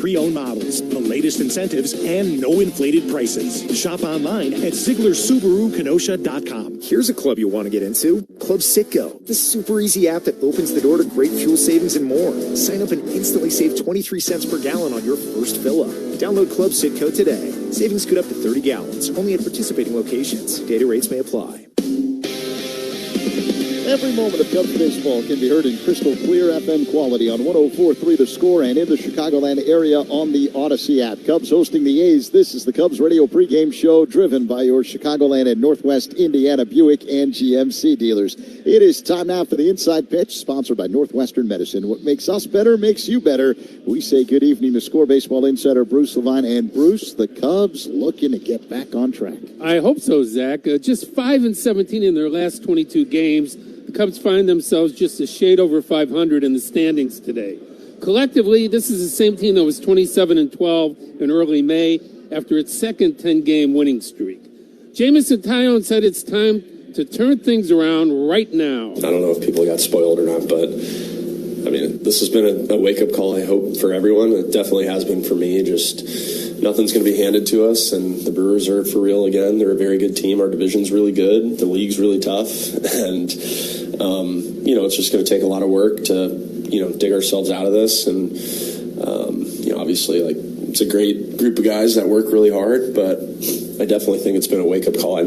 Pre-owned models, the latest incentives, and no inflated prices. Shop online at ZieglerSubaruKenosha.com. Here's a club you want to get into. Club Citgo, the super easy app that opens the door to great fuel savings and more. Sign up and instantly save 23 cents per gallon on your first fill-up. Download Club Citgo today. Savings could up to 30 gallons, only at participating locations. Data rates may apply. Every moment of Cubs baseball can be heard in crystal clear FM quality on 104.3 The Score and in the Chicagoland area on the Odyssey app. Cubs hosting the A's. This is the Cubs radio pregame show driven by your Chicagoland and Northwest Indiana Buick and GMC dealers. It is time now for the Inside Pitch, sponsored by Northwestern Medicine. What makes us better makes you better. We say good evening to Score Baseball insider Bruce Levine. And Bruce, the Cubs looking to get back on track. I hope so, Zach. Just 5-17 in their last 22 games. The Cubs find themselves just a shade over 500 in the standings today. Collectively, this is the same team that was 27-12 in early May after its second 10-game winning streak. Jamison Tyone said it's time to turn things around right now. I don't know if people got spoiled or not, but I mean, this has been a wake-up call, I hope, for everyone. It definitely has been for me. Just nothing's going to be handed to us, and the Brewers are for real again. They're a very good team. Our division's really good. The league's really tough, and it's just going to take a lot of work to, dig ourselves out of this. And, obviously, it's a great group of guys that work really hard, but I definitely think it's been a wake-up call. I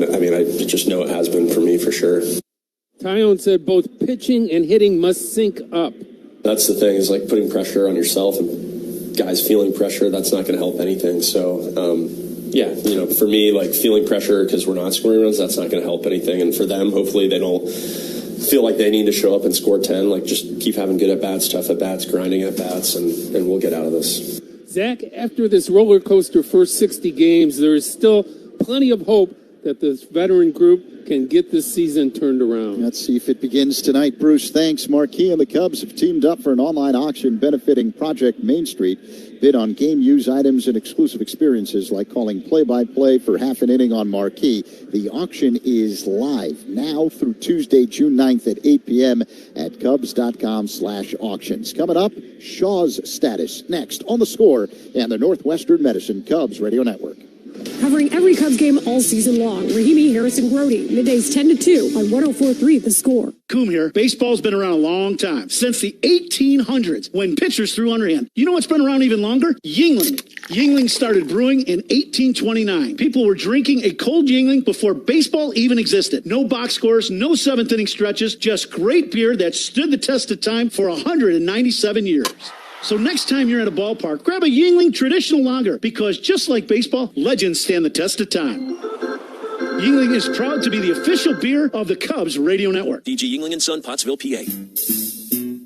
just know it has been for me for sure. Tyone said both pitching and hitting must sync up. That's the thing, is putting pressure on yourself and guys feeling pressure. That's not going to help anything. So, for me, feeling pressure because we're not scoring runs, that's not going to help anything. And for them, hopefully they don't feel like they need to show up and score 10. Just keep having good at-bats, tough at-bats, grinding at-bats, and we'll get out of this. Zach, after this roller coaster first 60 games, there is still plenty of hope that this veteran group can get this season turned around. Let's see if it begins tonight. Bruce, thanks. Marquee and the Cubs have teamed up for an online auction benefiting Project Main Street. Bid on game use items and exclusive experiences like calling play-by-play for half an inning on Marquee. The auction is live now through Tuesday, June 9th at 8 p.m. at Cubs.com/auctions. Coming up, Shaw's status next on The Score and the Northwestern Medicine Cubs Radio Network. Covering every Cubs game all season long. Rahimi, Harrison, Grody. Middays 10 to 2 on 104.3 The Score. Coom here. Baseball's been around a long time, since the 1800s, when pitchers threw underhand. You know what's been around even longer? Yuengling. Yuengling started brewing in 1829. People were drinking a cold Yuengling before baseball even existed. No box scores, no seventh-inning stretches, just great beer that stood the test of time for 197 years. So next time you're at a ballpark, grab a Yuengling traditional lager, because just like baseball, legends stand the test of time. Yuengling is proud to be the official beer of the Cubs Radio Network. DG Yuengling & Son, Pottsville, PA.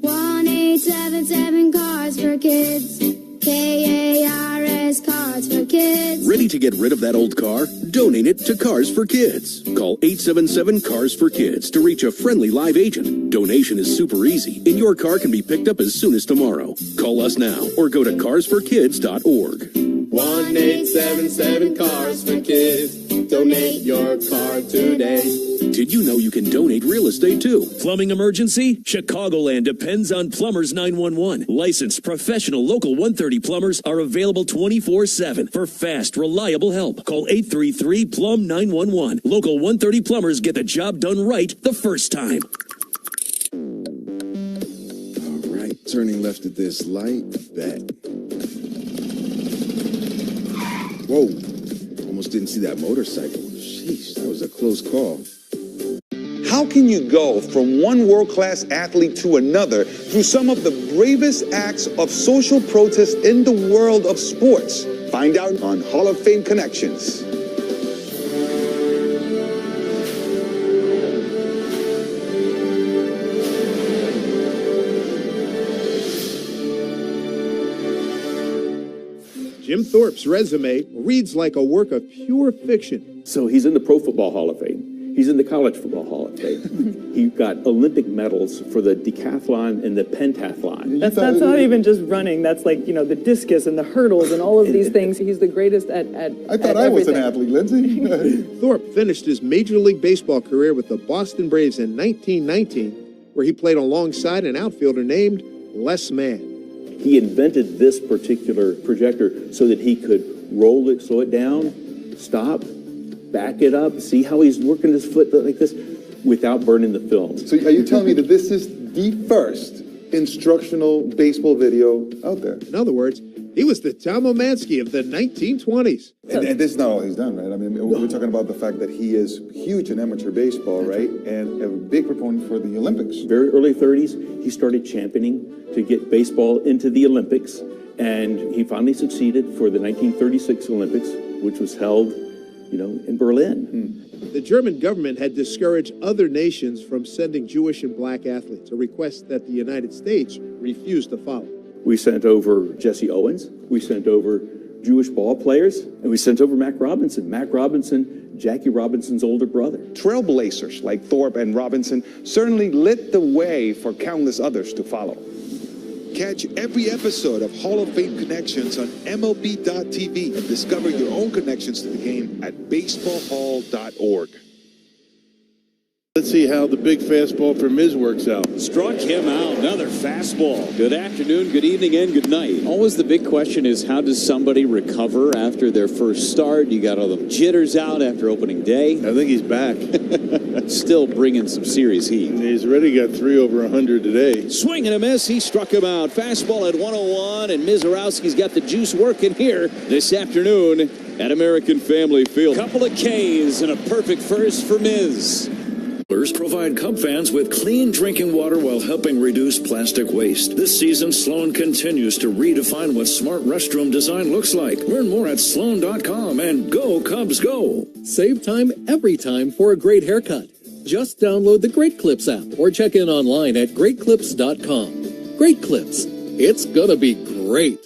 1877 Cars for Kids. KARS Cars for Kids. Ready to get rid of that old car? Donate it to Cars for Kids. Call 877 Cars for Kids to reach a friendly live agent. Donation is super easy, and your car can be picked up as soon as tomorrow. Call us now or go to carsforkids.org. 1877 Cars for Kids. Donate your car today. Did you know you can donate real estate too? Plumbing emergency? Chicagoland depends on Plumbers 911. Licensed professional local 130 plumbers are available 24/7 for fast, reliable help. Call 833-PLUM-911. Local 130 plumbers get the job done right the first time. All right, turning left at this light. Back. Whoa, almost didn't see that motorcycle. Sheesh, that was a close call. How can you go from one world-class athlete to another through some of the bravest acts of social protest in the world of sports? Find out on Hall of Fame Connections. Jim Thorpe's resume reads like a work of pure fiction. So he's in the Pro Football Hall of Fame. He's in the College Football Hall of Fame. He got Olympic medals for the decathlon and the pentathlon. That's not even just running. That's like, the discus and the hurdles and all of these things. He's the greatest at I thought I was an athlete, Lindsay. Thorpe finished his Major League Baseball career with the Boston Braves in 1919, where he played alongside an outfielder named Les Mann. He invented this particular projector so that he could roll it, slow it down, stop, back it up, see how he's working his foot like this without burning the film. So are you telling me that this is the first instructional baseball video out there? In other words, he was the Tom Omansky of the 1920s. And this is not all he's done, right? I mean, we're talking about the fact that he is huge in amateur baseball, right? And a big proponent for the Olympics. Very early 30s, he started championing to get baseball into the Olympics, and he finally succeeded for the 1936 Olympics, which was held, in Berlin. The German government had discouraged other nations from sending Jewish and black athletes, a request that the United States refused to follow. We sent over Jesse Owens, we sent over Jewish ball players, and we sent over Mac Robinson. Mac Robinson, Jackie Robinson's older brother. Trailblazers like Thorpe and Robinson certainly lit the way for countless others to follow. Catch every episode of Hall of Fame Connections on MLB.tv and discover your own connections to the game at baseballhall.org. Let's see how the big fastball for Miz works out. Struck him out. Another fastball. Good afternoon, good evening, and good night. Always the big question is, how does somebody recover after their first start? You got all the jitters out after opening day. I think he's back. Still bringing some serious heat. He's already got 3 over 100 today. Swing and a miss. He struck him out. Fastball at 101, and Mizorowski's got the juice working here this afternoon at American Family Field. Couple of Ks and a perfect first for Miz. Provide Cub fans with clean drinking water while helping reduce plastic waste. This season, Sloan continues to redefine what smart restroom design looks like. Learn more at sloan.com and go Cubs go. Save time every time for a great haircut. Just download the Great Clips app or check in online at greatclips.com. Great Clips. It's gonna be great.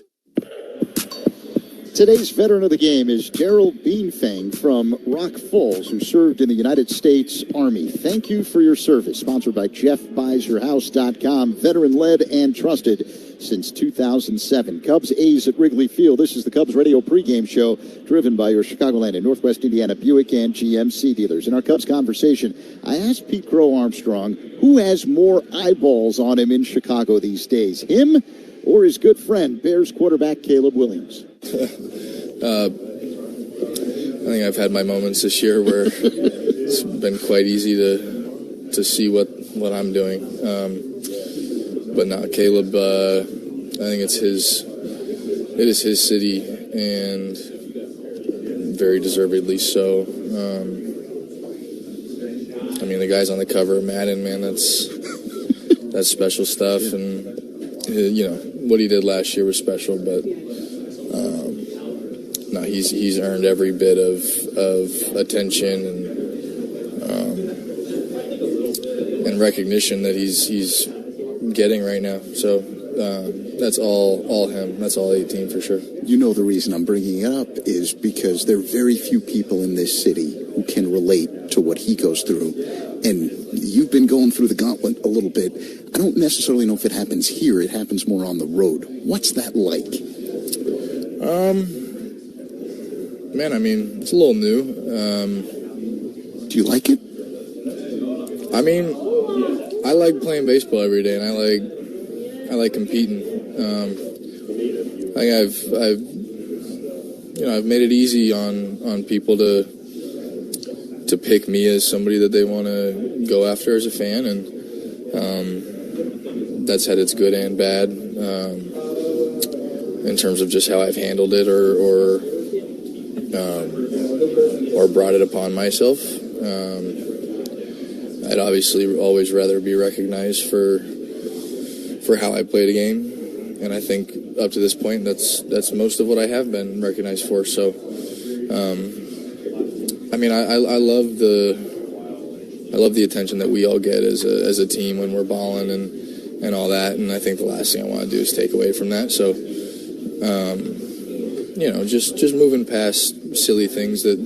Today's veteran of the game is Daryl Beanfang from Rock Falls, who served in the United States Army. Thank you for your service. Sponsored by JeffBuysYourHouse.com. Veteran-led and trusted since 2007. Cubs A's at Wrigley Field. This is the Cubs radio pregame show, driven by your Chicagoland and Northwest Indiana Buick and GMC dealers. In our Cubs conversation, I asked Pete Crow Armstrong who has more eyeballs on him in Chicago these days, him or his good friend, Bears quarterback Caleb Williams. I think I've had my moments this year where it's been quite easy to see what I'm doing. But now Caleb, I think it is his city, and very deservedly so. I mean, the guys on the cover of Madden, man, that's special stuff, and what he did last year was special, but no, he's earned every bit of attention and recognition that he's getting right now. So that's all him. That's all 18 for sure. You know, the reason I'm bringing it up is because there are very few people in this city who can relate to what he goes through. And you've been going through the gauntlet a little bit. I don't necessarily know if it happens here. It happens more on the road. What's that like? Man, I mean, it's a little new. Do you like it? I mean, I like playing baseball every day, and I like competing. I think I've made it easy on people to pick me as somebody that they want to go after as a fan, and that's had its good and bad in terms of just how I've handled it or brought it upon myself. I'd obviously always rather be recognized for how I played a game, and I think up to this point that's most of what I have been recognized for. So, I mean, I love the attention that we all get as a team when we're balling and all that, and I think the last thing I want to do is take away from that. So, just moving past silly things that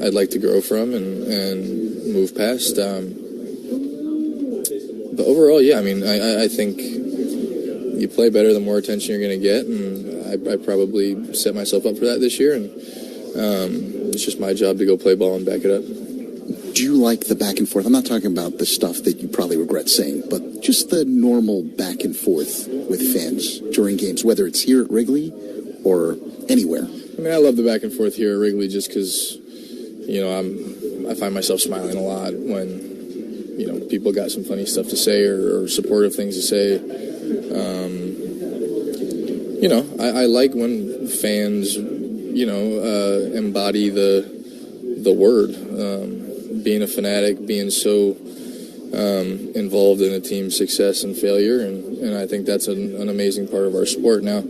I'd like to grow from and move past. But overall, yeah, I mean, I think you play better the more attention you're going to get, and I probably set myself up for that this year, and it's just my job to go play ball and back it up. Do you like the back and forth? I'm not talking about the stuff that you probably regret saying, but just the normal back and forth with fans during games, whether it's here at Wrigley or anywhere. I mean, I love the back and forth here at Wrigley just because, I find myself smiling a lot when, people got some funny stuff to say or supportive things to say. I like when fans, embody the word. Being a fanatic, being so involved in a team's success and failure, and I think that's an amazing part of our sport now.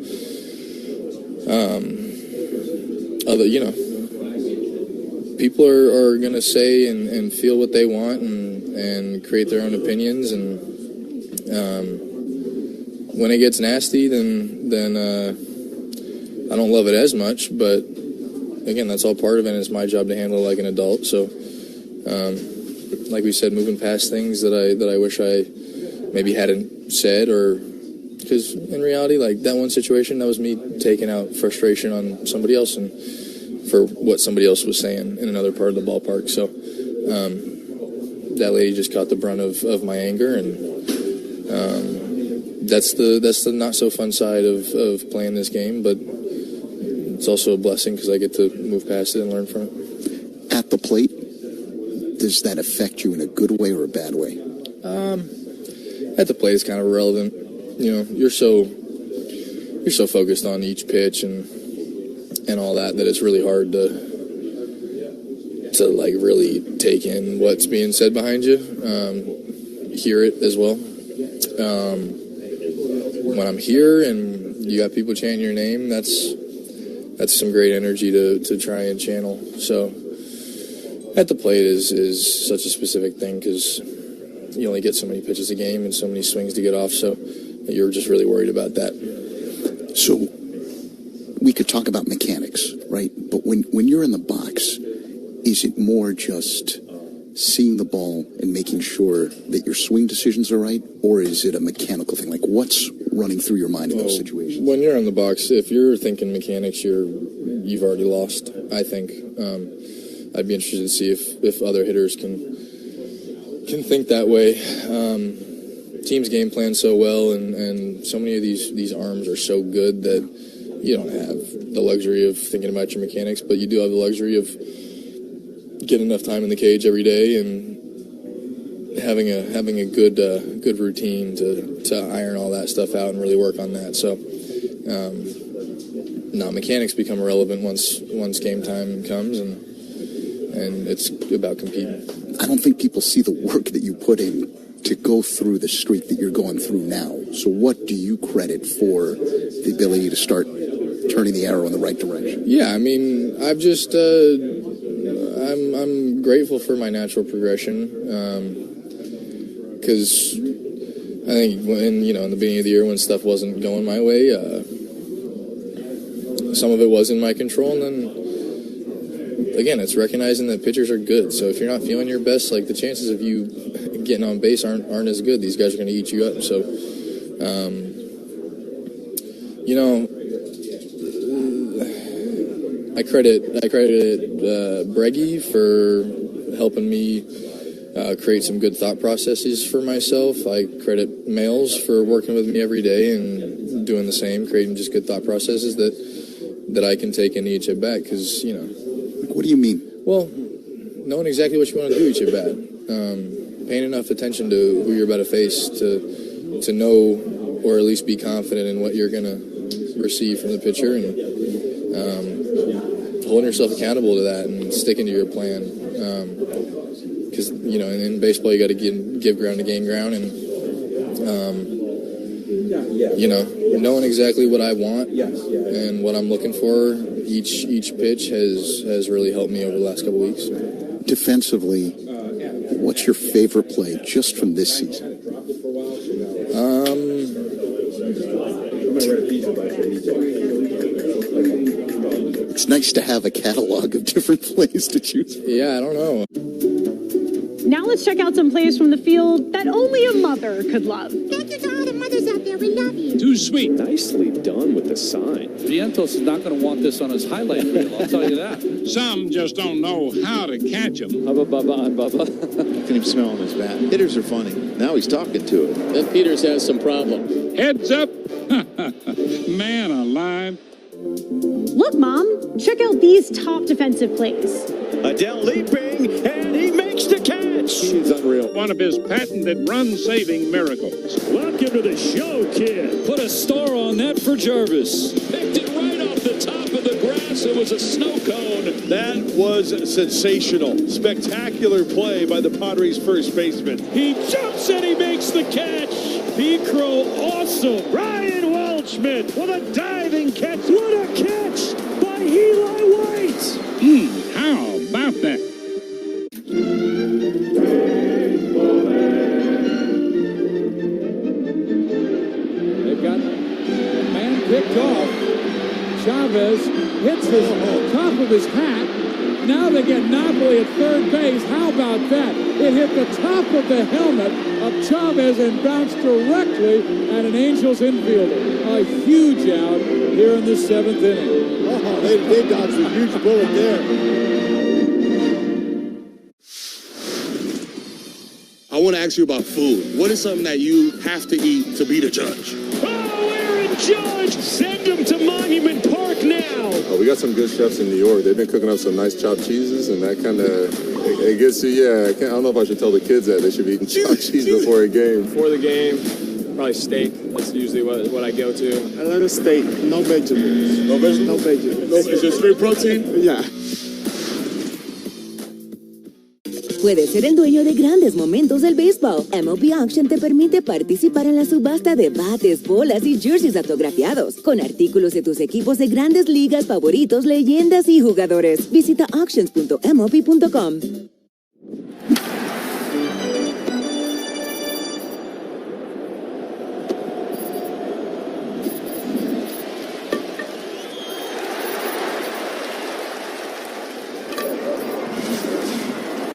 People are going to say and feel what they want and create their own opinions, and when it gets nasty, then I don't love it as much, but again, that's all part of it, and it's my job to handle like an adult. So, like we said, moving past things that I wish I maybe hadn't said, or because in reality, like that one situation, that was me taking out frustration on somebody else and for what somebody else was saying in another part of the ballpark. So that lady just caught the brunt of my anger, and that's the not so fun side of playing this game, but it's also a blessing because I get to move past it and learn from it. At the plate, does that affect you in a good way or a bad way? At the plate, it's kind of irrelevant. You're so focused on each pitch and all that it's really hard to like really take in what's being said behind you, hear it as well. When I'm here and you got people chanting your name, that's some great energy to try and channel. So at the plate is such a specific thing because you only get so many pitches a game and so many swings to get off, so you're just really worried about that. So we could talk about mechanics, right? But when you're in the box, is it more just seeing the ball and making sure that your swing decisions are right, or is it a mechanical thing? Like, what's running through your mind in those situations? When you're in the box, if you're thinking mechanics, you've already lost, I think. I'd be interested to see if other hitters can think that way. Teams game plan so well, and so many of these arms are so good that you don't have the luxury of thinking about your mechanics, but you do have the luxury of getting enough time in the cage every day and having a good routine to iron all that stuff out and really work on that. So, mechanics become irrelevant once game time comes, and it's about competing. I don't think people see the work that you put in to go through the streak that you're going through now. So what do you credit for the ability to start turning the arrow in the right direction? Yeah, I mean, I've just I'm grateful for my natural progression, because I think in the beginning of the year when stuff wasn't going my way, some of it was in my control, and then again, it's recognizing that pitchers are good. So if you're not feeling your best, like the chances of you getting on base aren't as good. These guys are going to eat you up. So, I credit Breggy for helping me create some good thought processes for myself. I credit Males for working with me every day and doing the same, creating just good thought processes that I can take into each at bat. Because what do you mean? Well, knowing exactly what you want to do each at bat, paying enough attention to who you're about to face to know or at least be confident in what you're going to receive from the pitcher, and holding yourself accountable to that and sticking to your plan. Because in baseball you got to give ground to gain ground, and knowing exactly what I want and what I'm looking for each pitch has really helped me over the last couple weeks. Defensively, what's your favorite play just from this season? It's nice to have a catalog of different plays to choose from. Yeah, I don't know. Now let's check out some plays from the field that only a mother could love. Thank you to all the mothers out there. We love you. Too sweet. Nicely done with the sign. Vientos is not going to want this on his highlight reel, I'll tell you that. Some just don't know how to catch them. Bubba. You can even smell on his bat. Hitters are funny. Now he's talking to it. Then Peters has some problems. Heads up. Man alive. Look, Mom, check out these top defensive plays. Adele leaping, and he makes the catch. He's unreal. One of his patented run-saving miracles. Welcome to the show, kid. Put a star on that for Jarvis. Picked it right off the top of the grass. It was a snow cone. That was sensational. Spectacular play by the Padres' first baseman. He jumps and he makes the catch. P-Crow, awesome. Ryan Waldschmidt with a diving catch. What a catch by Eli White. How about that? They've got a man picked off. Chavez hits his top of his hat. Now they get Napoli at third base. How about that? It hit the top of the helmet of Chavez and bounced directly at an Angels infielder. A huge out here in the seventh inning. Oh, they dodged a huge bullet there. I want to ask you about food. What is something that you have to eat to beat a judge? Oh, Aaron Judge, send him to Monument Park now. We got some good chefs in New York. They've been cooking up some nice chopped cheeses, and that kind of, it gets you, I don't know if I should tell the kids that they should be eating chopped cheese before a game. Before the game, probably steak. That's usually what I go to. I like a steak, no vegetables. No vegetables? No vegetables. Is it straight protein? Yeah. Puedes ser el dueño de grandes momentos del béisbol. MLB Auction te permite participar en la subasta de bates, bolas y jerseys autografiados, con artículos de tus equipos de grandes ligas favoritos, leyendas y jugadores. Visita auctions.mlb.com.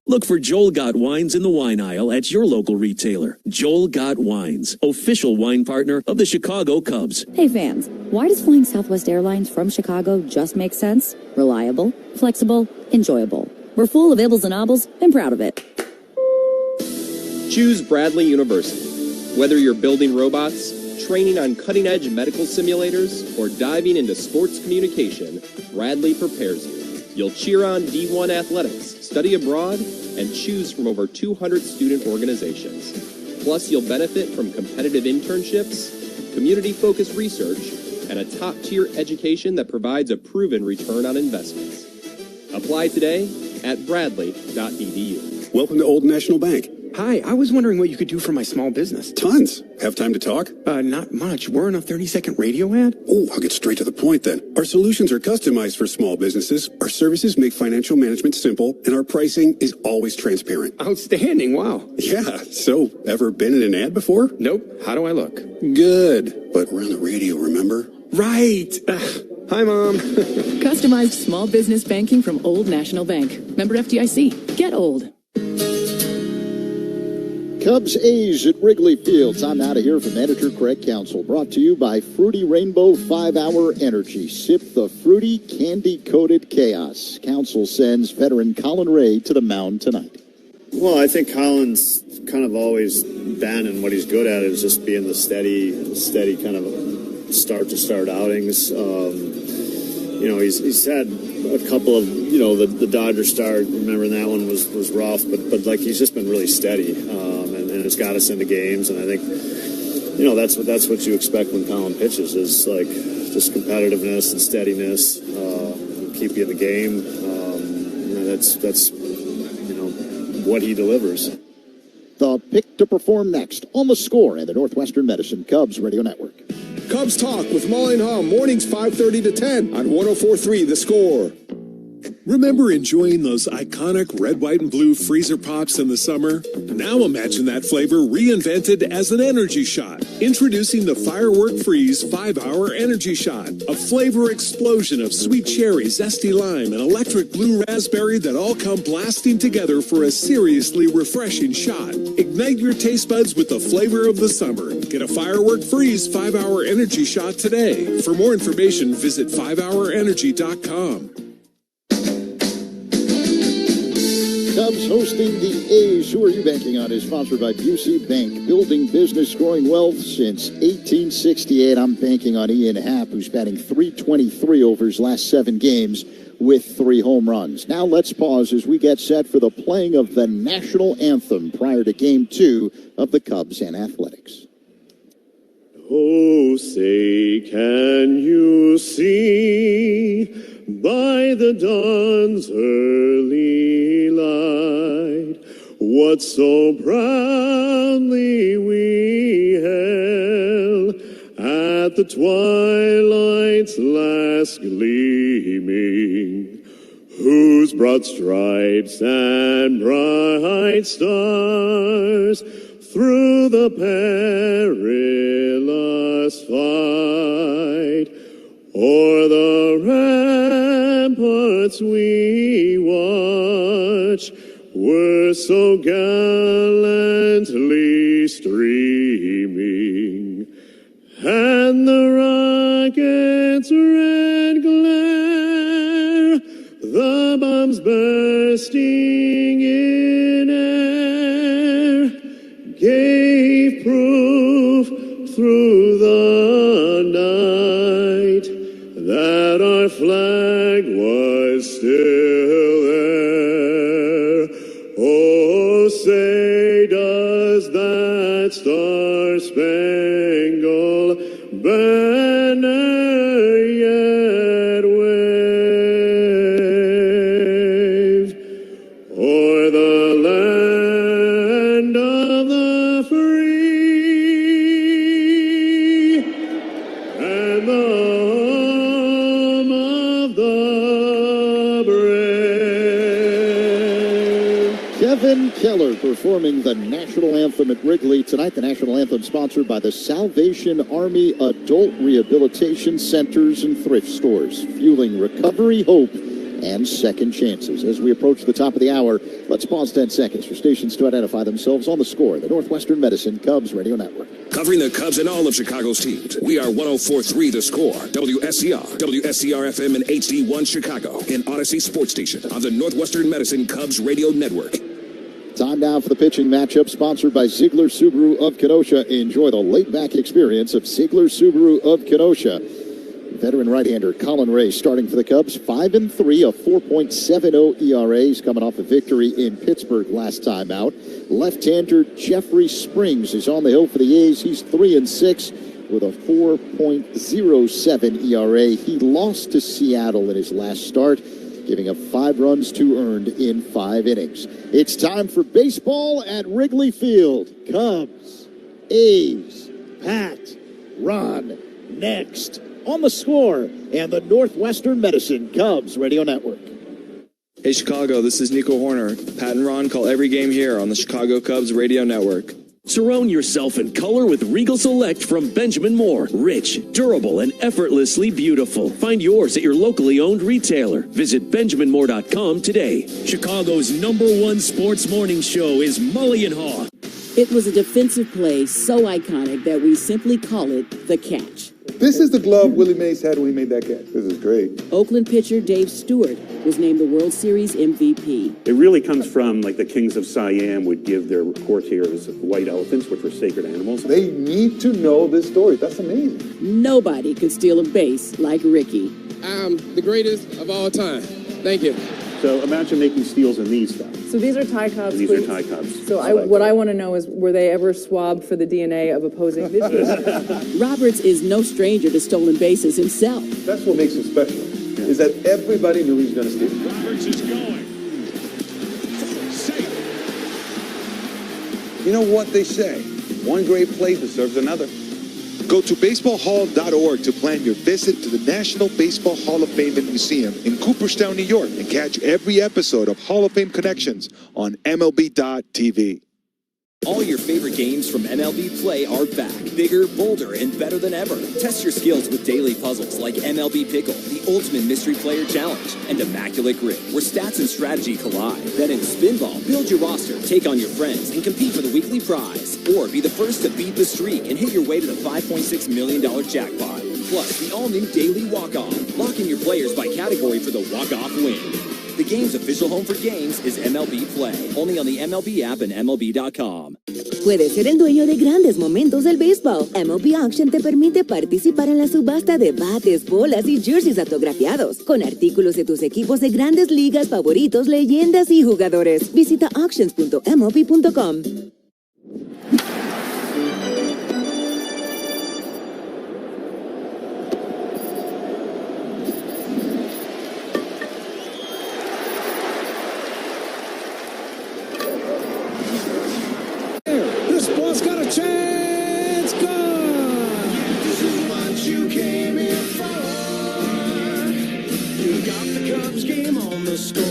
Look for Joel Got Wines in the wine aisle at your local retailer. Joel Got Wines, official wine partner of the Chicago Cubs. Hey fans, why does flying Southwest Airlines from Chicago just make sense? Reliable, flexible, enjoyable. We're full of ibbles and obbles and proud of it. Choose Bradley University. Whether you're building robots, training on cutting-edge medical simulators, or diving into sports communication, Bradley prepares you. You'll cheer on D1 athletics, study abroad, and choose from over 200 student organizations. Plus, you'll benefit from competitive internships, community-focused research, and a top-tier education that provides a proven return on investments. Apply today at bradley.edu. Welcome to Old National Bank. Hi, I was wondering what you could do for my small business. Tons. Have time to talk? Not much. We're in a 30-second radio ad. Oh, I'll get straight to the point then. Our solutions are customized for small businesses. Our services make financial management simple, and our pricing is always transparent. Outstanding. Wow. Yeah. So, ever been in an ad before? Nope. How do I look? Good. But we're on the radio, remember? Right. Hi, Mom. Customized small business banking from Old National Bank. Member FDIC. Get old. Cubs A's at Wrigley Field. Time now to hear from manager Craig Counsell. Brought to you by Fruity Rainbow 5-Hour Energy. Sip the fruity, candy-coated chaos. Counsell sends veteran Colin Ray to the mound tonight. Well, I think Colin's kind of always been, and what he's good at is just being the steady kind of start-to-start outings. He's had a couple of, the Dodger start. Remember that one was rough, but like he's just been really steady, and it's got us into games. And I think, that's what you expect when Colin pitches is like just competitiveness and steadiness, keep you in the game. That's what he delivers. The pick to perform next on The Score and the Northwestern Medicine Cubs Radio Network. Cubs Talk with Mullen Hall, mornings 5:30 to 10 on 104.3 The Score. Remember enjoying those iconic red, white, and blue freezer pops in the summer? Now imagine that flavor reinvented as an energy shot. Introducing the Firework Freeze 5-Hour Energy Shot. A flavor explosion of sweet cherry, zesty lime, and electric blue raspberry that all come blasting together for a seriously refreshing shot. Ignite your taste buds with the flavor of the summer. Get a Firework Freeze 5-Hour Energy Shot today. For more information, visit 5hourenergy.com. Cubs hosting the A's. Who are you banking on? Is sponsored by Busey Bank. Building business, growing wealth since 1868. I'm banking on Ian Happ, who's batting .323 over his last 7 games with 3 home runs. Now let's pause as we get set for the playing of the national anthem prior to Game 2 of the Cubs and Athletics. Oh, say, can you see by the dawn's early light what so proudly we hailed at the twilight's last gleaming, whose broad stripes and bright stars through the perilous fight o'er the ramparts we watch were so gallantly streaming, and the rocket's red glare, the bombs bursting in air, gave proof through the night that our flag was still there. Oh, say, does that star-spangled banner yet wave o'er the land of the free and the home of the brave? Kevin Keller performing the national anthem at Wrigley. Tonight, the national anthem sponsored by the Salvation Army Adult Rehabilitation Centers and Thrift Stores, fueling recovery, hope, and second chances. As we approach the top of the hour, let's pause 10 seconds for stations to identify themselves on the score. The Northwestern Medicine Cubs Radio Network. Covering the Cubs and all of Chicago's teams, we are 104.3 The Score, WSCR, WSCR-FM and HD1 Chicago, and Odyssey Sports Station on the Northwestern Medicine Cubs Radio Network. Time now for the pitching matchup, sponsored by Ziegler Subaru of Kenosha. Enjoy the laid-back experience of Ziegler Subaru of Kenosha. Veteran right-hander Colin Ray starting for the Cubs, 5-3, a 4.70 ERA. He's coming off a victory in Pittsburgh last time out. Left-hander Jeffrey Springs is on the hill for the A's. He's 3-6 with a 4.07 ERA. He lost to Seattle in his last start, giving up 5 runs, 2 earned in 5 innings. It's time for baseball at Wrigley Field. Cubs, A's, Pat, Ron, next on The Score and the Northwestern Medicine Cubs Radio Network. Hey Chicago, this is Nico Horner. Pat and Ron call every game here on the Chicago Cubs Radio Network. Surround yourself in color with Regal Select from Benjamin Moore. Rich, durable, and effortlessly beautiful. Find yours at your locally owned retailer. Visit BenjaminMoore.com today. Chicago's #1 sports morning show is Mully and Haw. It was a defensive play so iconic that we simply call it the catch. This is the glove Willie Mays had when he made that catch. This is great. Oakland pitcher Dave Stewart was named the World Series MVP. It really comes from like the kings of Siam would give their courtiers white elephants, which were sacred animals. They need to know this story. That's amazing. Nobody could steal a base like Ricky. I'm the greatest of all time. Thank you. So imagine making steals in these stuff. So these are Thai Cubs. These are Thai Cubs. So what I want to know is, were they ever swabbed for the DNA of opposing pitchers? Roberts is no stranger to stolen bases himself. That's what makes him special, is that everybody knew he was going to steal. Roberts is going. Safe. You know what they say? One great play deserves another. Go to baseballhall.org to plan your visit to the National Baseball Hall of Fame and Museum in Cooperstown, New York, and catch every episode of Hall of Fame Connections on MLB.tv. All your favorite games from MLB Play are back, bigger, bolder, and better than ever. Test your skills with daily puzzles like MLB Pickle, the Ultimate Mystery Player Challenge, and Immaculate Grid, where stats and strategy collide. Then in Spinball, build your roster, take on your friends, and compete for the weekly prize. Or be the first to beat the streak and hit your way to the $5.6 million jackpot. Plus, the all-new Daily Walk-Off. Lock in your players by category for the walk-off win. The game's official home for games is MLB Play, only on the MLB app and MLB.com. Puedes ser el dueño de grandes momentos del béisbol. MLB Auction te permite participar en la subasta de bates, bolas y jerseys autografiados, con artículos de tus equipos de grandes ligas favoritos, leyendas y jugadores. Visita auctions.mlb.com. This ball's got a chance. Gone. This is what you came here for. You got the Cubs game on the score.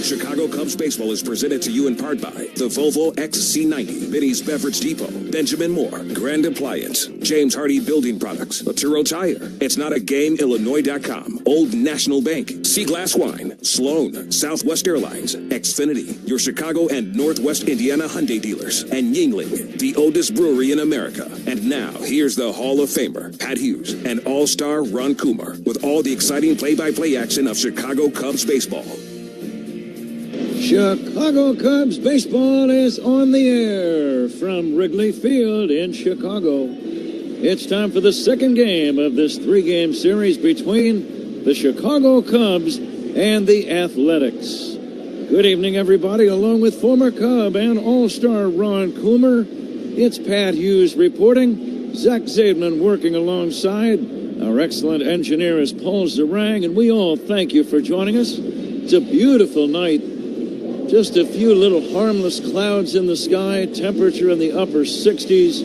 Chicago Cubs baseball is presented to you in part by the Volvo XC90, Benny's Beverage Depot, Benjamin Moore, Grand Appliance, James Hardy Building Products, Laturo Tire, It's Not a Game, Illinois.com, Old National Bank, Sea Glass Wine, Sloan, Southwest Airlines, Xfinity, your Chicago and Northwest Indiana Hyundai dealers, and Yingling, the oldest brewery in America. And now, here's the Hall of Famer, Pat Hughes, and All-Star Ron Coomer, with all the exciting play-by-play action of Chicago Cubs baseball. Chicago Cubs baseball is on the air from Wrigley Field in Chicago. It's time for the second game of this three-game series between the Chicago Cubs and the Athletics. Good evening, everybody. Along with former Cub and All-Star Ron Coomer, it's Pat Hughes reporting. Zach Zaidman working alongside. Our excellent engineer is Paul Zarang, and we all thank you for joining us. It's a beautiful night. Just a few little harmless clouds in the sky, temperature in the upper 60s.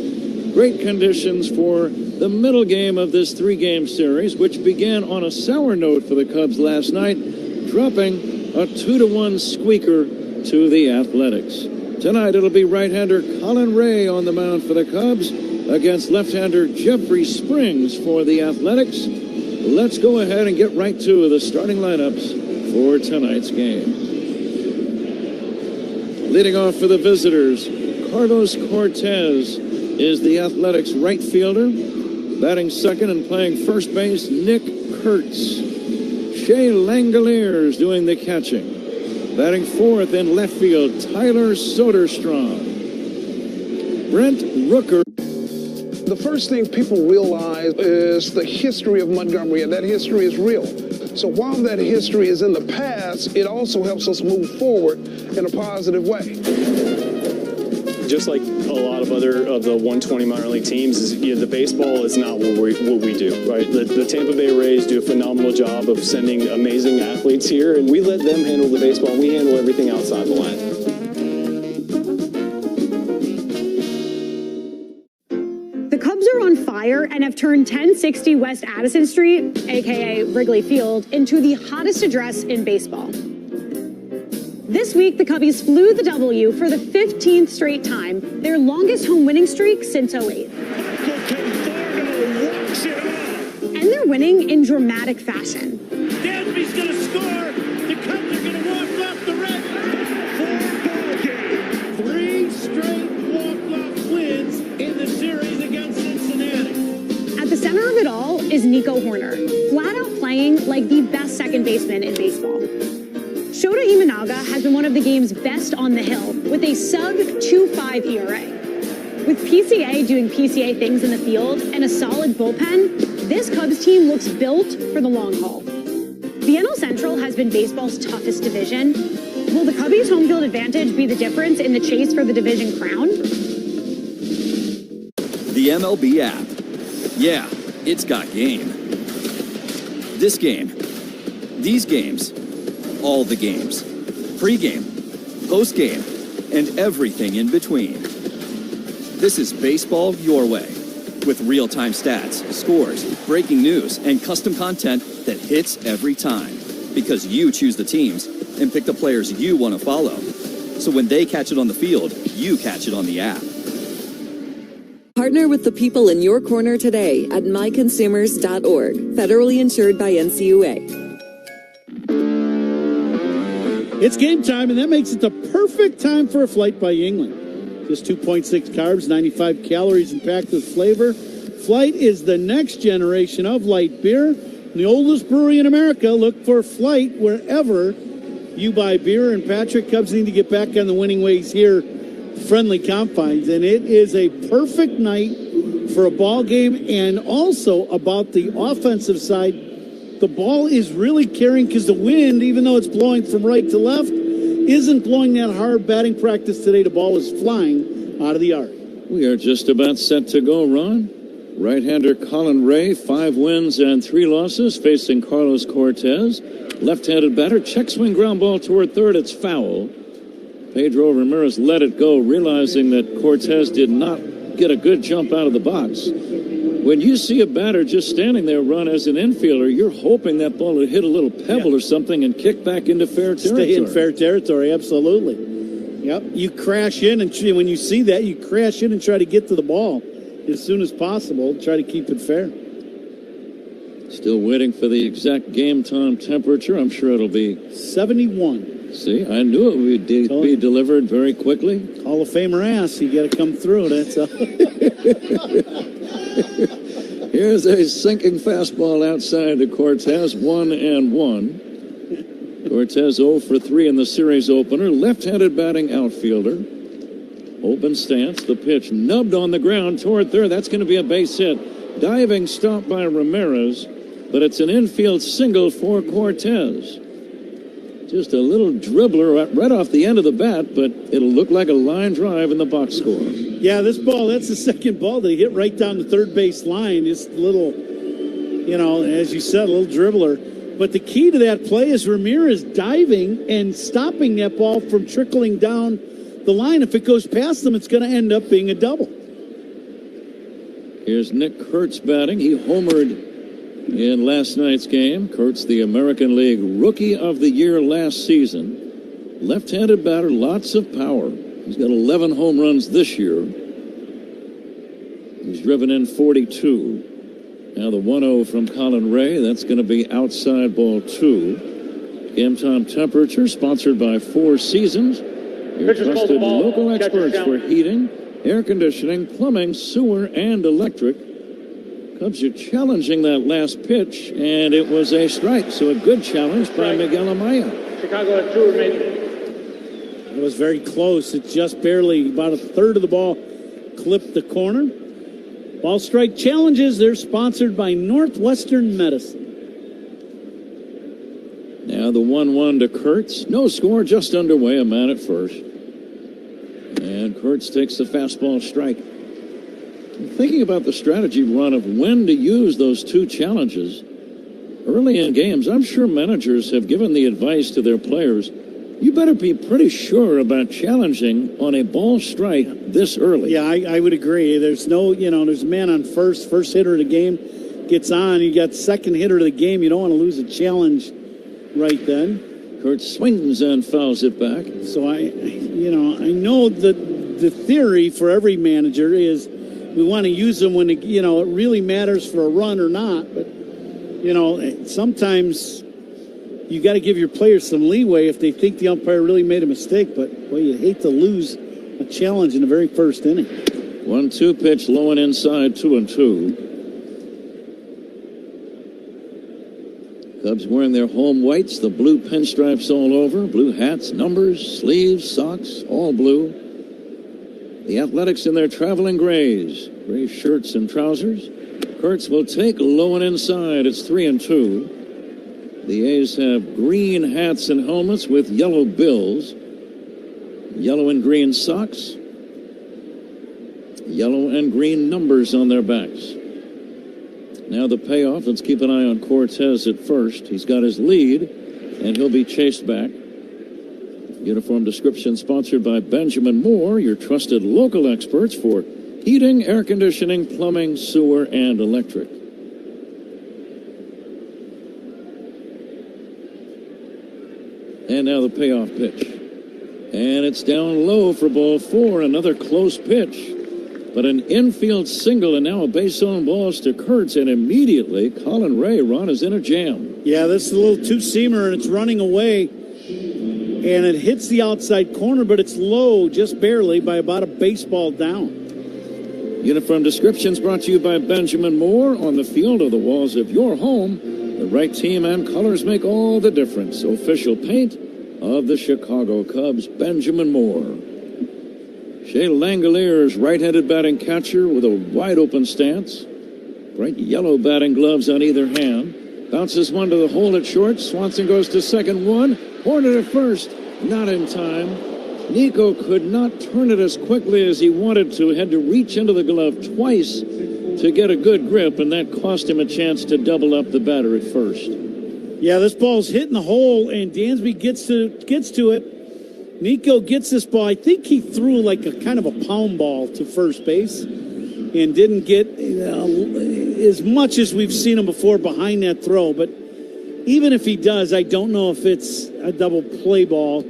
Great conditions for the middle game of this three-game series, which began on a sour note for the Cubs last night, dropping a 2-1 squeaker to the Athletics. Tonight it'll be right-hander Colin Ray on the mound for the Cubs against left-hander Jeffrey Springs for the Athletics. Let's go ahead and get right to the starting lineups for tonight's game. Leading off for the visitors, Carlos Cortez is the Athletics right fielder. Batting second and playing first base, Nick Kurtz. Shea Langoliers doing the catching. Batting fourth in left field, Tyler Soderstrom. Brent Rooker. The first thing people realize is the history of Montgomery, and that history is real. So while that history is in the past, it also helps us move forward in a positive way. Just like a lot of other of the 120 minor league teams, is the baseball is not what we do, right? The Tampa Bay Rays do a phenomenal job of sending amazing athletes here, and we let them handle the baseball, and we handle everything outside the line. The Cubs are on fire and have turned 1060 West Addison Street, aka Wrigley Field, into the hottest address in baseball. This week, the Cubbies flew the W for the 15th straight time, their longest home winning streak since '08. And they're winning in dramatic fashion. Dansby's going to score. The Cubs are going to walk off the red. 3 straight walk-off wins in the series against Cincinnati. At the center of it all is Nico Horner, flat out playing like the best second baseman in baseball. Shota Imanaga has been one of the game's best on the hill with a sub-2.5 ERA. With PCA doing PCA things in the field and a solid bullpen, this Cubs team looks built for the long haul. The NL Central has been baseball's toughest division. Will the Cubbies' home field advantage be the difference in the chase for the division crown? The MLB app. Yeah, it's got game. This game. These games. All the games. Pre-game, post-game, and everything in between. This is baseball your way. with real-time stats, scores, breaking news, and custom content that hits every time. Because you choose the teams and pick the players you want to follow. So when they catch it on the field, you catch it on the app. Partner with the people in your corner today at myconsumers.org. Federally insured by NCUA. It's game time, and that makes it the perfect time for a Flight by Yingling. Just 2.6 carbs, 95 calories, and packed with flavor. Flight is the next generation of light beer. The oldest brewery in America. Look for Flight wherever you buy beer. And Patrick, Cubs need to get back on the winning ways here. Friendly confines, and it is a perfect night for a ball game. And also about the offensive side, the ball is really carrying because the wind, even though it's blowing from right to left, isn't blowing that hard. Batting practice today, the ball is flying out of the yard. We are just about set to go, Ron. Right-hander Colin Ray, 5 wins and 3 losses, facing Carlos Cortez. Left-handed batter, check swing ground ball toward third. It's foul. Pedro Ramirez let it go, realizing that Cortez did not get a good jump out of the box. When you see a batter just standing there run as an infielder, you're hoping that ball would hit a little pebble or something and kick back into fair territory. Stay in fair territory, absolutely. Yep, you crash in, and when you see that, you crash in and try to get to the ball as soon as possible, try to keep it fair. Still waiting for the exact game time temperature. I'm sure it'll be 71. See, I knew it would be delivered very quickly. Hall of Famer ass, you got to come through. That's all. Here's a sinking fastball outside to Cortez, 1-1. Cortez 0 for 3 in the series opener. Left-handed batting outfielder. Open stance, the pitch nubbed on the ground toward third. That's going to be a base hit. Diving stop by Ramirez, but it's an infield single for Cortez. Just a little dribbler right off the end of the bat, but it'll look like a line drive in the box score. Yeah, this ball, that's the second ball that he hit right down the third base line. Just a little, as you said, a little dribbler. But the key to that play is Ramirez diving and stopping that ball from trickling down the line. If it goes past them, it's going to end up being a double. Here's Nick Kurtz batting. He homered in last night's game. Kurtz, the American League Rookie of the Year last season. Left-handed batter, lots of power. He's got 11 home runs this year. He's driven in 42. Now the 1-0 from Colin Ray. That's going to be outside ball 2. Game time temperature sponsored by Four Seasons. Your trusted local experts for heating, air conditioning, plumbing, sewer, and electric. Cubs are challenging that last pitch, and it was a strike. So a good challenge by Miguel Amaya. Chicago at 2 remaining. It was very close. It just barely, about a third of the ball clipped the corner. Ball strike challenges, they're sponsored by Northwestern Medicine. Now the 1-1 to Kurtz. No score, just underway, a man at first. And Kurtz takes the fastball strike. I'm thinking about the strategy, Ron, of when to use those 2 challenges. Early in games, I'm sure managers have given the advice to their players, you better be pretty sure about challenging on a ball strike this early. Yeah, I would agree. There's no, there's a man on first hitter of the game gets on. You got second hitter of the game. You don't want to lose a challenge right then. Kurtz swings and fouls it back. So I know that the theory for every manager is we want to use them when it really matters for a run or not. But sometimes you got to give your players some leeway if they think the umpire really made a mistake. But boy, you hate to lose a challenge in the very first inning. 1-2 pitch, low and inside, 2-2. Cubs wearing their home whites, the blue pinstripes all over, blue hats, numbers, sleeves, socks, all blue. The Athletics in their traveling grays, gray shirts and trousers. Kurtz will take low and inside. It's 3-2. The A's have green hats and helmets with yellow bills, yellow and green socks, yellow and green numbers on their backs. Now the payoff. Let's keep an eye on Cortez at first. He's got his lead, and he'll be chased back. Uniform description sponsored by Benjamin Moore, your trusted local experts for heating, air conditioning, plumbing, sewer, and electric. And now the payoff pitch. And it's down low for ball 4. Another close pitch. But an infield single and now a base on balls to Kurtz. And immediately Colin Ray, Ron, is in a jam. Yeah, this is a little two-seamer, and it's running away. And it hits the outside corner, but it's low, just barely, by about a baseball down. Uniform descriptions brought to you by Benjamin Moore. On the field or the walls of your home, the right team and colors make all the difference. Official paint of the Chicago Cubs, Benjamin Moore. Shea Langoliers, right-handed batting catcher with a wide-open stance. Bright yellow batting gloves on either hand. Bounces one to the hole at short. Swanson goes to second, one. Horner at first, not in time. Nico could not turn it as quickly as he wanted to. Had to reach into the glove twice to get a good grip, and that cost him a chance to double up the batter at first. Yeah, this ball's hitting the hole, and Dansby gets to it. Nico gets this ball. I think he threw like a kind of a pound ball to first base and didn't get as much as we've seen him before behind that throw. But even if he does, I don't know if it's a double play ball.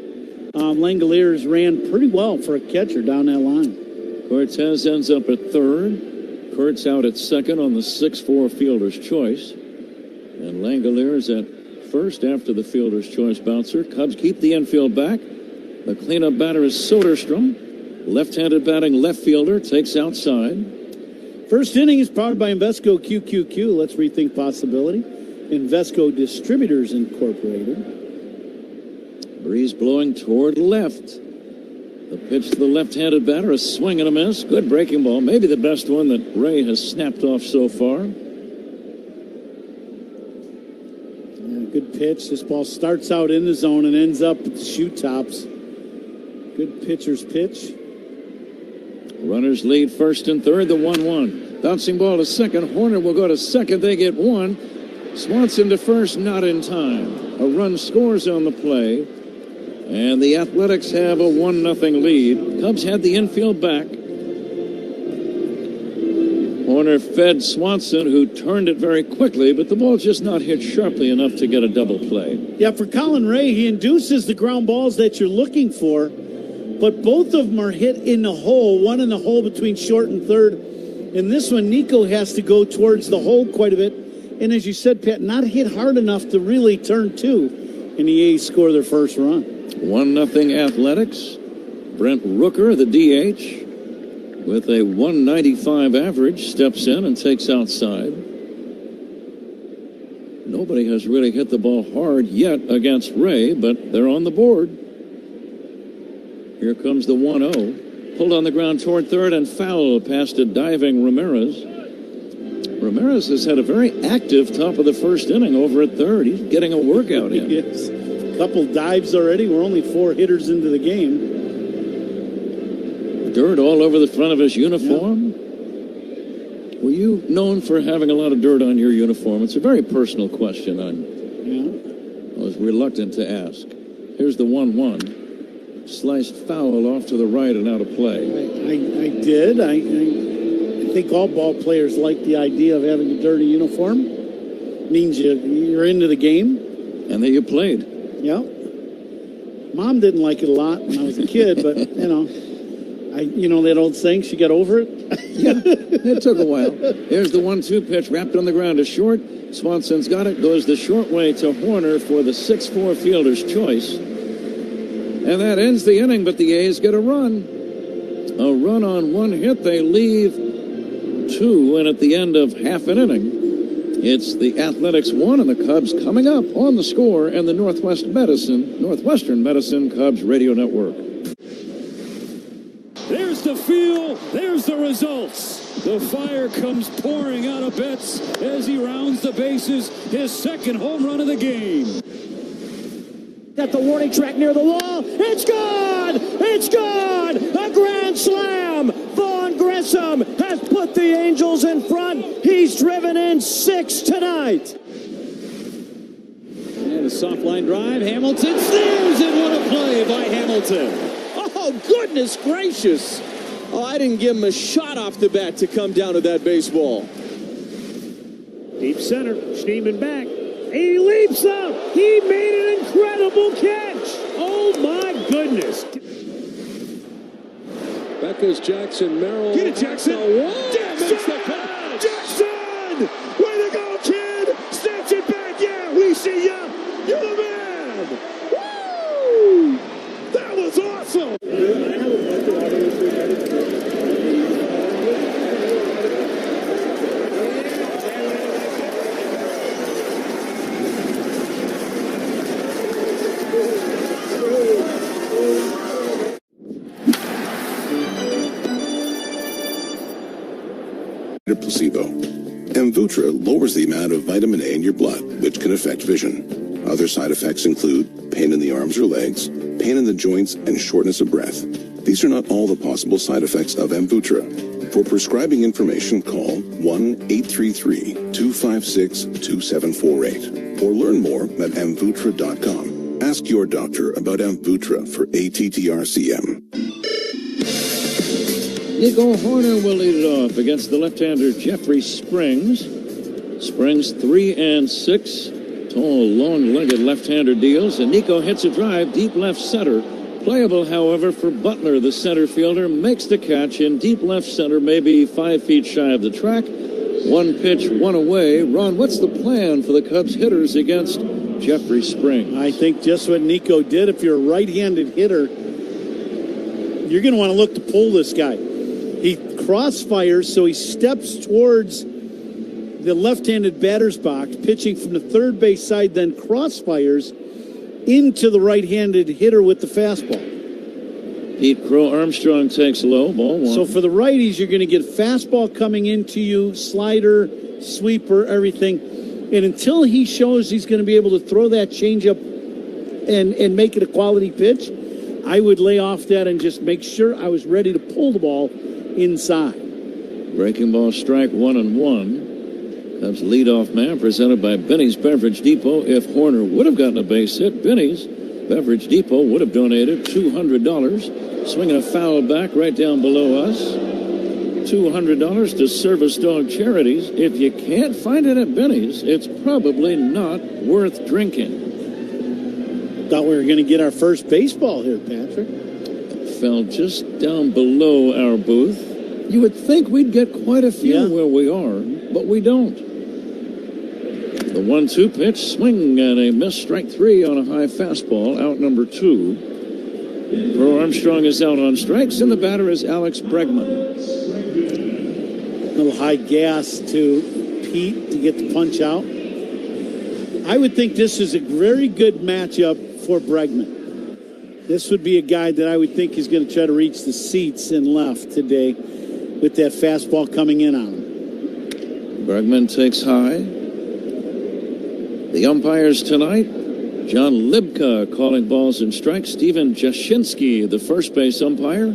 Langoliers ran pretty well for a catcher down that line. Cortez ends up at third. Kurtz out at second on the 6-4 fielder's choice. And Langoliers at first after the fielder's choice bouncer. Cubs keep the infield back. The cleanup batter is Soderstrom. Left-handed batting left fielder takes outside. First inning is powered by Invesco QQQ. Let's rethink possibility. Invesco Distributors Incorporated. Breeze blowing toward left. The pitch to the left-handed batter, a swing and a miss. Good breaking ball, maybe the best one that Ray has snapped off so far. Good pitch. This ball starts out in the zone and ends up at the shoot tops. Good pitcher's pitch. Runners lead first and third, the 1-1. Bouncing ball to second. Horner will go to second. They get one. Swanson to first, not in time. A run scores on the play. And the Athletics have a 1-0 lead. Cubs had the infield back. Horner fed Swanson, who turned it very quickly, but the ball just not hit sharply enough to get a double play. Yeah, for Colin Ray, he induces the ground balls that you're looking for, but both of them are hit in the hole, one in the hole between short and third. And this one, Nico has to go towards the hole quite a bit. And as you said, Pat, not hit hard enough to really turn two. And the A's score their first run. 1-0 Athletics. Brent Rooker, the DH, with a 195 average, steps in and takes outside. Nobody has really hit the ball hard yet against Ray, but they're on the board. Here comes the 1-0. Pulled on the ground toward third and foul past a diving Ramirez. Ramirez has had a very active top of the first inning over at third. He's getting a workout in. Yes. A couple dives already. We're only 4 hitters into the game. Dirt all over the front of his uniform. Yeah. Were you known for having a lot of dirt on your uniform? It's a very personal question. I was reluctant to ask. Here's the 1-1. Sliced foul off to the right and out of play. I did. I think all ball players like the idea of having a dirty uniform. It means you're into the game. And that you played. Yeah. Mom didn't like it a lot when I was a kid, but, you know that old saying, she got over it? Yeah, it took a while. Here's the 1-2 pitch, wrapped on the ground to short. Swanson's got it, goes the short way to Horner for the 6-4 fielder's choice. And that ends the inning, but the A's get a run. A run on one hit. They leave 2, and at the end of half an inning, it's the Athletics 1 and the Cubs coming up on the score and the Northwestern Medicine Cubs Radio Network. There's the feel, there's the results. The fire comes pouring out of Betts as he rounds the bases, his second home run of the game. At the warning track near the wall, it's gone! It's gone! A grand slam! Vaughn Grissom has put the Angels in front. He's driven in 6 tonight. And a soft line drive, Hamilton snares it. What a play by Hamilton. Oh, goodness gracious. Oh, I didn't give him a shot off the bat to come down to that baseball. Deep center, Schneemann back. He leaps up. He made an incredible catch. Oh, my goodness. Back goes Jackson. Merrill. Get it, Jackson. Jackson! Jackson! Way to go, kid! Snatch it back. Yeah, we see ya. You're the man. Woo! That was awesome. Placebo. Amvuttra lowers the amount of vitamin A in your blood, which can affect vision. Other side effects include pain in the arms or legs, pain in the joints, and shortness of breath. These are not all the possible side effects of Amvuttra. For prescribing information, call 1-833-256-2748 or learn more at amvuttra.com. Ask your doctor about Amvuttra for ATTR-CM. Nico Horner will lead it off against the left-hander Jeffrey Springs. Springs 3-6. Tall, long-legged left-hander deals, and Nico hits a drive deep left center. Playable, however, for Butler, the center fielder, makes the catch in deep left center, maybe 5 feet shy of the track. One pitch, one away. Ron, what's the plan for the Cubs hitters against Jeffrey Springs? I think just what Nico did. If you're a right-handed hitter, you're going to want to look to pull this guy. He crossfires, so he steps towards the left-handed batter's box, pitching from the third base side, then crossfires into the right-handed hitter with the fastball. Pete Crow Armstrong takes low, ball one. So for the righties, you're going to get fastball coming into you, slider, sweeper, everything. And until he shows he's going to be able to throw that changeup and make it a quality pitch, I would lay off that and just make sure I was ready to pull the ball inside. Breaking ball, strike 1-1. Cubs leadoff man presented by Benny's Beverage Depot. If Horner would have gotten a base hit, Benny's Beverage Depot would have donated $200. Swinging a foul back right down below us. $200 to Service Dog Charities. If you can't find it at Benny's, it's probably not worth drinking. Thought we were going to get our first baseball here, Patrick. Fell just down below our booth. You would think we'd get quite a few where we are, but we don't. The 1-2 pitch, swing and a miss, strike 3 on a high fastball, out number 2. Crow Armstrong is out on strikes, and the batter is Alex Bregman. A little high gas to Pete to get the punch out. I would think this is a very good matchup for Bregman. This would be a guy that I would think is going to try to reach the seats in left today with that fastball coming in on him. Bregman takes high. The umpires tonight, John Libka calling balls and strikes. Steven Jashinsky, the first base umpire.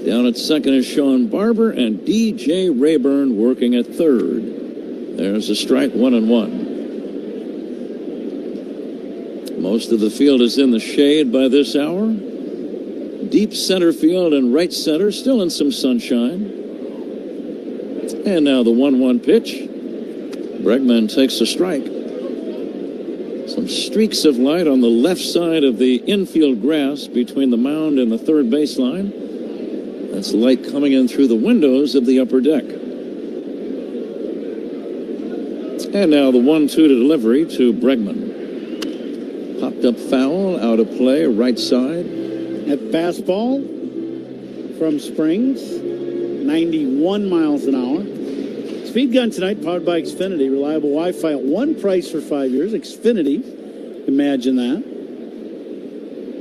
Down at second is Sean Barber, and D.J. Rayburn working at third. There's a strike, 1-1. Most of the field is in the shade by this hour. Deep center field and right center still in some sunshine. And now the 1-1 pitch. Bregman takes a strike. Some streaks of light on the left side of the infield grass between the mound and the third baseline. That's light coming in through the windows of the upper deck. And now the 1-2 to delivery to Bregman. Popped up foul, out of play, right side. At fastball from Springs, 91 miles an hour. Speed Gun tonight, powered by Xfinity. Reliable Wi-Fi at one price for 5 years. Xfinity, imagine that.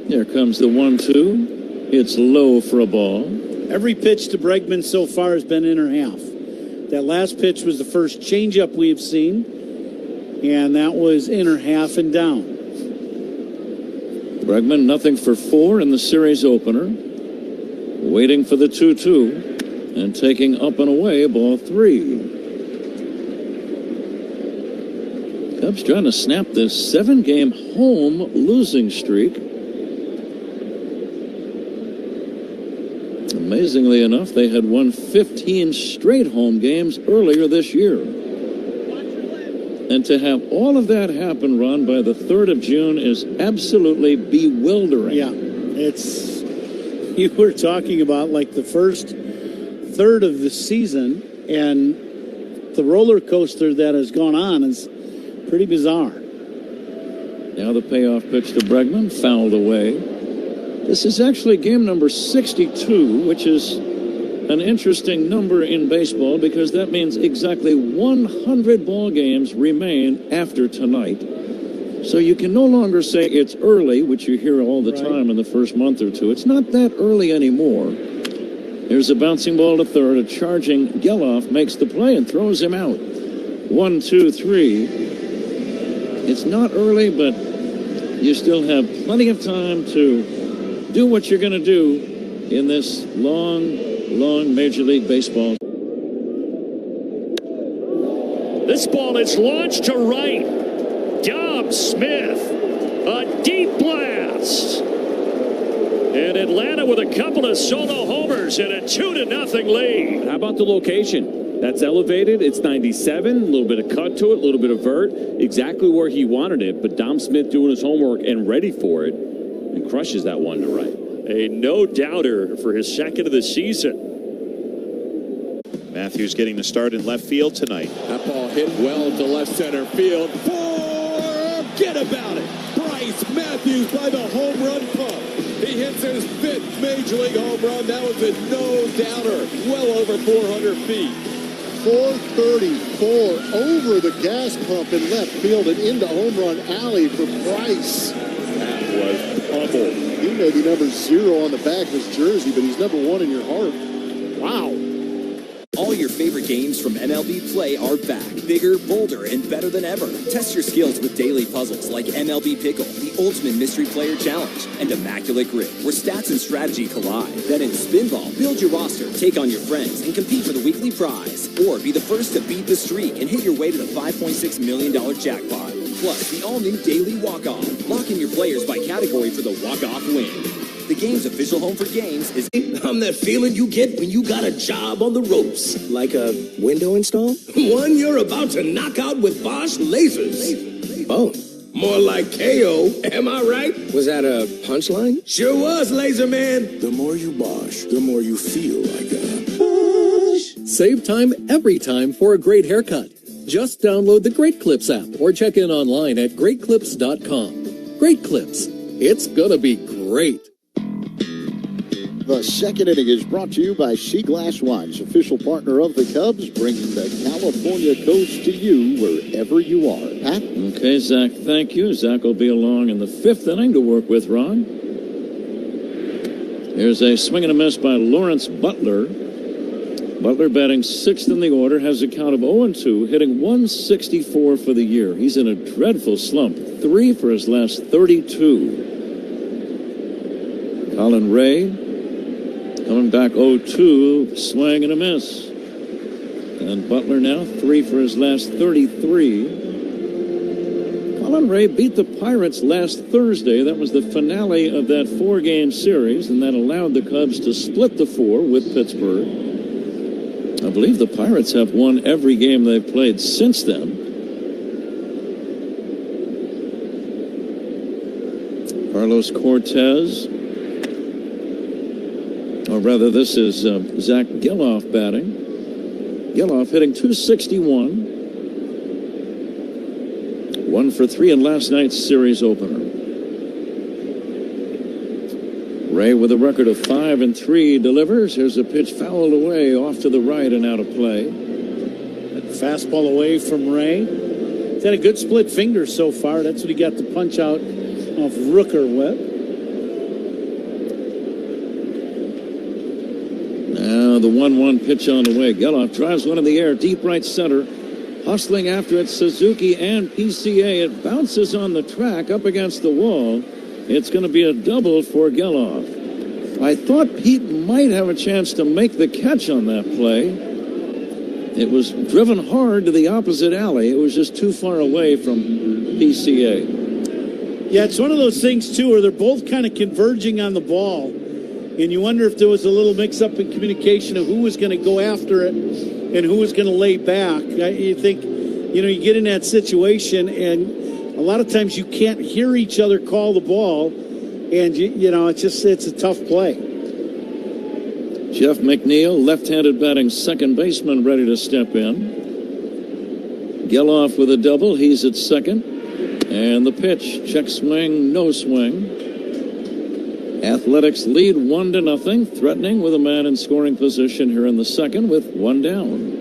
Here comes the 1-2. It's low for a ball. Every pitch to Bregman so far has been inner half. That last pitch was the first changeup we have seen, and that was inner half and down. Bregman, nothing for 4 in the series opener. Waiting for the 2-2 and taking up and away, ball 3. Cubs trying to snap this 7-game home losing streak. Amazingly enough, they had won 15 straight home games earlier this year. And to have all of that happen, Ron, by the 3rd of June is absolutely bewildering. Yeah, you were talking about like the first third of the season, and the roller coaster that has gone on is pretty bizarre. Now the payoff pitch to Bregman, fouled away. This is actually game number 62, which is an interesting number in baseball because that means exactly 100 ball games remain after tonight. So you can no longer say it's early, which you hear all the time in the first month or two. It's not that early anymore. Here's a bouncing ball to third. A charging Geloff makes the play and throws him out. 1, 2, 3. It's not early, but you still have plenty of time to do what you're going to do in this long Major League Baseball. This ball is launched to right. Dom Smith, a deep blast. And Atlanta with a couple of solo homers and a 2-0 lead. How about the location? That's elevated. It's 97. A little bit of cut to it, a little bit of vert. Exactly where he wanted it. But Dom Smith doing his homework and ready for it and crushes that one to right. A no-doubter for his second of the season. Matthews getting the start in left field tonight. That ball hit well to left center field. Forget about it. Bryce Matthews by the home run pump. He hits his 5th Major League home run. That was a no-doubter. Well over 400 feet. 434 over the gas pump in left field and into home run alley for Bryce. That was pummeled. He may be number 0 on the back of his jersey, but he's number 1 in your heart. Wow. All your favorite games from MLB Play are back. Bigger, bolder, and better than ever. Test your skills with daily puzzles like MLB Pickle, the Ultimate Mystery Player Challenge, and Immaculate Grip, where stats and strategy collide. Then in Spinball, build your roster, take on your friends, and compete for the weekly prize. Or be the first to beat the streak and hit your way to the $5.6 million jackpot. Plus, the all-new Daily Walk-Off. Lock in your players by category for the walk-off win. The game's official home for games is... I'm that feeling you get when you got a job on the ropes. Like a window install? One you're about to knock out with Bosch lasers. Oh, more like KO. Am I right? Was that a punchline? Sure was, Laser Man. The more you Bosch, the more you feel like a... Bosch. Save time every time for a great haircut. Just download the Great Clips app or check in online at greatclips.com. Great Clips. It's gonna be great. The second inning is brought to you by Sea Glass Wines, official partner of the Cubs, bringing the California coast to you wherever you are. Pat? Okay, Zach, thank you. Zach will be along in the 5th inning to work with Ron. Here's a swing and a miss by Lawrence Butler. Butler batting 6th in the order, has a count of 0-2, hitting 164 for the year. He's in a dreadful slump. 3 for his last 32. Colin Ray coming back 0-2, swing and a miss. And Butler now 3 for his last 33. Colin Ray beat the Pirates last Thursday. That was the finale of that 4-game series, and that allowed the Cubs to split the 4 with Pittsburgh. I believe the Pirates have won every game they've played since then. Carlos Cortez. Or rather, this is Zach Geloff batting. Geloff hitting .261. 1 for 3 in last night's series opener. Ray with a record of 5-3 delivers. Here's a pitch fouled away off to the right and out of play. That fastball away from Ray. He's had a good split finger so far. That's what he got the punch out off Rooker with. Now the 1-1 pitch on the way. Geloff drives one in the air, deep right center. Hustling after it, Suzuki and PCA. It bounces on the track up against the wall. It's going to be a double for Geloff. I thought Pete might have a chance to make the catch on that play. It was driven hard to the opposite alley. It was just too far away from PCA. Yeah, it's one of those things, too, where they're both kind of converging on the ball. And you wonder if there was a little mix-up in communication of who was going to go after it and who was going to lay back. You think, you get in that situation, and a lot of times you can't hear each other call the ball, and, it's a tough play. Jeff McNeil, left-handed batting second baseman, ready to step in. Geloff with a double. He's at second. And the pitch, check swing, no swing. Athletics lead 1-0, threatening with a man in scoring position here in the second with one down.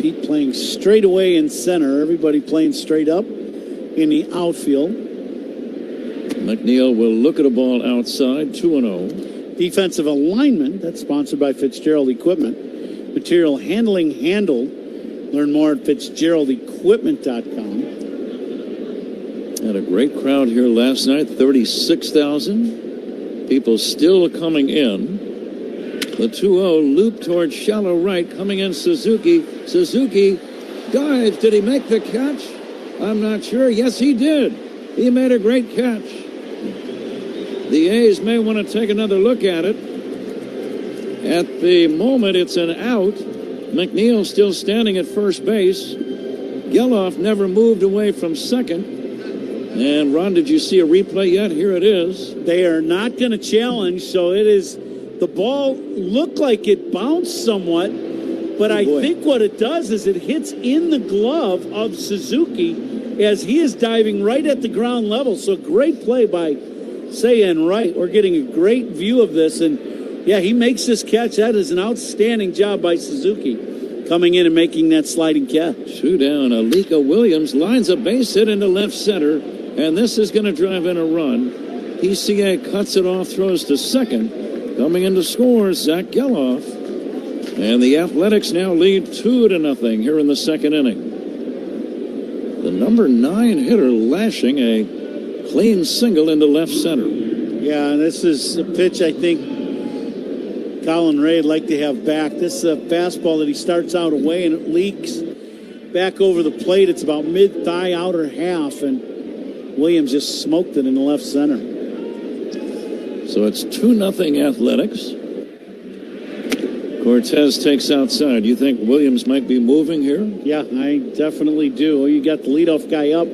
Pete playing straight away in center. Everybody playing straight up in the outfield. McNeil will look at a ball outside, 2-0. Defensive alignment, that's sponsored by Fitzgerald Equipment. Material handling handled. Learn more at FitzgeraldEquipment.com. Had a great crowd here last night, 36,000. People still coming in. The 2-0 loop towards shallow right, coming in Suzuki. Suzuki dives. Did he make the catch? I'm not sure. Yes, he did. He made a great catch. The A's may want to take another look at it. At the moment, it's an out. McNeil still standing at first base. Geloff never moved away from second. And, Ron, did you see a replay yet? Here it is. They are not going to challenge, so it is. The ball looked like it bounced somewhat, but I think what it does is it hits in the glove of Suzuki as he is diving right at the ground level. So great play by Sayan Wright. We're getting a great view of this, and yeah, he makes this catch. That is an outstanding job by Suzuki coming in and making that sliding catch. 2 down. Alika Williams lines a base hit into left center, and this is going to drive in a run. PCA cuts it off, throws to second. Coming in to score, Zach Geloff. And the Athletics now lead 2-0 here in the second inning. The number 9 hitter lashing a clean single into left center. Yeah, and this is a pitch I think Colin Ray would like to have back. This is a fastball that he starts out away and it leaks back over the plate. It's about mid-thigh outer half, and Williams just smoked it in the left center. So it's 2-0 Athletics. Cortez takes outside. You think Williams might be moving here? Yeah, I definitely do. You got the leadoff guy up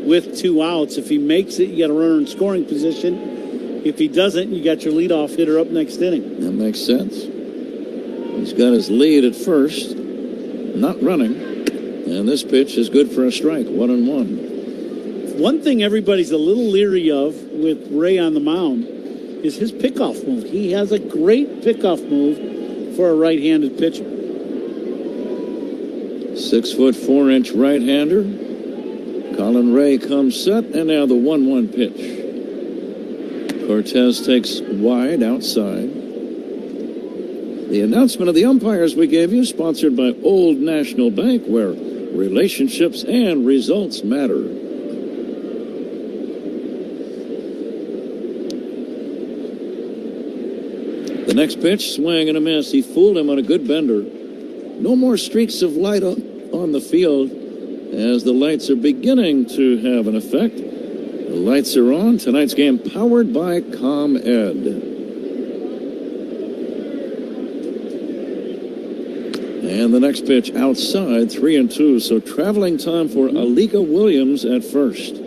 with 2 outs. If he makes it, you got a runner in scoring position. If he doesn't, you got your leadoff hitter up next inning. That makes sense. He's got his lead at first, not running. And this pitch is good for a strike, 1-1. One thing everybody's a little leery of with Ray on the mound is his pickoff move. He has a great pickoff move for a right-handed pitcher. 6'4" right-hander. Colin Ray comes set, and now the 1-1 pitch. Cortez takes wide outside. The announcement of the umpires we gave you, sponsored by Old National Bank, where relationships and results matter. The next pitch, swing and a miss. He fooled him on a good bender. No more streaks of light on the field as the lights are beginning to have an effect. The lights are on. Tonight's game powered by ComEd. And the next pitch outside, 3-2. So traveling time for Alika Williams at first.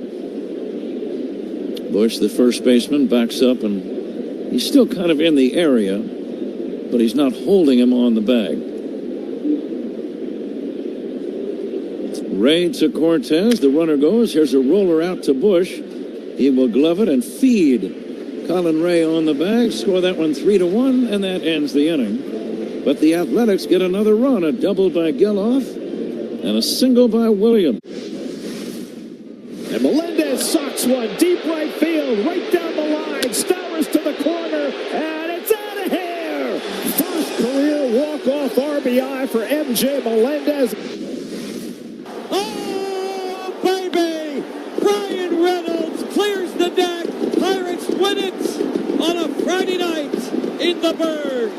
Bush, the first baseman, backs up, and he's still kind of in the area, but he's not holding him on the bag. Ray to Cortez. The runner goes. Here's a roller out to Bush. He will glove it and feed Colin Ray on the bag. Score that one 3-1, and that ends the inning. But the Athletics get another run, a double by Geloff and a single by Williams. And Melendez socks one deep right field, right down the line. Stowers to the corner, and it's out of here. First career walk-off RBI for MJ Melendez. Oh, baby! Brian Reynolds clears the deck. Pirates win it on a Friday night in the Berg.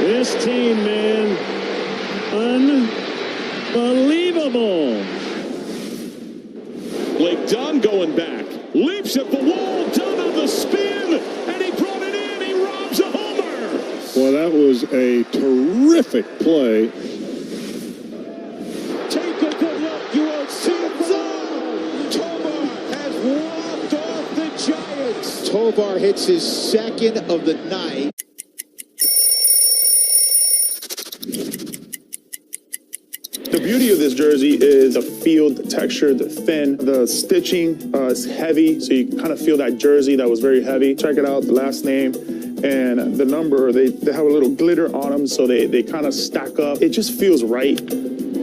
This team, man, Unbelievable. Blake Dunn going back. Leaps at the wall. Dunn on the spin. And he brought it in. He robs a homer. Well, that was a terrific play. Take a good look. You won't see it. Tovar has walked off the Giants. Tovar hits his second of the night. The beauty of this jersey is the field texture, the thin, the stitching is heavy, so you kind of feel that jersey that was very heavy. Check it out, the last name and the number, they have a little glitter on them, so they kind of stack up. It just feels right.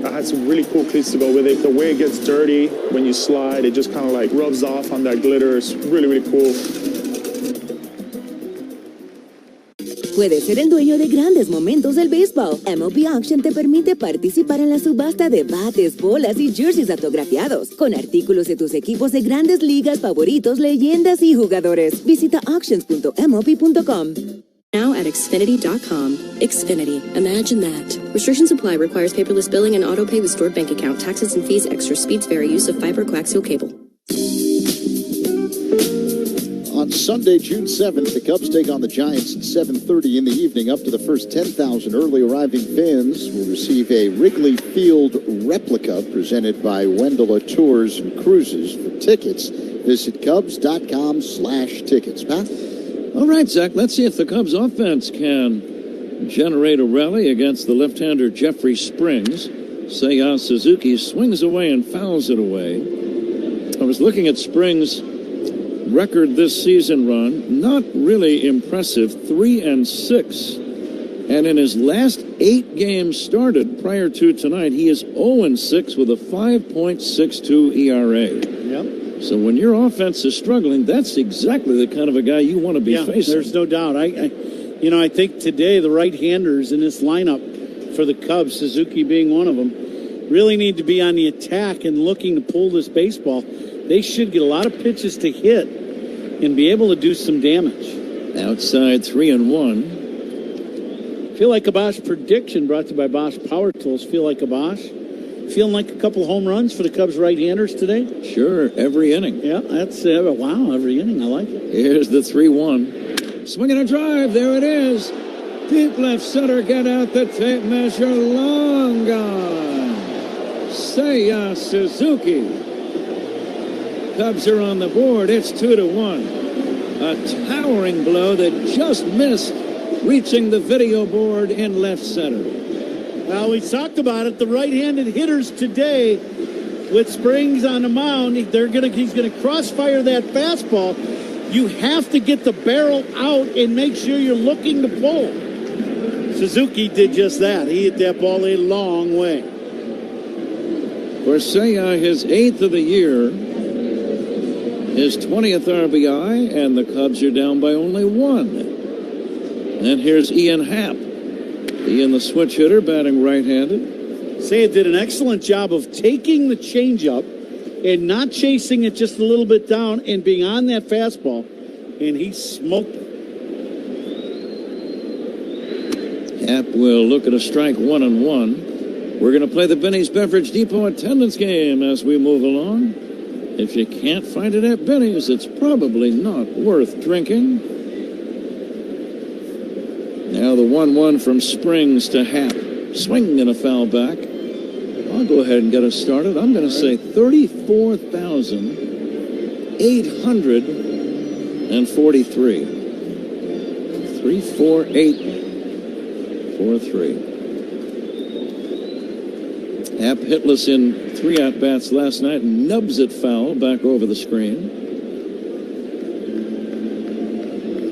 I had some really cool cleats to go with it. The way it gets dirty when you slide, it just kind of like rubs off on that glitter. It's really, really cool. Puedes ser el dueño de grandes momentos del béisbol. MLB Auction te permite participar en la subasta de bates, bolas y jerseys autografiados, con artículos de tus equipos de grandes ligas favoritos, leyendas y jugadores. Visita auctions.mlb.com. Now at Xfinity.com. Xfinity. Imagine that. Restrictions apply. Requires paperless billing and auto pay with stored bank account. Taxes and fees extra. Speeds vary. Use of fiber coaxial cable. On Sunday, June 7th, the Cubs take on the Giants at 7:30 in the evening. Up to the first 10,000 early arriving fans will receive a Wrigley Field replica presented by Wendell Tours and Cruises. For tickets, visit Cubs.com/tickets. Pat? All right, Zach, let's see if the Cubs offense can generate a rally against the left-hander Jeffrey Springs. Seiya Suzuki swings away and fouls it away. I was looking at Springs' record this season run, not really impressive, 3-6. And in his last 8 games started prior to tonight, he is 0-6 with a 5.62 ERA. Yep. So when your offense is struggling, that's exactly the kind of a guy you want to be facing. There's no doubt. I think today the right-handers in this lineup for the Cubs, Suzuki being one of them, really need to be on the attack and looking to pull this baseball. They should get a lot of pitches to hit and be able to do some damage. Outside 3-1. Feel like a Bosch prediction brought to you by Bosch Power Tools. Feel like a Bosch. Feeling like a couple home runs for the Cubs right-handers today? Sure, every inning. Yeah, that's, wow, every inning. I like it. Here's the 3-1. Swinging a drive. There it is. Deep left center. Get out the tape measure. Long gone. Seiya Suzuki. Cubs are on the board. It's 2-1. A towering blow that just missed reaching the video board in left center. Well, we talked about it. The right-handed hitters today with Springs on the mound, he's going to crossfire that fastball. You have to get the barrel out and make sure you're looking to pull. Suzuki did just that. He hit that ball a long way. For Seiya, his 8th of the year, his 20th RBI, and the Cubs are down by only 1. And here's Ian Happ. Ian, the switch hitter, batting right-handed. Seiya did an excellent job of taking the changeup and not chasing it just a little bit down and being on that fastball, and he smoked it. Happ will look at a strike 1-1. We're going to play the Benny's Beverage Depot attendance game as we move along. If you can't find it at Benny's, it's probably not worth drinking. Now the 1-1 from Springs to Happ. Swing and a foul back. I'll go ahead and get us started. I'm going to say 34,843. 34843. Happ hitless in 3 at-bats last night and nubs it foul back over the screen.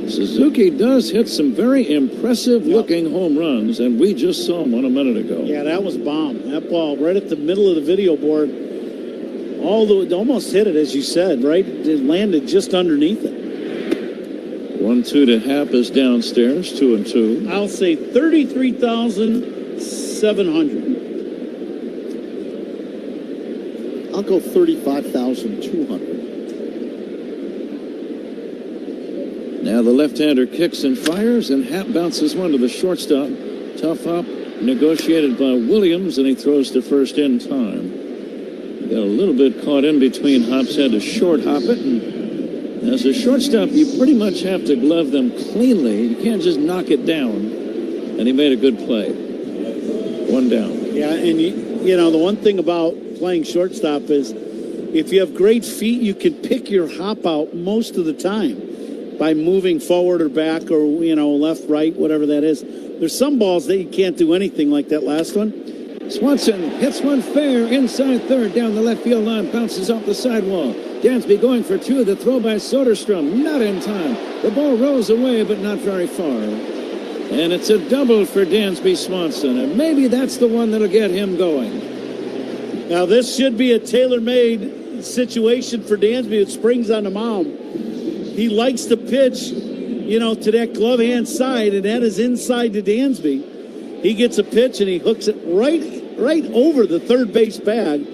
Suzuki does hit some very impressive-looking home runs, and we just saw one a minute ago. Yeah, that was bomb. That ball right at the middle of the video board, almost hit it, as you said, right? It landed just underneath it. 1-2 to Happ is downstairs, 2-2. I'll say 33,700. I'll go 35,200. Now the left-hander kicks and fires, and Happ bounces one to the shortstop. Tough up, negotiated by Williams, and he throws to first in time. He got a little bit caught in between hops, had to short hop it, and as a shortstop, you pretty much have to glove them cleanly. You can't just knock it down, and he made a good play. One down. Yeah, and you know, the one thing about playing shortstop is if you have great feet, you can pick your hop out most of the time by moving forward or back or, you know, left, right, whatever that is. There's some balls that you can't do anything like that last one. Swanson hits one fair inside third down the left field line, bounces off the sidewall. Dansby going for two. The throw by Soderstrom, not in time. The ball rolls away, but not very far. And it's a double for Dansby Swanson, and maybe that's the one that'll get him going. Now, this should be a tailor-made situation for Dansby. It springs on the mound. He likes to pitch, you know, to that glove hand side, and that is inside to Dansby. He gets a pitch, and he hooks it right over the third base bag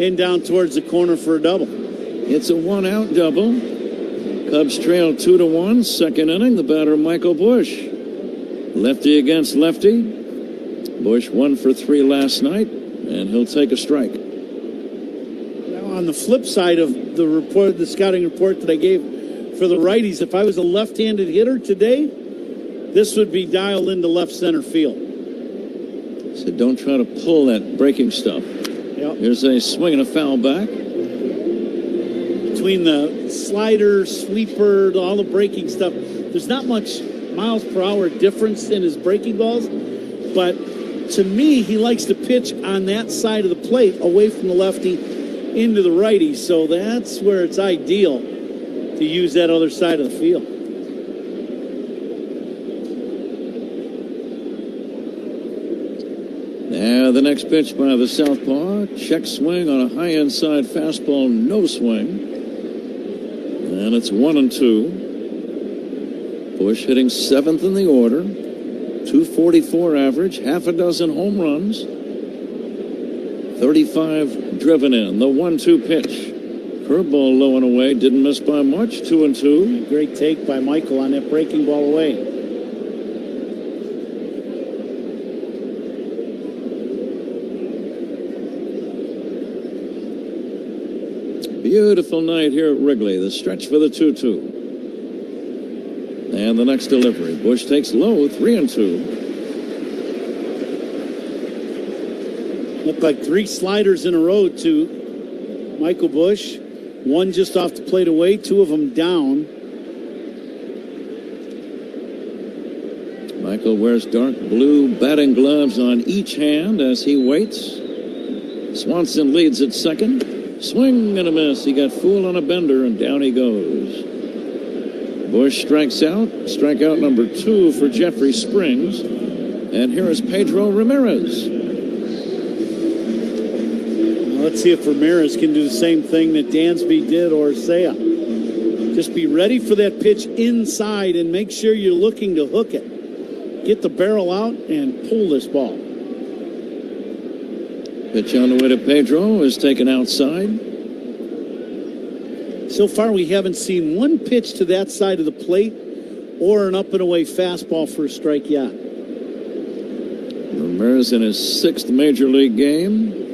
and down towards the corner for a double. It's a one-out double. Cubs trail 2-1, second inning. The batter, Michael Busch. Lefty against lefty. Busch 1 for 3 last night, and he'll take a strike. Now, on the flip side of the report, the scouting report that I gave for the righties, if I was a left-handed hitter today, this would be dialed into left center field. So don't try to pull that breaking stuff. Yep. Here's a swing and a foul back. Between the slider, sweeper, all the breaking stuff, there's not much miles per hour difference in his breaking balls, but to me, he likes to pitch on that side of the plate, away from the lefty into the righty, so that's where it's ideal to use that other side of the field. Now the next pitch by the southpaw, check swing on a high inside fastball, no swing, and it's 1-2. Busch hitting 7th in the order, 244 average, half a dozen home runs, 35 driven in. The 1-2 pitch. Curveball low and away, didn't miss by much, 2-2. Great take by Michael on that breaking ball away. Beautiful night here at Wrigley. The stretch for the 2-2. And the next delivery. Busch takes low, 3-2. Looked like 3 sliders in a row to Michael Busch. One just off the plate away, 2 of them down. Michael wears dark blue batting gloves on each hand as he waits. Swanson leads at second. Swing and a miss. He got fooled on a bender, and down he goes. Busch strikes out. Strikeout number 2 for Jeffrey Springs. And here is Pedro Ramirez. Let's see if Ramirez can do the same thing that Dansby did or Seiya. Just be ready for that pitch inside and make sure you're looking to hook it. Get the barrel out and pull this ball. Pitch on the way to Pedro is taken outside. So far, we haven't seen one pitch to that side of the plate or an up and away fastball for a strike yet. Ramirez in his 6th major league game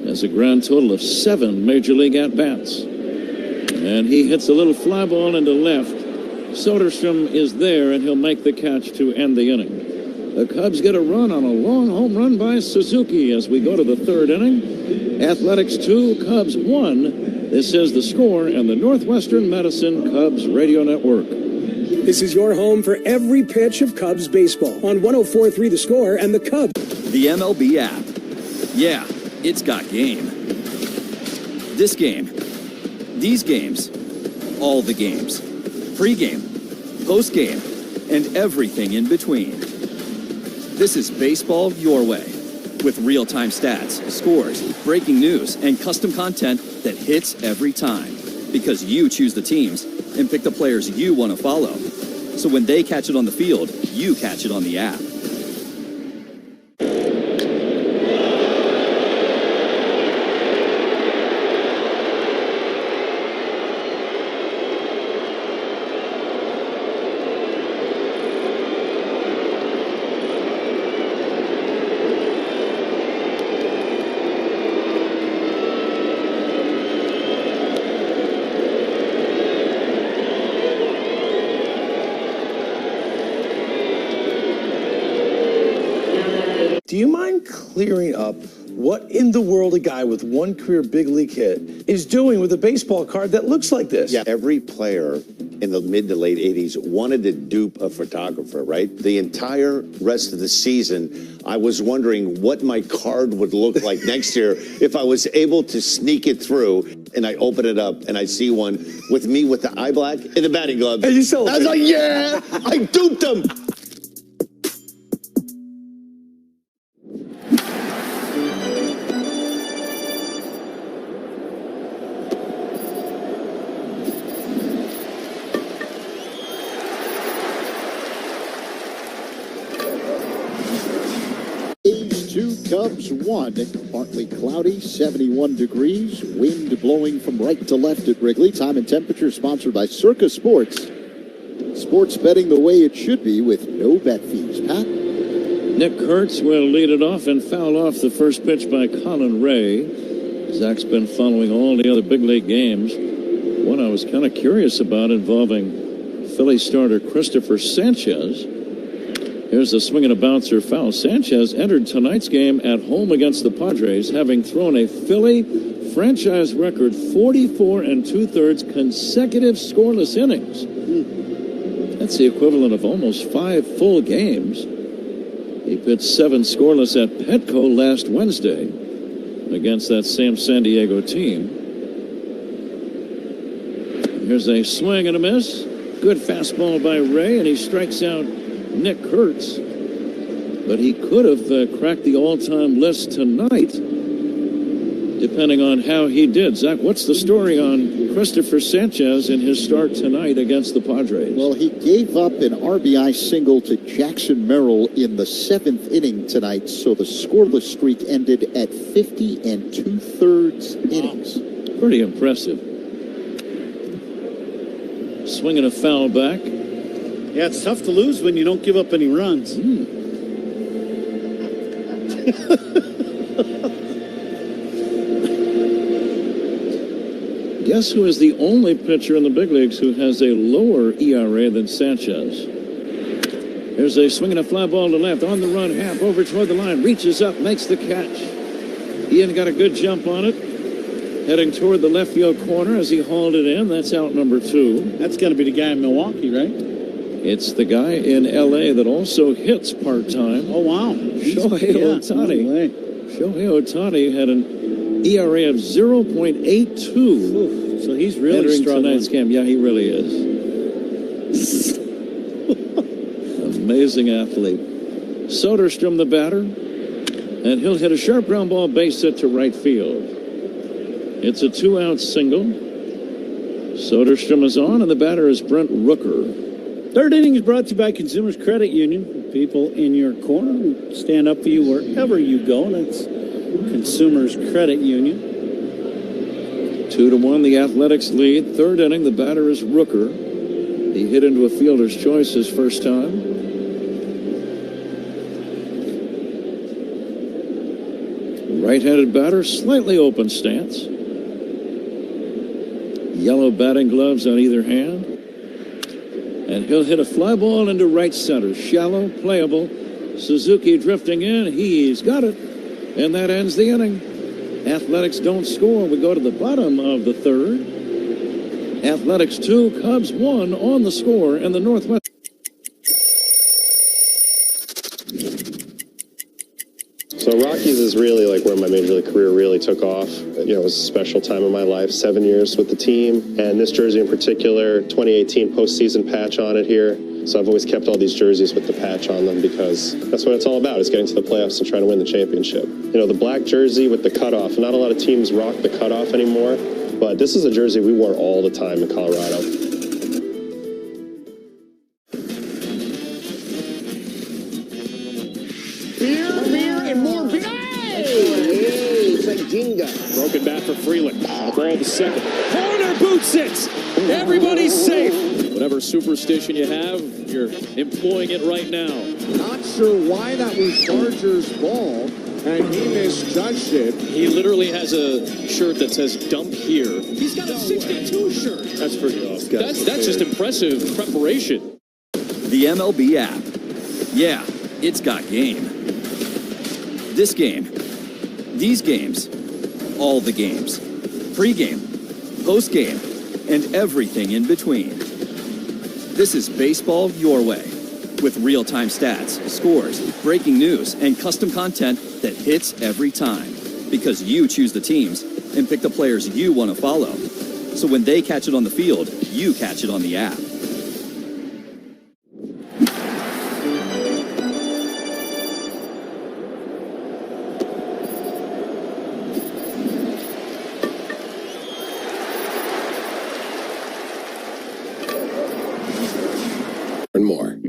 has a grand total of 7 major league at-bats. And he hits a little fly ball into left. Soderstrom is there, and he'll make the catch to end the inning. The Cubs get a run on a long home run by Suzuki as we go to the 3rd inning. Athletics 2, Cubs 1. This is the score and the Northwestern Medicine Cubs Radio Network. This is your home for every pitch of Cubs baseball on 104.3 The Score and the Cubs. The MLB app. Yeah, it's got game. This game. These games. All the games. Pre-game. Post-game. And everything in between. This is baseball your way. With real-time stats, scores, breaking news, and custom content that hits every time. Because you choose the teams and pick the players you want to follow. So when they catch it on the field, you catch it on the app. do you mind clearing up what in the world a guy with one career big league hit is doing with a baseball card that looks like this? Yeah, every player in the mid to late 80s wanted to dupe a photographer, right? The entire rest of the season, I was wondering what my card would look like next year if I was able to sneak it through. And I open it up and I see one with me with the eye black and the batting glove. And you saw I was like, yeah, I duped him. Cubs 1, partly cloudy, 71 degrees, wind blowing from right to left at Wrigley. Time and temperature sponsored by Circa Sports. Sports betting the way it should be with no bet fees. Pat? Nick Kurtz will lead it off and foul off the first pitch by Colin Ray. Zach's been following all the other big league games. One I was kind of curious about involving Philly starter Christopher Sanchez. Here's a swing and a bouncer foul. Sanchez entered tonight's game at home against the Padres, having thrown a Philly franchise record 44 2/3 consecutive scoreless innings. That's the equivalent of almost 5 full games. He pitched 7 scoreless at Petco last Wednesday against that same San Diego team. Here's a swing and a miss. Good fastball by Ray, and he strikes out Nick Kurtz, but he could have cracked the all-time list tonight, depending on how he did. Zach, what's the story on Christopher Sanchez in his start tonight against the Padres? Well, he gave up an RBI single to Jackson Merrill in the 7th inning tonight, so the scoreless streak ended at 50 2/3 innings. Pretty impressive. Swinging a foul back. Yeah, it's tough to lose when you don't give up any runs. Guess who is the only pitcher in the big leagues who has a lower ERA than Sanchez? Here's a swing and a fly ball to left. On the run, half over toward the line. Reaches up, makes the catch. Ian got a good jump on it. Heading toward the left field corner as he hauled it in. That's out number 2. That's got to be the guy in Milwaukee, right? It's the guy in L.A. that also hits part-time. Oh, wow. Shohei Ohtani. No way. Shohei Ohtani had an ERA of 0.82. So he's really entering struggling. Tonight's game. Yeah, he really is. Amazing athlete. Soderstrom, the batter. And he'll hit a sharp ground ball base hit to right field. It's a 2-out single. Soderstrom is on, and the batter is Brent Rooker. Third inning is brought to you by Consumers Credit Union. People in your corner who stand up for you wherever you go. That's Consumers Credit Union. 2-1, the Athletics lead. Third inning, the batter is Rooker. He hit into a fielder's choice his first time. Right-handed batter, slightly open stance. Yellow batting gloves on either hand. And he'll hit a fly ball into right center. Shallow, playable. Suzuki drifting in. He's got it. And that ends the inning. Athletics don't score. We go to the bottom of the third. Athletics 2, Cubs 1 on the score in the Northwest. So Rockies is really like where my major league career really took off. You know, it was a special time in my life, 7 years with the team. And this jersey in particular, 2018 postseason patch on it here. So I've always kept all these jerseys with the patch on them because that's what it's all about, is getting to the playoffs and trying to win the championship. You know, the black jersey with the cutoff, not a lot of teams rock the cutoff anymore, but this is a jersey we wore all the time in Colorado. Beer, and more beer. Hey, it's like Jenga. Broken bat for Freeland. Ball to second. Corner boots it. Everybody's safe. Whatever superstition you have, you're employing it right now. Not sure why that was Barger's ball, and he misjudged it. He literally has a shirt that says "dump here." He's got a 62 shirt. That's pretty awesome. That's just impressive preparation. The MLB app. Yeah, it's got game. This game, these games, all the games, pre-game, post-game, and everything in between. This is baseball your way, with real-time stats, scores, breaking news, and custom content that hits every time. Because you choose the teams and pick the players you want to follow. So when they catch it on the field, you catch it on the app. And more.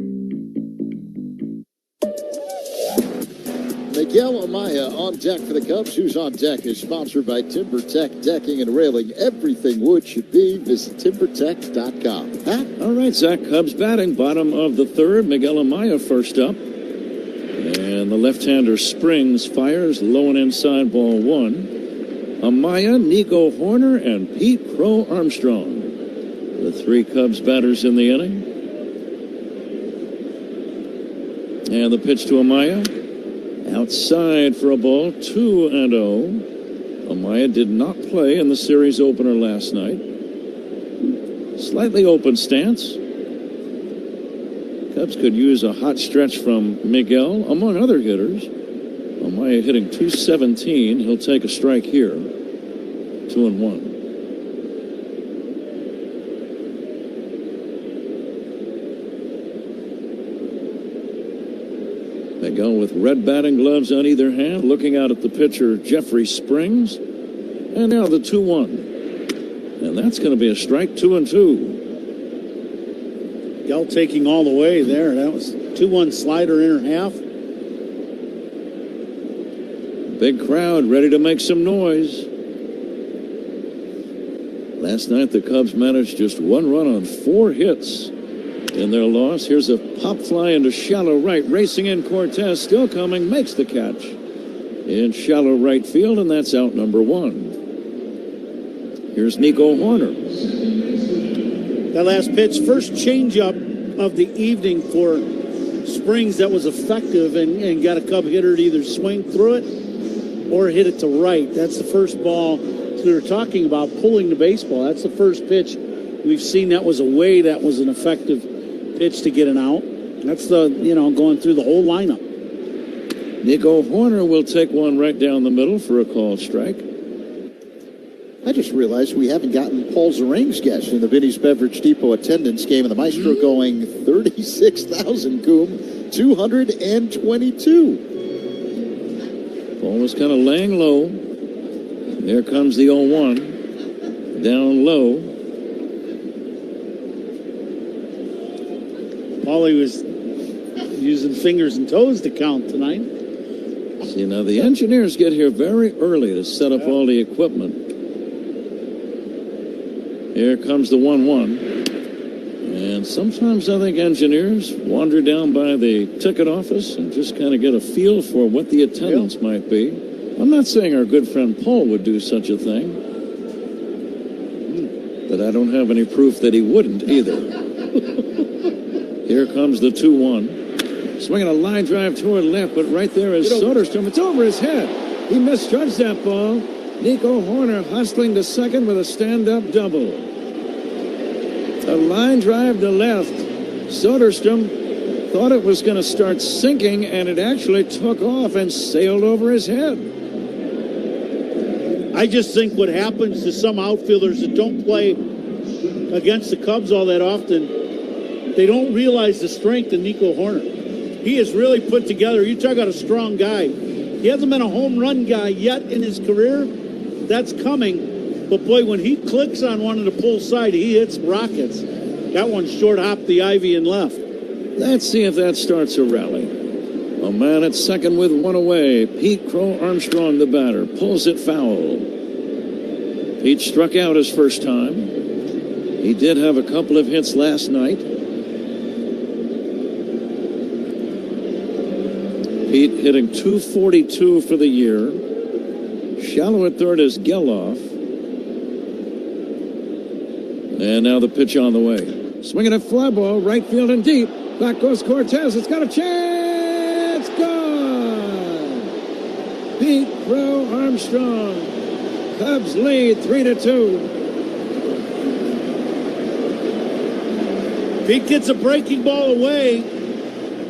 Miguel Amaya on deck for the Cubs. Who's on deck is sponsored by TimberTech Decking and Railing. Everything wood should be. Visit TimberTech.com. Pat? All right, Zach, Cubs batting, bottom of the third. Miguel Amaya first up. And the left-hander Springs fires, low and inside, ball one. Amaya, Nico Horner, and Pete Crow Armstrong. The three Cubs batters in the inning. And the pitch to Amaya. Outside for a ball, 2-0. Amaya did not play in the series opener last night. Slightly open stance. Cubs could use a hot stretch from Miguel, among other hitters. Amaya hitting .217. He'll take a strike here. 2-1. Miguel with red batting gloves on either hand, looking out at the pitcher, Jeffrey Springs. And now the 2-1. And that's going to be a strike, 2-2. Miguel taking all the way there. That was 2-1 slider, inner half. Big crowd ready to make some noise. Last night the Cubs managed just one run on 4 hits in their loss. Here's a pop fly into shallow right. Racing in Cortez, still coming, makes the catch in shallow right field, and that's out number 1. Here's Nico Horner. That last pitch, first changeup of the evening for Springs that was effective and got a Cub hitter to either swing through it or hit it to right. That's the first ball. So we were talking about pulling the baseball. That's the first pitch we've seen that was away. That was an effective pitch to get an out. That's the, going through the whole lineup. Nico Horner will take one right down the middle for a called strike. I just realized we haven't gotten Paul Zarang's guess in the Vinny's Beverage Depot attendance game, and the Maestro going 36,000, Goom, 222. Ball was kind of laying low. There comes the 0-1. Down low. Paulie was using fingers and toes to count tonight. See, now the engineers get here very early to set up all the equipment. Here comes the 1-1. And sometimes I think engineers wander down by the ticket office and just kind of get a feel for what the attendance might be. I'm not saying our good friend Paul would do such a thing, but I don't have any proof that he wouldn't either. Here comes the 2-1. Swinging a line drive toward left, but right there is Soderstrom. It's over his head. He misjudged that ball. Nico Horner hustling to second with a stand-up double. A line drive to left. Soderstrom thought it was going to start sinking, and it actually took off and sailed over his head. I just think what happens to some outfielders that don't play against the Cubs all that often, they don't realize the strength of Nico Horner. He is really put together. You talk about a strong guy. He hasn't been a home run guy yet in his career. That's coming. But, boy, when he clicks on one of the pull side, he hits rockets. That one short hopped the ivy and left. Let's see if that starts a rally. A man at second with one away. Pete Crow Armstrong, the batter, pulls it foul. Pete struck out his first time. He did have a couple of hits last night. Pete hitting .242 for the year. Shallow at third is Geloff. And now the pitch on the way. Swinging a fly ball, right field and deep. Back goes Cortez. It's got a chance. Gone. beat Crow Armstrong. Cubs lead 3-2. Pete gets a breaking ball away,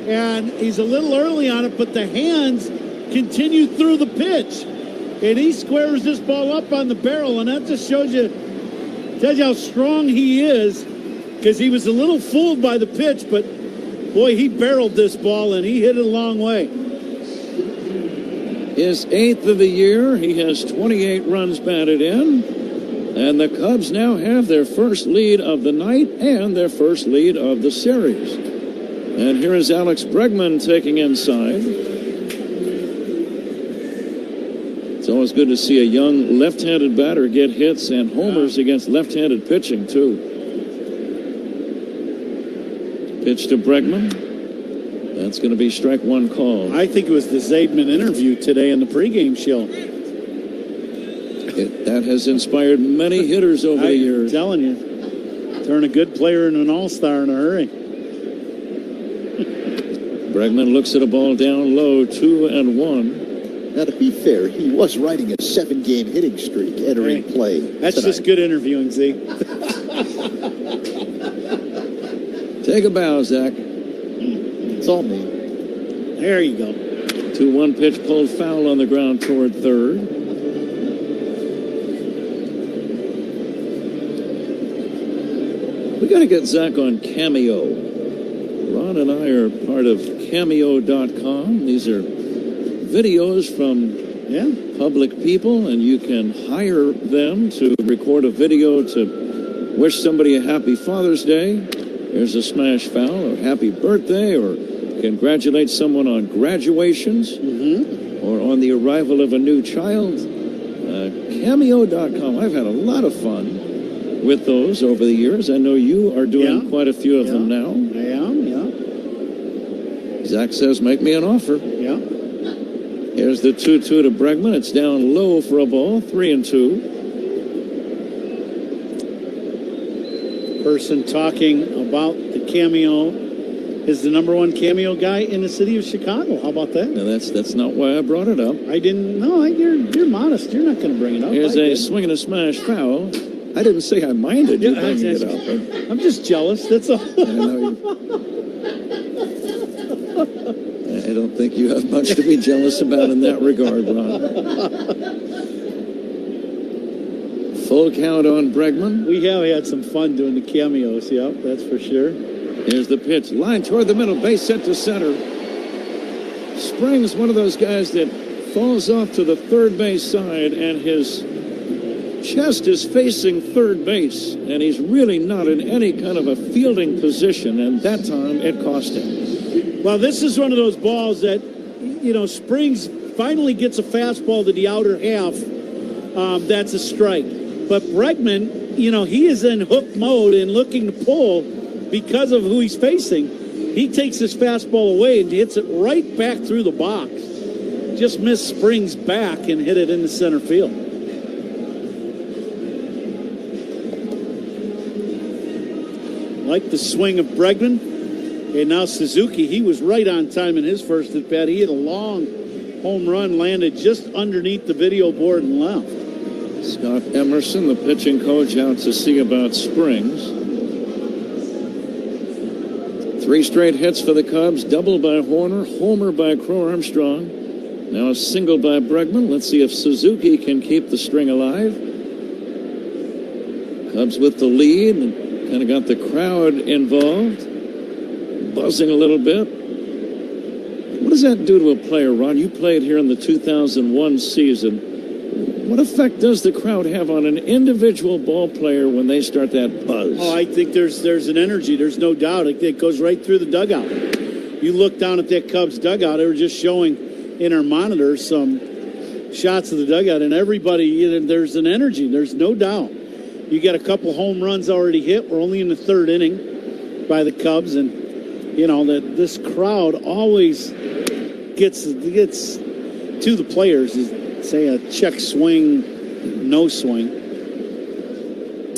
and he's a little early on it, but the hands continue through the pitch. And he squares this ball up on the barrel, and that just tells you how strong he is, because he was a little fooled by the pitch, but boy, he barreled this ball, and he hit it a long way. His 8th of the year. He has 28 runs batted in. And the Cubs now have their first lead of the night and their first lead of the series. And here is Alex Bregman taking inside. It's always good to see a young left-handed batter get hits and homers against left-handed pitching, too. Pitch to Bregman. That's going to be strike one call. I think it was the Zaidman interview today in the pregame show. That has inspired many hitters over the years. I'm telling you, turn a good player into an all-star in a hurry. Bregman looks at a ball down low, 2-1. Now, to be fair, he was riding a 7-game hitting streak entering play. That's tonight. Just good interviewing, Z. Take a bow, Zach. It's all me. There you go. 2-1 pitch pulled foul on the ground toward third. We got to get Zach on Cameo. Ron and I are part of Cameo.com. These are videos from public people, and you can hire them to record a video to wish somebody a happy Father's Day. There's a smash foul, or happy birthday, or congratulate someone on graduations, or on the arrival of a new child. Cameo.com. I've had a lot of fun with those over the years. I know you are doing quite a few of them now. I am, Zach says, make me an offer. Yeah. Here's the 2-2 to Bregman. It's down low for a ball, 3-2. Person talking about the Cameo is the #1 Cameo guy in the city of Chicago. How about that? No, that's not why I brought it up. I didn't know. You're modest. You're not going to bring it up. Here's a swing and a smash foul. I didn't say I minded you bringing it up. I'm just jealous. That's all. I don't think you have much to be jealous about in that regard, Ron. Full count on Bregman. We have had some fun doing the cameos, that's for sure. Here's the pitch. Line toward the middle, base hit to center. Springs, one of those guys that falls off to the third base side, and his chest is facing third base, and he's really not in any kind of a fielding position, and that time it cost him. Well, this is one of those balls that, Springs finally gets a fastball to the outer half. That's a strike. But Bregman, he is in hook mode and looking to pull because of who he's facing. He takes his fastball away and hits it right back through the box. Just missed Springs' back and hit it in the center field. Like the swing of Bregman. And now Suzuki, he was right on time in his first at bat. He hit a long home run, landed just underneath the video board and left. Scott Emerson, the pitching coach, out to see about Springs. 3 straight hits for the Cubs, double by Horner, homer by Crow Armstrong. Now a single by Bregman. Let's see if Suzuki can keep the string alive. Cubs with the lead, and kind of got the crowd involved. Buzzing a little bit. What does that do to a player, Ron? You played here in the 2001 season. What effect does the crowd have on an individual ball player when they start that buzz? Oh, I think there's an energy. There's no doubt. It goes right through the dugout. You look down at that Cubs dugout. They were just showing in our monitors some shots of the dugout, and everybody, there's an energy. There's no doubt. You got a couple home runs already hit. We're only in the 3rd inning by the Cubs, and that this crowd always gets to the players, say a check swing, no swing.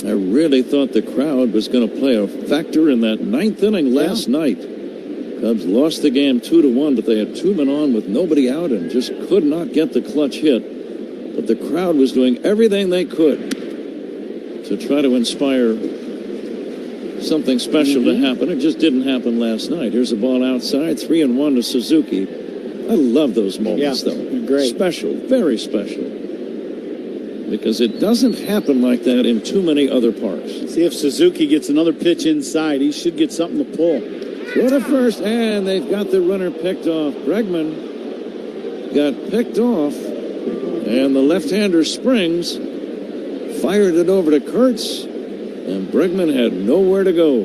I really thought the crowd was going to play a factor in that 9th inning last night. Cubs lost the game 2-1, but they had 2 men on with nobody out and just could not get the clutch hit. But the crowd was doing everything they could to try to inspire something special to happen. It just didn't happen last night. Here's a ball outside, 3-1 to Suzuki. I love those moments, though. Great. Special, very special. Because it doesn't happen like that in too many other parks. See if Suzuki gets another pitch inside. He should get something to pull. Throw to first, and they've got the runner picked off. Bregman got picked off, and the left-hander Springs fired it over to Kurtz, and Bregman had nowhere to go.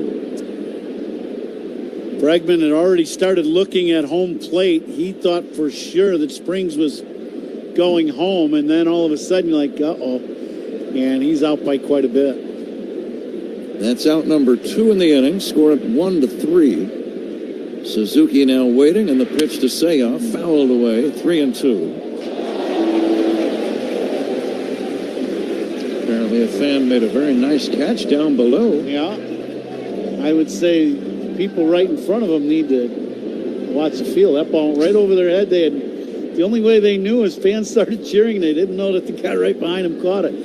Bregman had already started looking at home plate. He thought for sure that Springs was going home, and then all of a sudden you're like, uh-oh, and he's out by quite a bit. That's out number 2 in the inning, score at 1-3. Suzuki now waiting, and the pitch to Seyoff fouled away, 3-2. Apparently a fan made a very nice catch down below. Yeah, I would say people right in front of them need to watch the field. That ball right over their head. The only way they knew is fans started cheering, and they didn't know that the guy right behind them caught it.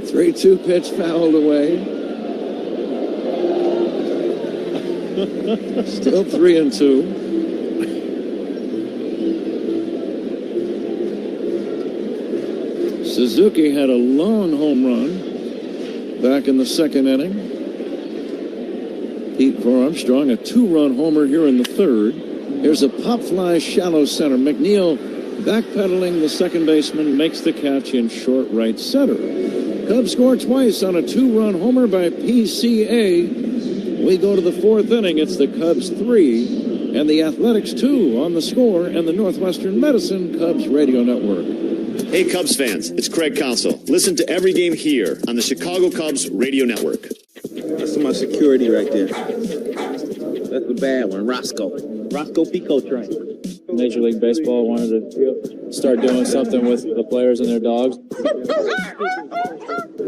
3-2 pitch fouled away. Still 3-2. Suzuki had a long home run back in the second inning. Pete Armstrong, a 2-run homer here in the third. Here's a pop fly, shallow center. McNeil backpedaling, the second baseman makes the catch in short right center. Cubs score twice on a 2-run homer by PCA. We go to the fourth inning. It's the Cubs 3 and the Athletics 2 on the score and the Northwestern Medicine Cubs radio network. Hey Cubs fans, it's Craig Counsell. Listen to every game here on the Chicago Cubs radio network. That's my security right there. That's the bad one, Roscoe Pico train. Major League Baseball wanted to start doing something with the players and their dogs.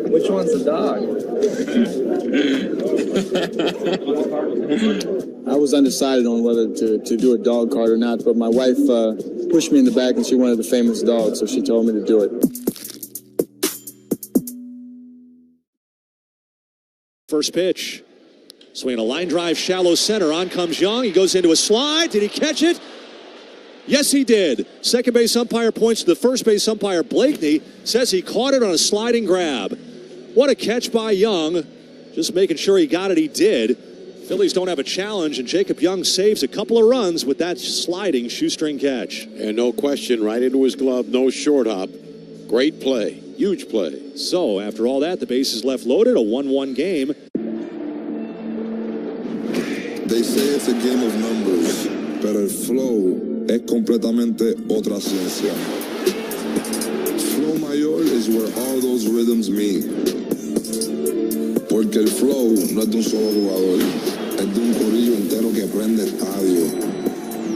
Which one's the dog? I was undecided on whether to do a dog card or not, but my wife pushed me in the back and she wanted a famous dog, so she told me to do it. First pitch. Swinging a line drive, shallow center. On comes Young. He goes into a slide. Did he catch it? Yes, he did. Second base umpire points to the first base umpire, Blakeney. Says he caught it on a sliding grab. What a catch by Young. Just making sure he got it. He did. Phillies don't have a challenge, and Jacob Young saves a couple of runs with that sliding shoestring catch. And no question, right into his glove, no short hop. Great play. Huge play. So, after all that, the base is left loaded, a 1-1 game. They say it's a game of numbers, pero el flow es completamente otra ciencia. Flow mayor is where all those rhythms meet. Porque el flow no es de un solo jugador, es de un corillo entero que prende estadio.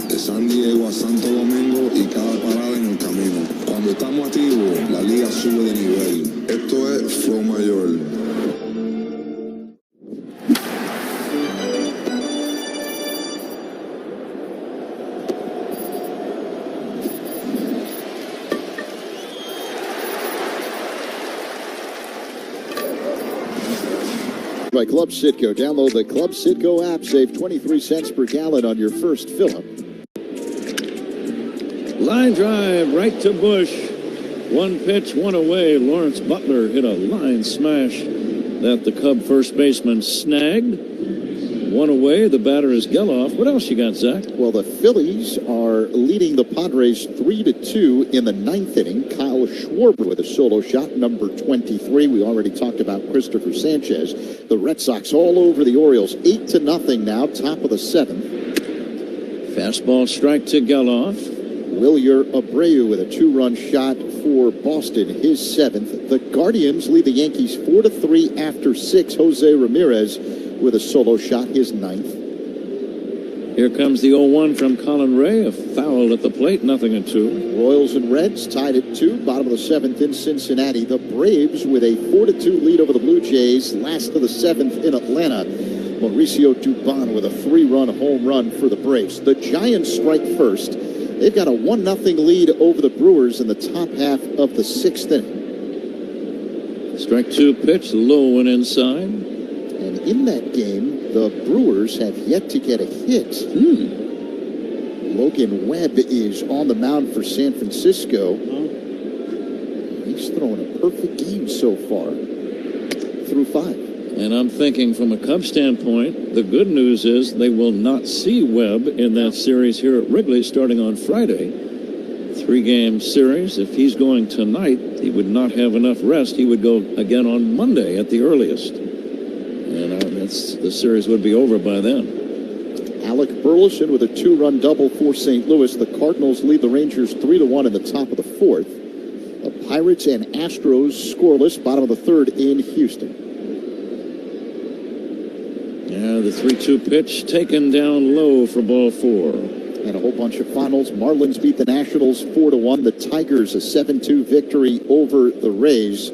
De San Diego a Santo Domingo y cada parada en el camino. Cuando estamos activos, la liga sube de nivel. Esto es flow mayor. By Club Citgo. Download the Club Citgo app. Save 23 cents per gallon on your first fill-up. Line drive right to Bush. One pitch, one away. Lawrence Butler hit a line smash that the Cub first baseman snagged. One away. The batter is Geloff. What else you got, Zach? Well, the Phillies are leading the Padres 3-2 in the ninth inning. Kyle Schwarber with a solo shot, number 23. We already talked about Christopher Sanchez. The Red Sox all over the Orioles, 8-0 now, top of the seventh. Fastball strike to Geloff. Wilyer Abreu with a 2-run shot for Boston, his seventh. The Guardians lead the Yankees 4-3 after 6. Jose Ramirez with a solo shot, his ninth. Here comes the 0-1 from Colin Ray, a foul at the plate, 0-2. Royals and Reds tied at 2, bottom of the seventh in Cincinnati. The Braves with a 4-2 lead over the Blue Jays, last of the seventh in Atlanta. Mauricio Dubon with a 3-run home run for the Braves. The Giants strike first. They've got a 1-0 lead over the Brewers in the top half of the 6th inning. Strike 2 pitch, low and inside. And in that game, the Brewers have yet to get a hit. Logan Webb is on the mound for San Francisco. He's thrown a perfect game so far through 5. And I'm thinking from a Cubs standpoint, the good news is they will not see Webb in that series here at Wrigley starting on Friday. 3-game series. If he's going tonight, he would not have enough rest. He would go again on Monday at the earliest. And the series would be over by then. Alec Burleson with a 2-run double for St. Louis. The Cardinals lead the Rangers 3-1 in the top of the 4th. The Pirates and Astros scoreless, bottom of the 3rd in Houston. Yeah, the 3-2 pitch taken down low for ball 4. And a whole bunch of finals. Marlins beat the Nationals 4-1. The Tigers a 7-2 victory over the Rays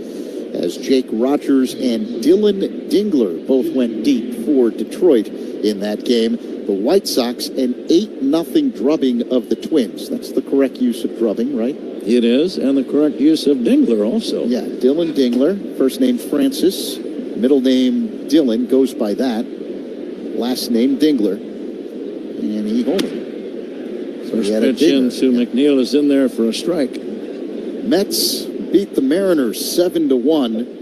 as Jake Rogers and Dylan Dingler both went deep for Detroit in that game. The White Sox an 8-0 drubbing of the Twins. That's the correct use of drubbing, right? It is, and the correct use of Dingler also. Yeah, Dylan Dingler, first name Francis, middle name Dylan, goes by that. Last name Dingler, and he homered. First pitch into McNeil is in there for a strike. Mets beat the Mariners 7-1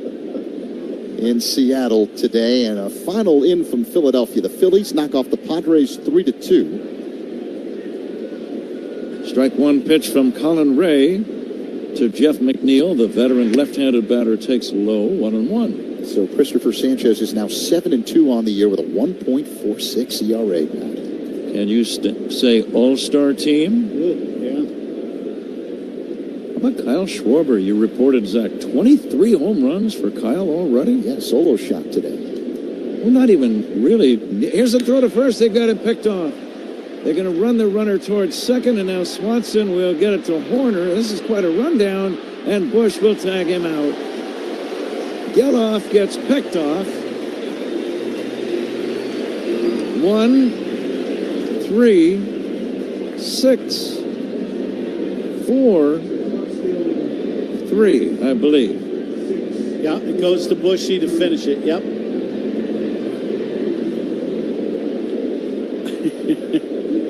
in Seattle today, and a final in from Philadelphia. The Phillies knock off the Padres 3-2. Strike 1 pitch from Colin Ray to Jeff McNeil. The veteran left-handed batter takes low, 1-1. So Christopher Sanchez is now 7-2 on the year with a 1.46 ERA. Can you say all-star team? Yeah. How about Kyle Schwarber? You reported, Zach, 23 home runs for Kyle already? Yeah, solo shot today. Well, not even really. Here's a throw to first. They've got him picked off. They're going to run the runner towards second, and now Swanson will get it to Horner. This is quite a rundown, and Bush will tag him out. Geloff gets picked off. 1, 3, 6, 4, 3, I believe. Yeah, it goes to Bushy to finish it. Yep.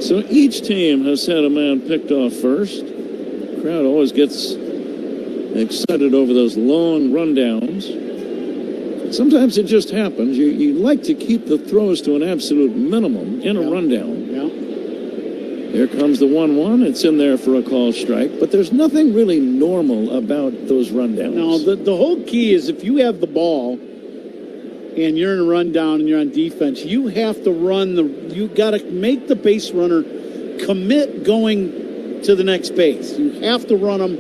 So each team has had a man picked off first. The crowd always gets excited over those long rundowns. Sometimes it just happens. You like to keep the throws to an absolute minimum in a rundown. Yeah. Here comes the 1-1. It's in there for a call strike. But there's nothing really normal about those rundowns. No, the whole key is if you have the ball and you're in a rundown and you're on defense, you have to you got to make the base runner commit going to the next base. You have to run him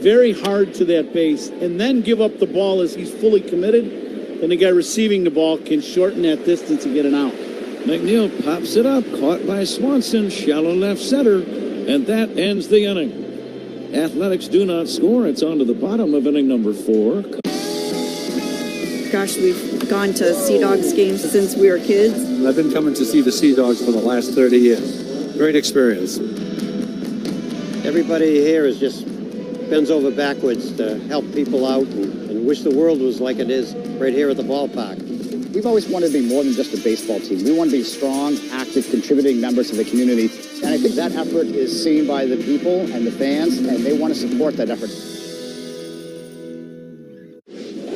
very hard to that base and then give up the ball as he's fully committed. And the guy receiving the ball can shorten that distance and get it out. McNeil pops it up, caught by Swanson, shallow left center, and that ends the inning. Athletics do not score. It's on to the bottom of inning number 4. Gosh, we've gone to Sea Dogs games since we were kids. I've been coming to see the Sea Dogs for the last 30 years. Great experience. Everybody here is just bends over backwards to help people out and wish the world was like it is right here at the ballpark. We've always wanted to be more than just a baseball team. We want to be strong, active, contributing members of the community. And I think that effort is seen by the people and the fans, and they want to support that effort.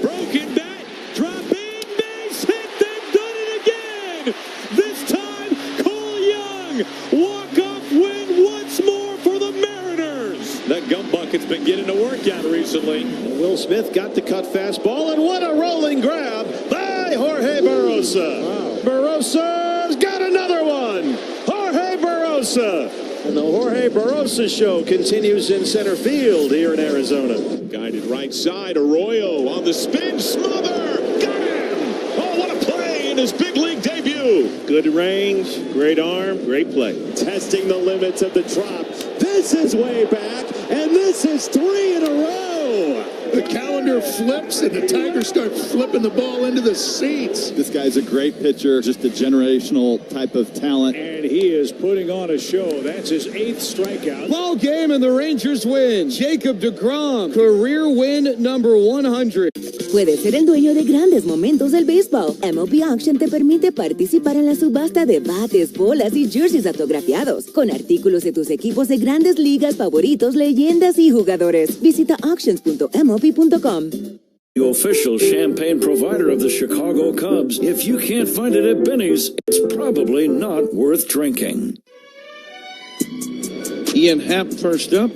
Broken bat, dropping, base hit, they've done it again! This time, Cole Young, walk-off win once more for the Mariners! That gum bucket's been getting to work out recently. Will Smith got the cut fastball, and what a rolling grab by Jorge Barosa. Wow. Barosa's got another one! Jorge Barosa! And the Jorge Barosa show continues in center field here in Arizona. Guided right side, Arroyo on the spin, smother! Got him! Oh, what a play in his big league debut! Good range, great arm, great play. Testing the limits of the drop. This is way back, and this is 3 in a row! Oh! The calendar flips and the Tigers start flipping the ball into the seats. This guy's a great pitcher, just a generational type of talent. And he is putting on a show. That's his 8th strikeout. Ball game and the Rangers win. Jacob deGrom, career win number 100. Puedes ser el dueño de grandes momentos del béisbol. MLB Auction te permite participar en la subasta de bates, bolas y jerseys autografiados, con artículos de tus equipos de grandes ligas favoritos, leyendas y jugadores. Visita auctions.mlb.com. The official champagne provider of the Chicago Cubs. If you can't find it at Benny's, it's probably not worth drinking. Ian Happ first up.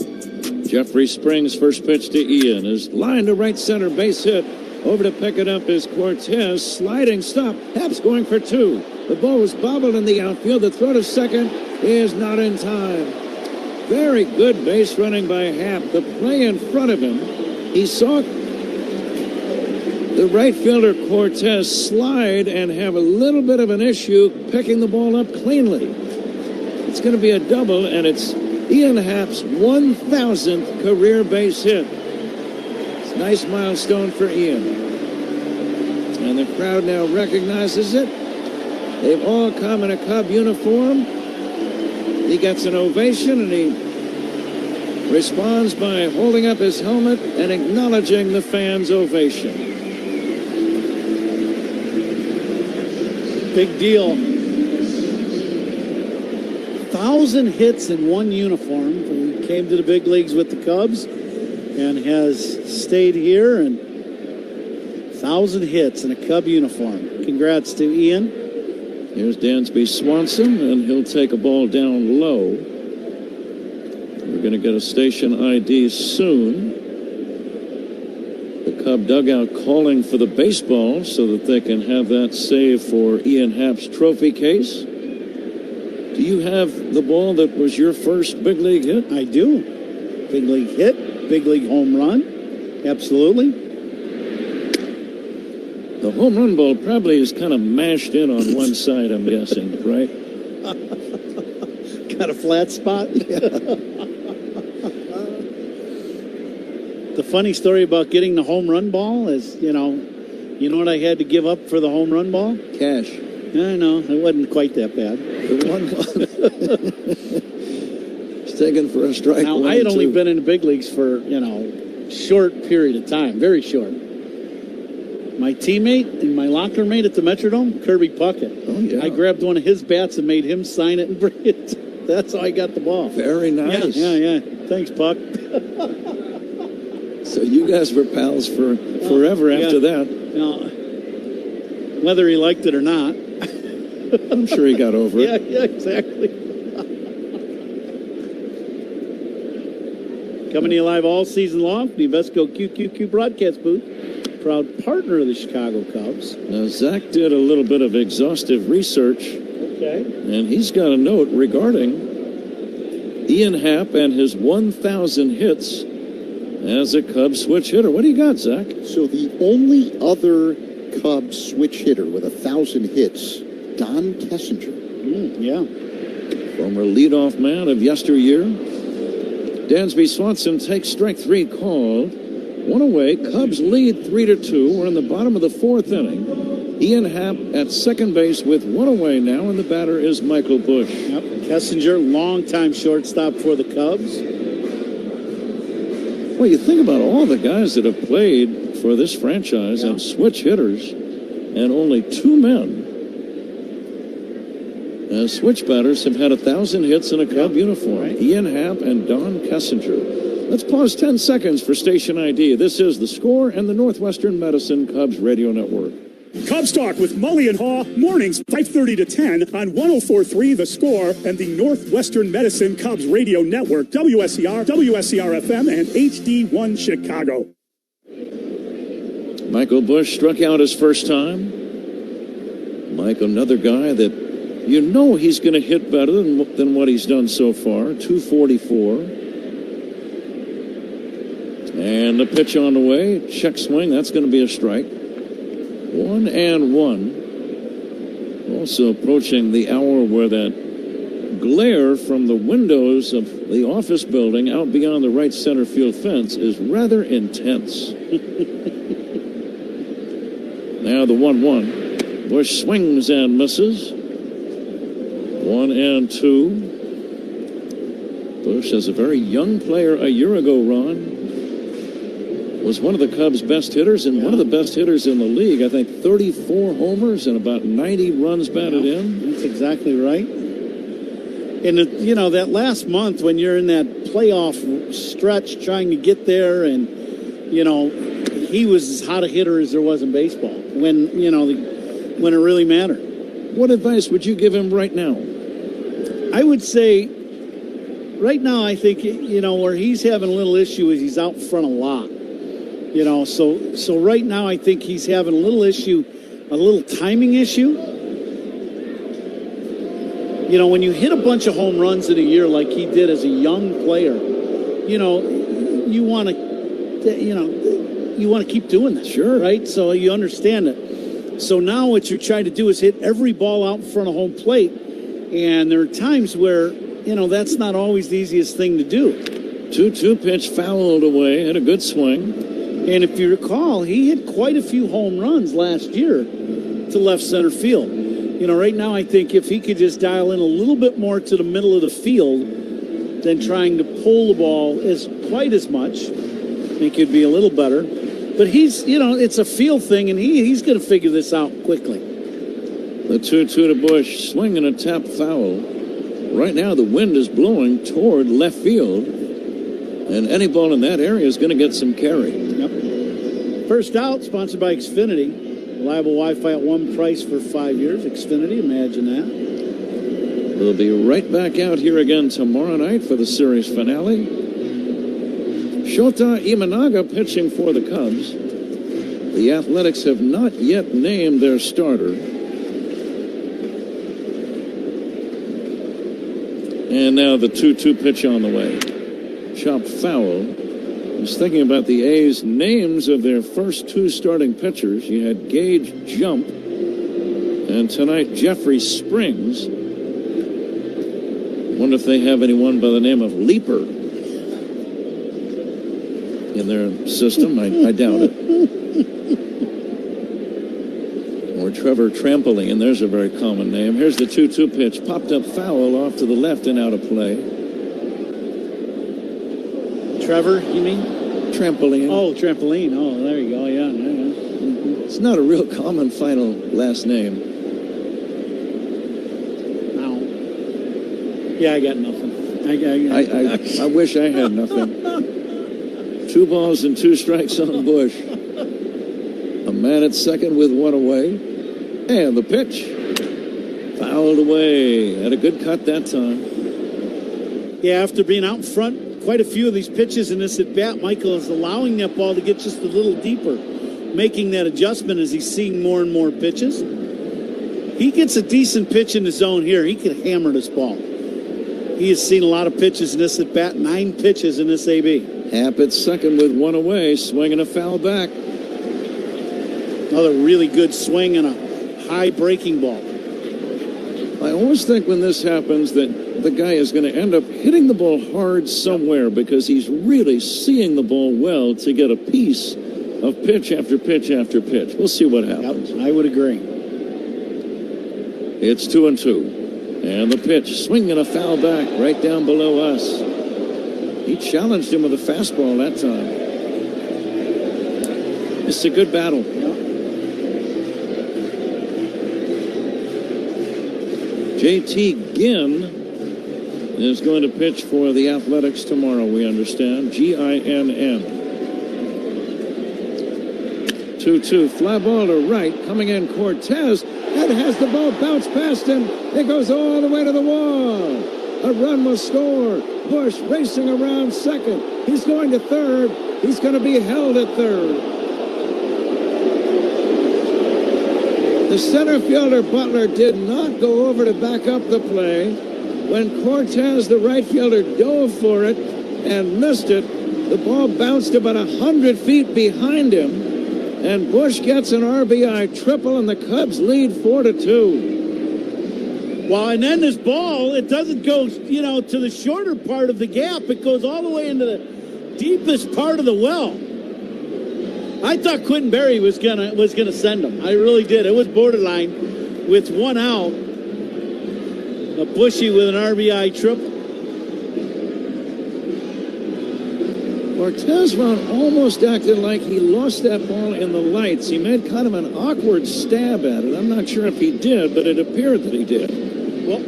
Jeffrey Springs' first pitch to Ian is line to right center, base hit. Over to pick it up is Cortez. Sliding stop. Happ's going for 2. The ball was bobbled in the outfield. The throw to second is not in time. Very good base running by Happ. The play in front of him, he saw the right fielder Cortez slide and have a little bit of an issue picking the ball up cleanly. It's going to be a double, and it's Ian Happ's 1,000th career base hit. It's a nice milestone for Ian. And the crowd now recognizes it. They've all come in a Cub uniform. He gets an ovation, and he responds by holding up his helmet and acknowledging the fans' ovation. Big deal. 1,000 hits in one uniform. He came to the big leagues with the Cubs and has stayed here, and 1,000 hits in a Cub uniform. Congrats to Ian. Here's Dansby Swanson, and he'll take a ball down low. We're going to get a station ID soon. The Cub dugout calling for the baseball so that they can have that save for Ian Happ's trophy case. Do you have the ball that was your first big league hit? I do. Big league hit, big league home run. Absolutely. The home run ball probably is kind of mashed in on one side, I'm guessing, right? Got a flat spot? The funny story about getting the home run ball is, you know what I had to give up for the home run ball? Cash. I know, it wasn't quite that bad. The one it's taken for a strike. Now, I had only been in the big leagues for, short period of time, very short. My teammate and my locker mate at the Metrodome, Kirby Puckett. Oh, yeah. I grabbed one of his bats and made him sign it and bring it. That's how I got the ball. Very nice. Yeah. Thanks, Puck. So you guys were pals for forever after that. Whether he liked it or not. I'm sure he got over it. Yeah, exactly. Coming to you live all season long from the Invesco QQQ broadcast booth. Proud partner of the Chicago Cubs. Now, Zach did a little bit of exhaustive research. Okay. And he's got a note regarding Ian Happ and his 1,000 hits as a Cubs switch hitter. What do you got, Zach? So the only other Cubs switch hitter with 1,000 hits, Don Kessinger. Yeah. Former leadoff man of yesteryear. Dansby Swanson takes strike 3 called. One away. Cubs lead 3-2. We're in the bottom of the 4th inning. Ian Happ at second base with 1 away now, and the batter is Michael Busch. Yep. Kessinger, longtime shortstop for the Cubs. Well, you think about all the guys that have played for this franchise and switch hitters, and only 2 men as switch batters have had 1,000 hits in a Cub uniform. Right. Ian Happ and Don Kessinger. Let's pause 10 seconds for station ID. This is The Score and the Northwestern Medicine Cubs Radio Network. Cubs Talk with Mully and Haw, mornings 5:30 to 10 on 104.3 The Score and the Northwestern Medicine Cubs Radio Network, WSCR, WSCR-FM, and HD1 Chicago. Michael Busch struck out his first time. Mike, another guy that he's going to hit better than what he's done so far, 244. And the pitch on the way, check swing, that's going to be a strike. 1-1. Also approaching the hour where that glare from the windows of the office building out beyond the right center field fence is rather intense. Now the 1-1. Bush swings and misses. 1-2. Bush, as a very young player a year ago, Ron, was one of the Cubs' best hitters and one of the best hitters in the league. I think 34 homers and about 90 runs batted in. That's exactly right. And, that last month when you're in that playoff stretch trying to get there and, he was as hot a hitter as there was in baseball when it really mattered. What advice would you give him right now? I would say right now I think, where he's having a little issue is he's out front a lot. So right now I think he's having a little timing issue. When you hit a bunch of home runs in a year like he did as a young player, you want to keep doing that. Sure. Right? So you understand it. So now what you're trying to do is hit every ball out in front of home plate. And there are times where, that's not always the easiest thing to do. 2-2 pitch fouled away, had a good swing. And if you recall, he hit quite a few home runs last year to left center field. Right now I think if he could just dial in a little bit more to the middle of the field than trying to pull the ball quite as much, I think he'd be a little better. But he's, it's a feel thing, and he's going to figure this out quickly. The 2-2 to Bush, swing and a tap foul. Right now the wind is blowing toward left field, and any ball in that area is going to get some carry. Yep. First out, sponsored by Xfinity. Reliable Wi-Fi at one price for 5 years. Xfinity, imagine that. We'll be right back out here again tomorrow night for the series finale. Shota Imanaga pitching for the Cubs. The Athletics have not yet named their starter. And now the 2-2 pitch on the way. Chopped foul. I was thinking about the A's names of their first two starting pitchers. You had Gage Jump, and tonight Jeffrey Springs. Wonder if they have anyone by the name of Leaper in their system. I doubt it. Or Trevor Trampoline, there's a very common name. Here's the 2-2 pitch, popped up foul off to the left and out of play. Trevor, you mean? Trampoline. Oh, Trampoline. Oh, there you go. Yeah. It's not a real common final last name. No. Yeah, I got nothing. I wish I had nothing. 2 balls and 2 strikes on Bush. A man at second with 1 away. And the pitch. Fouled away. Had a good cut that time. Yeah, after being out in front quite a few of these pitches in this at-bat, Michael is allowing that ball to get just a little deeper, making that adjustment as he's seeing more and more pitches. He gets a decent pitch in the zone here. He can hammer this ball. He has seen a lot of pitches in this at-bat, 9 pitches in this AB. Happ at second with 1 away, swinging a foul back. Another really good swing and a high breaking ball. I always think when this happens that the guy is going to end up hitting the ball hard somewhere because he's really seeing the ball well to get a piece of pitch after pitch after pitch. We'll see what happens. Yep, I would agree. It's 2-2. And the pitch, swinging a foul back right down below us. He challenged him with a fastball that time. It's a good battle. J.T. Ginn is going to pitch for the Athletics tomorrow, we understand. Ginn. 2-2, fly ball to right, coming in Cortez, and has the ball bounce past him. It goes all the way to the wall. A run was scored. Bush racing around second. He's going to third. He's going to be held at third. The center fielder, Butler, did not go over to back up the play. When Cortez, the right fielder, dove for it and missed it, the ball bounced about 100 feet behind him, and Bush gets an RBI triple, and the Cubs lead 4-2. Well, and then this ball, it doesn't go, you know, to the shorter part of the gap. It goes all the way into the deepest part of the well. I thought Quentin Berry was gonna send him. I really did. It was borderline with one out. A Bushy with an RBI triple. Marquez-Ron almost acted like he lost that ball in the lights. He made kind of an awkward stab at it. I'm not sure if he did, but it appeared that he did. Well,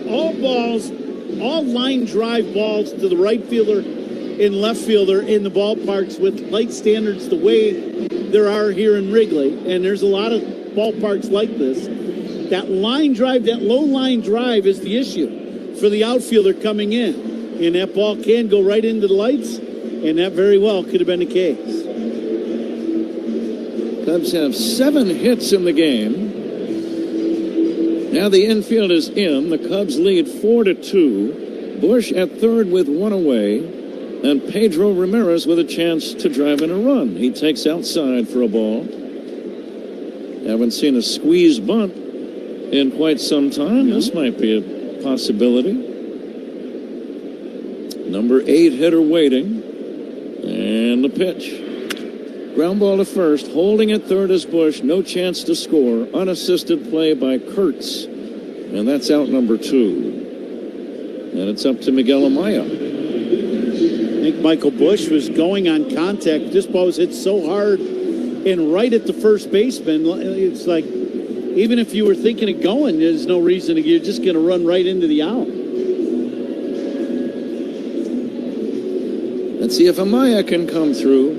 all line drive balls to the right fielder and left fielder in the ballparks with light standards the way there are here in Wrigley, and there's a lot of ballparks like this. That line drive, that low line drive is the issue for the outfielder coming in, and that ball can go right into the lights. And that very well could have been the case. Cubs have 7 hits in the game. Now the infield is in. The Cubs lead 4-2. Bush at third with 1 away. And Pedro Ramirez with a chance to drive in a run. He takes outside for a ball. Haven't seen a squeeze bunt in quite some time. This might be a possibility. Number 8 hitter waiting. And the pitch. Ground ball to first. Holding at third is Bush. No chance to score. Unassisted play by Kurtz. And that's out number 2. And it's up to Miguel Amaya. I think Michael Bush was going on contact. This ball was hit so hard and right at the first baseman. It's like, even if you were thinking of going, there's no reason. You're just going to run right into the out. Let's see if Amaya can come through.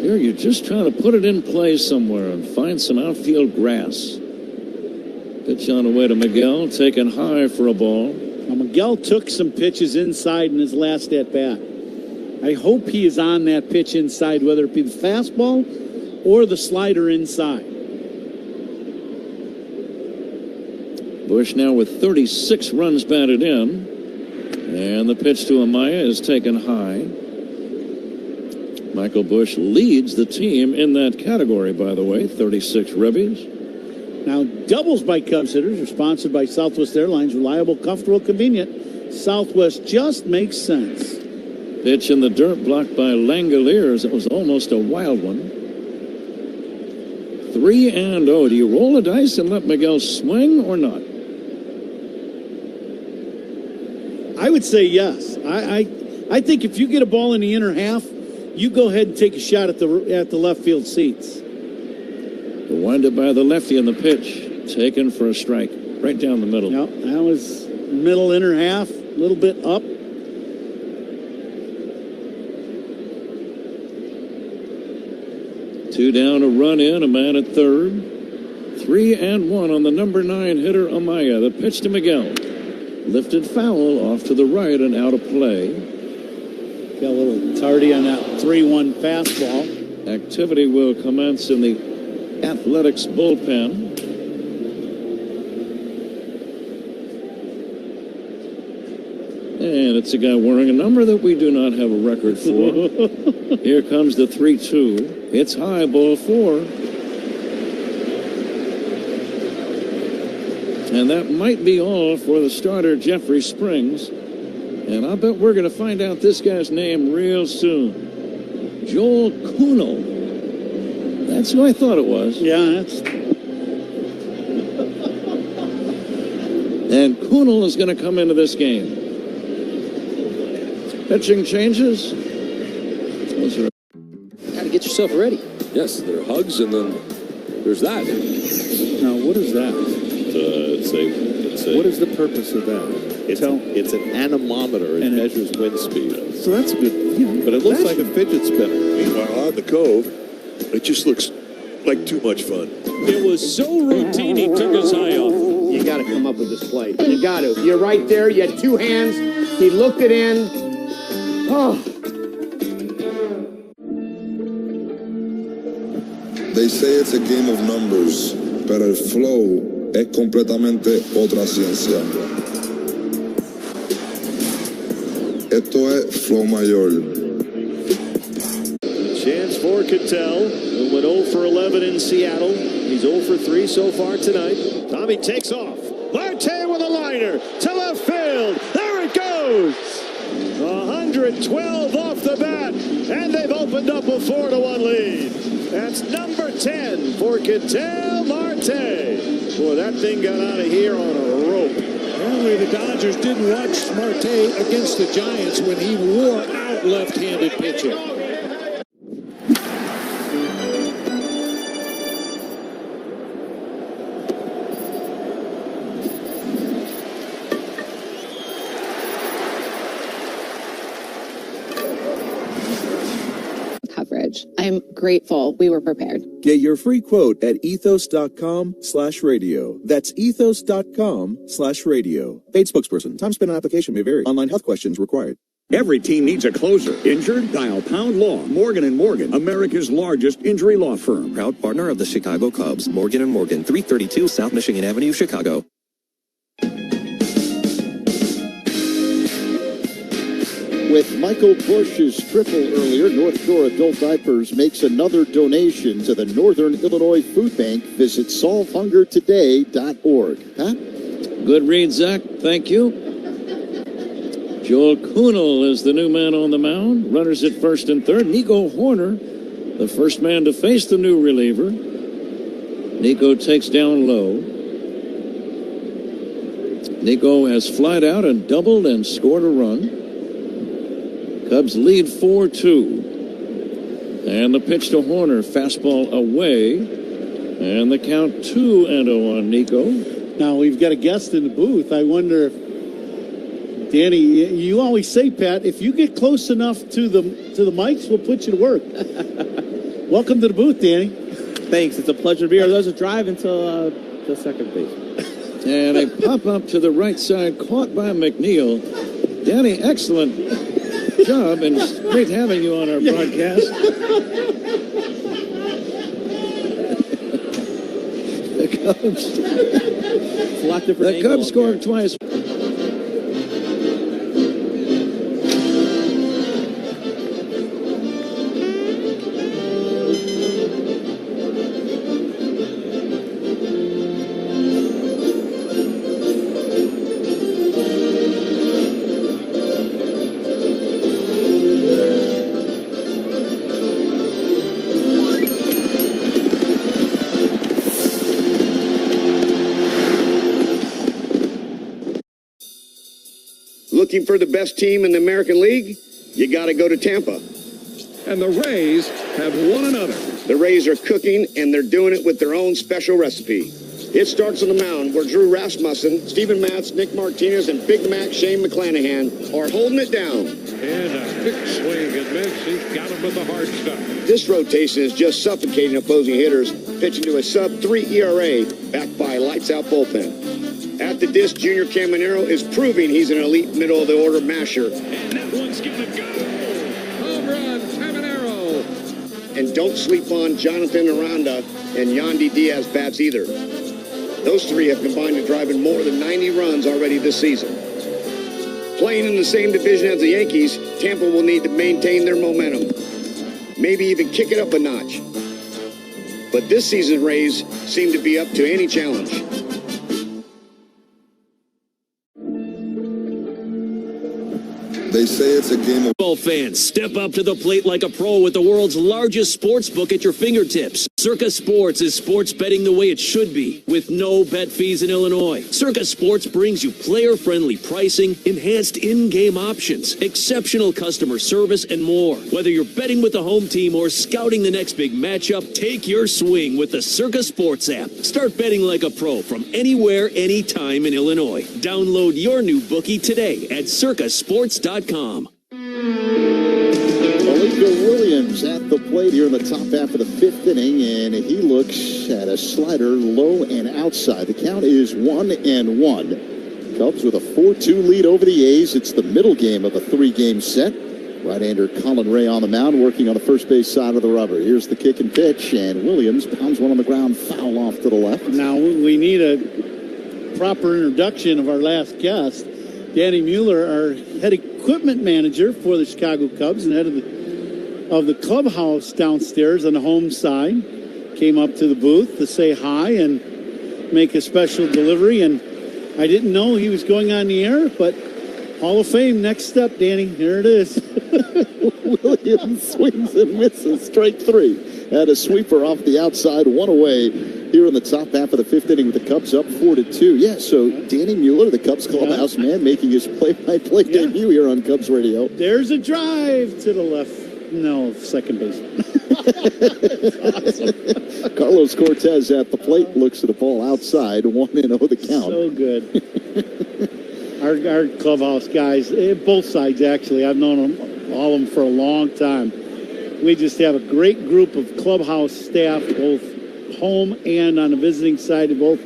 Here, you're just trying to put it in play somewhere and find some outfield grass. Pitch on the way to Miguel, taken high for a ball. Now, Miguel took some pitches inside in his last at-bat. I hope he is on that pitch inside, whether it be the fastball or the slider inside. Bush now with 36 runs batted in. And the pitch to Amaya is taken high. Michael Bush leads the team in that category, by the way, 36 ribbies. Now, doubles by Cubs hitters are sponsored by Southwest Airlines. Reliable, comfortable, convenient. Southwest just makes sense. Pitch in the dirt blocked by Langoliers. It was almost a wild one. 3-0. Do you roll the dice and let Miguel swing or not? I would say yes. I think if you get a ball in the inner half, you go ahead and take a shot at the left field seats. The windup by the lefty on the pitch, taken for a strike, right down the middle. Yep, that was middle inner half, a little bit up. Two down, a run in, a man at third. 3-1 on the number 9 hitter Amaya. The pitch to Miguel. Lifted foul off to the right and out of play. Got a little tardy on that 3-1 fastball. Activity will commence in the Athletics bullpen. And it's a guy wearing a number that we do not have a record for. Here comes the 3-2. It's high, ball 4. And that might be all for the starter, Jeffrey Springs. And I bet we're going to find out this guy's name real soon. Joel Kuhnel. That's who I thought it was. Yeah, that's... And Kuhnel is going to come into this game. Pitching changes. Got to get yourself ready. Yes, there are hugs, and then there's that. Now, what is that? What is the purpose of that? It's an anemometer. It measures wind speed. So that's good. But it looks like a fidget spinner. Meanwhile, on the Cove, it just looks like too much fun. It was so routine, he took his eye off. You got to come up with this play. You got to. You're right there. You had 2 hands. He looked it in. Oh. They say it's a game of numbers, pero el flow es completamente otra ciencia. Esto es flow mayor. Chance for Cattell, who went 0 for 11 in Seattle. He's 0 for 3 so far tonight. Tommy takes off. Marte with a liner to left field. There it goes. 112 off the bat, and they've opened up a 4-1 lead. That's number 10 for Ketel Marte. Boy, that thing got out of here on a rope. Apparently the Dodgers didn't watch Marte against the Giants when he wore out left-handed pitching. Coverage. I'm grateful we were prepared. Get your free quote at ethos.com/radio. That's ethos.com/radio. Paid spokesperson. Time spent on application may vary. Online health questions required. Every team needs a closer. Injured? Dial Pound Law. Morgan & Morgan, America's largest injury law firm. Proud partner of the Chicago Cubs. Morgan & Morgan, 332 South Michigan Avenue, Chicago. With Michael Bush's triple earlier, North Shore Adult Diapers makes another donation to the Northern Illinois Food Bank. Visit solvehungertoday.org. Pat? Good read, Zach. Thank you. Joel Kuhnel is the new man on the mound. Runners at first and third. Nico Horner, the first man to face the new reliever. Nico takes down low. Nico has flied out and doubled and scored a run. Cubs lead 4-2. And the pitch to Horner, fastball away. And the count 2-0 on Nico. Now we've got a guest in the booth. I wonder if, Danny, you always say, Pat, if you get close enough to the mics, we'll put you to work. Welcome to the booth, Danny. Thanks. It's a pleasure to be here. There's a drive until second base. And a pop-up to the right side, caught by McNeil. Danny, excellent job, and it's great having you on our broadcast. The Cubs scored twice. Looking for the best team in the American League? You got to go to Tampa. And the Rays have won another. The Rays are cooking, and they're doing it with their own special recipe. It starts on the mound where Drew Rasmussen, Steven Matz, Nick Martinez, and Big Mac Shane McClanahan are holding it down. And a big swing and miss. He's got him with the hard stuff. This rotation is just suffocating opposing hitters, pitching to a sub-3 ERA backed by a lights-out bullpen. At the disc, Junior Caminero is proving he's an elite middle-of-the-order masher. And that one's gonna go. Home run, Caminero. And don't sleep on Jonathan Aranda and Yandy Diaz bats either. Those three have combined to drive in more than 90 runs already this season. Playing in the same division as the Yankees, Tampa will need to maintain their momentum. Maybe even kick it up a notch. But this season's Rays seem to be up to any challenge. They say it's a game of... Football fans, step up to the plate like a pro with the world's largest sports book at your fingertips. Circa Sports is sports betting the way it should be, with no bet fees in Illinois. Circa Sports brings you player-friendly pricing, enhanced in-game options, exceptional customer service, and more. Whether you're betting with the home team or scouting the next big matchup, take your swing with the Circa Sports app. Start betting like a pro from anywhere, anytime in Illinois. Download your new bookie today at circasports.com. Malika Williams at the plate here in the top half of the fifth inning, and he looks at a slider low and outside. The count is 1-1. Cubs with a 4-2 lead over the A's. It's the middle game of a three-game set. Right-hander Colin Ray on the mound, working on the first base side of the rubber. Here's the kick and pitch, and Williams pounds one on the ground, foul off to the left. Now we need a proper introduction of our last guest. Danny Mueller, our head equipment manager for the Chicago Cubs and head of the clubhouse downstairs on the home side, came up to the booth to say hi and make a special delivery. And I didn't know he was going on the air, but Hall of Fame next up, Danny. Here it is. Williams swings and misses. Strike 3. Had a sweeper off the outside, one away here in the top half of the 5th inning with the Cubs up 4-2. Yeah, so Danny Mueller, the Cubs clubhouse man, making his play-by-play debut here on Cubs Radio. There's a drive to the left. No, second base. Awesome. Carlos Cortez at the plate, looks at the ball outside, 1-0 the count. So good. Our clubhouse guys, both sides actually, I've known them, all of them for a long time. We just have a great group of clubhouse staff, both home and on the visiting side. They've both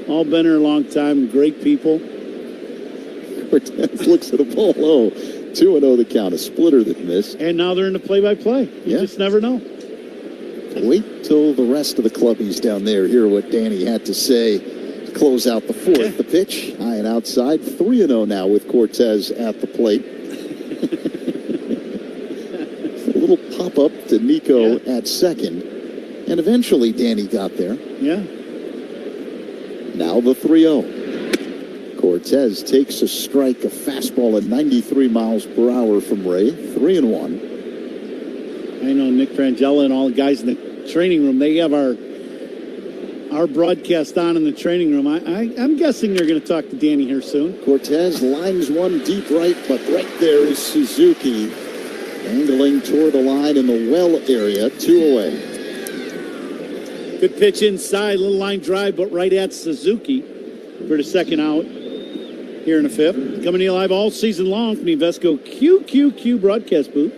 all been here a long time, great people. Cortez looks at the ball low. 2-0 the count, a splitter that missed. And now they're in the play-by-play. You just never know. Wait till the rest of the clubbies down there hear what Danny had to say to close out the 4th. The pitch, high and outside, 3-0 now with Cortez at the plate. A little pop-up to Nico at second. And eventually Danny got there. Yeah. Now the 3-0. Cortez takes a strike, a fastball at 93 miles per hour from Ray. 3-1. I know Nick Frangella and all the guys in the training room. They have our broadcast on in the training room. I'm guessing they're going to talk to Danny here soon. Cortez lines one deep right, but right there is Suzuki angling toward the line in the well area. 2 away. Good pitch inside, little line drive, but right at Suzuki for the second out. Here in the 5th. Coming to you live all season long from the Invesco QQQ broadcast booth.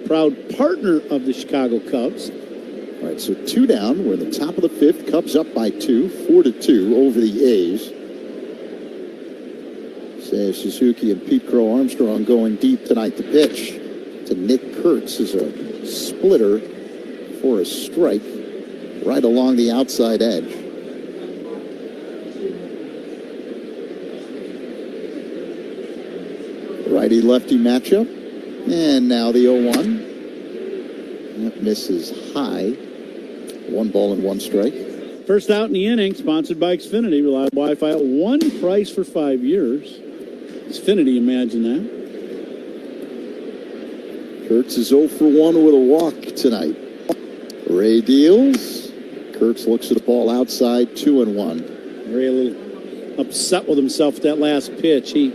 Proud partner of the Chicago Cubs. All right, so 2 down. We're in the top of the 5th. Cubs up by 2, 4-2 over the A's. Say Suzuki and Pete Crow Armstrong going deep tonight. The pitch to Nick Kurtz is a splitter for a strike right along the outside edge. Righty-lefty matchup. And now the 0-1. That misses high. 1 ball and 1 strike. First out in the inning, sponsored by Xfinity. Reliable Wi-Fi at one price for 5 years. Xfinity, imagine that. Kurtz is 0 for 1 with a walk tonight. Ray deals. Kurtz looks at the ball outside, 2-1. Ray a little upset with himself with that last pitch. He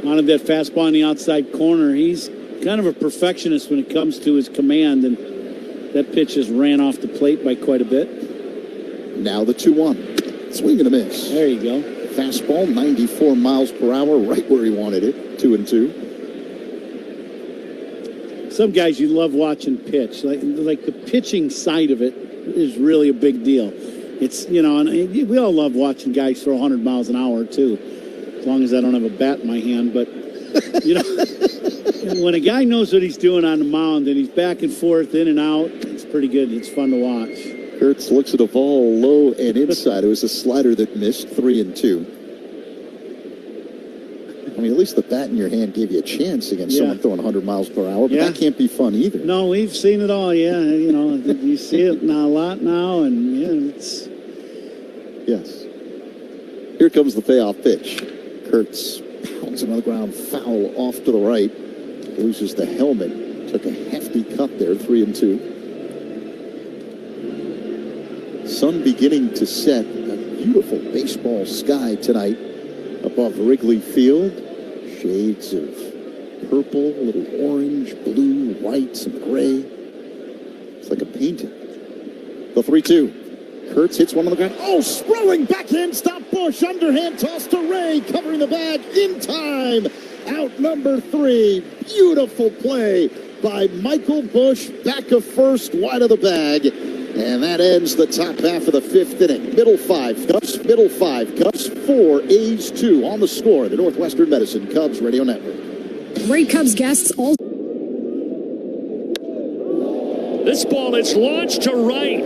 wanted that fastball on the outside corner. He's kind of a perfectionist when it comes to his command, and that pitch just ran off the plate by quite a bit. Now the 2-1. Swing and a miss. There you go. Fastball, 94 miles per hour, right where he wanted it. 2-2. Some guys you love watching pitch. Like the pitching side of it is really a big deal. It's, and we all love watching guys throw 100 miles an hour, too. As long as I don't have a bat in my hand, but when a guy knows what he's doing on the mound and he's back and forth, in and out, it's pretty good. It's fun to watch. Kurtz looks at a ball low and inside. It was a slider that missed. 3-2. I mean, at least the bat in your hand gave you a chance against someone throwing 100 miles per hour, but that can't be fun either. No, we've seen it all. Yeah, you see it now a lot now, and it's. Yes. Here comes the payoff pitch. Kurtz pounds him on the ground, foul off to the right. Loses the helmet. Took a hefty cut there, 3-2. Sun beginning to set. A beautiful baseball sky tonight above Wrigley Field. Shades of purple, a little orange, blue, white, some gray. It's like a painting. The 3-2. Kurtz hits one on the ground. Oh, sprawling backhand stop Bush. Underhand toss to Ray. Covering the bag in time. Out number 3. Beautiful play by Michael Bush. Back of first, wide of the bag. And that ends the top half of the 5th inning. Middle 5 Cubs. 4, A's 2 on the score. The Northwestern Medicine Cubs Radio Network. Great Cubs guests all. This ball is launched to right.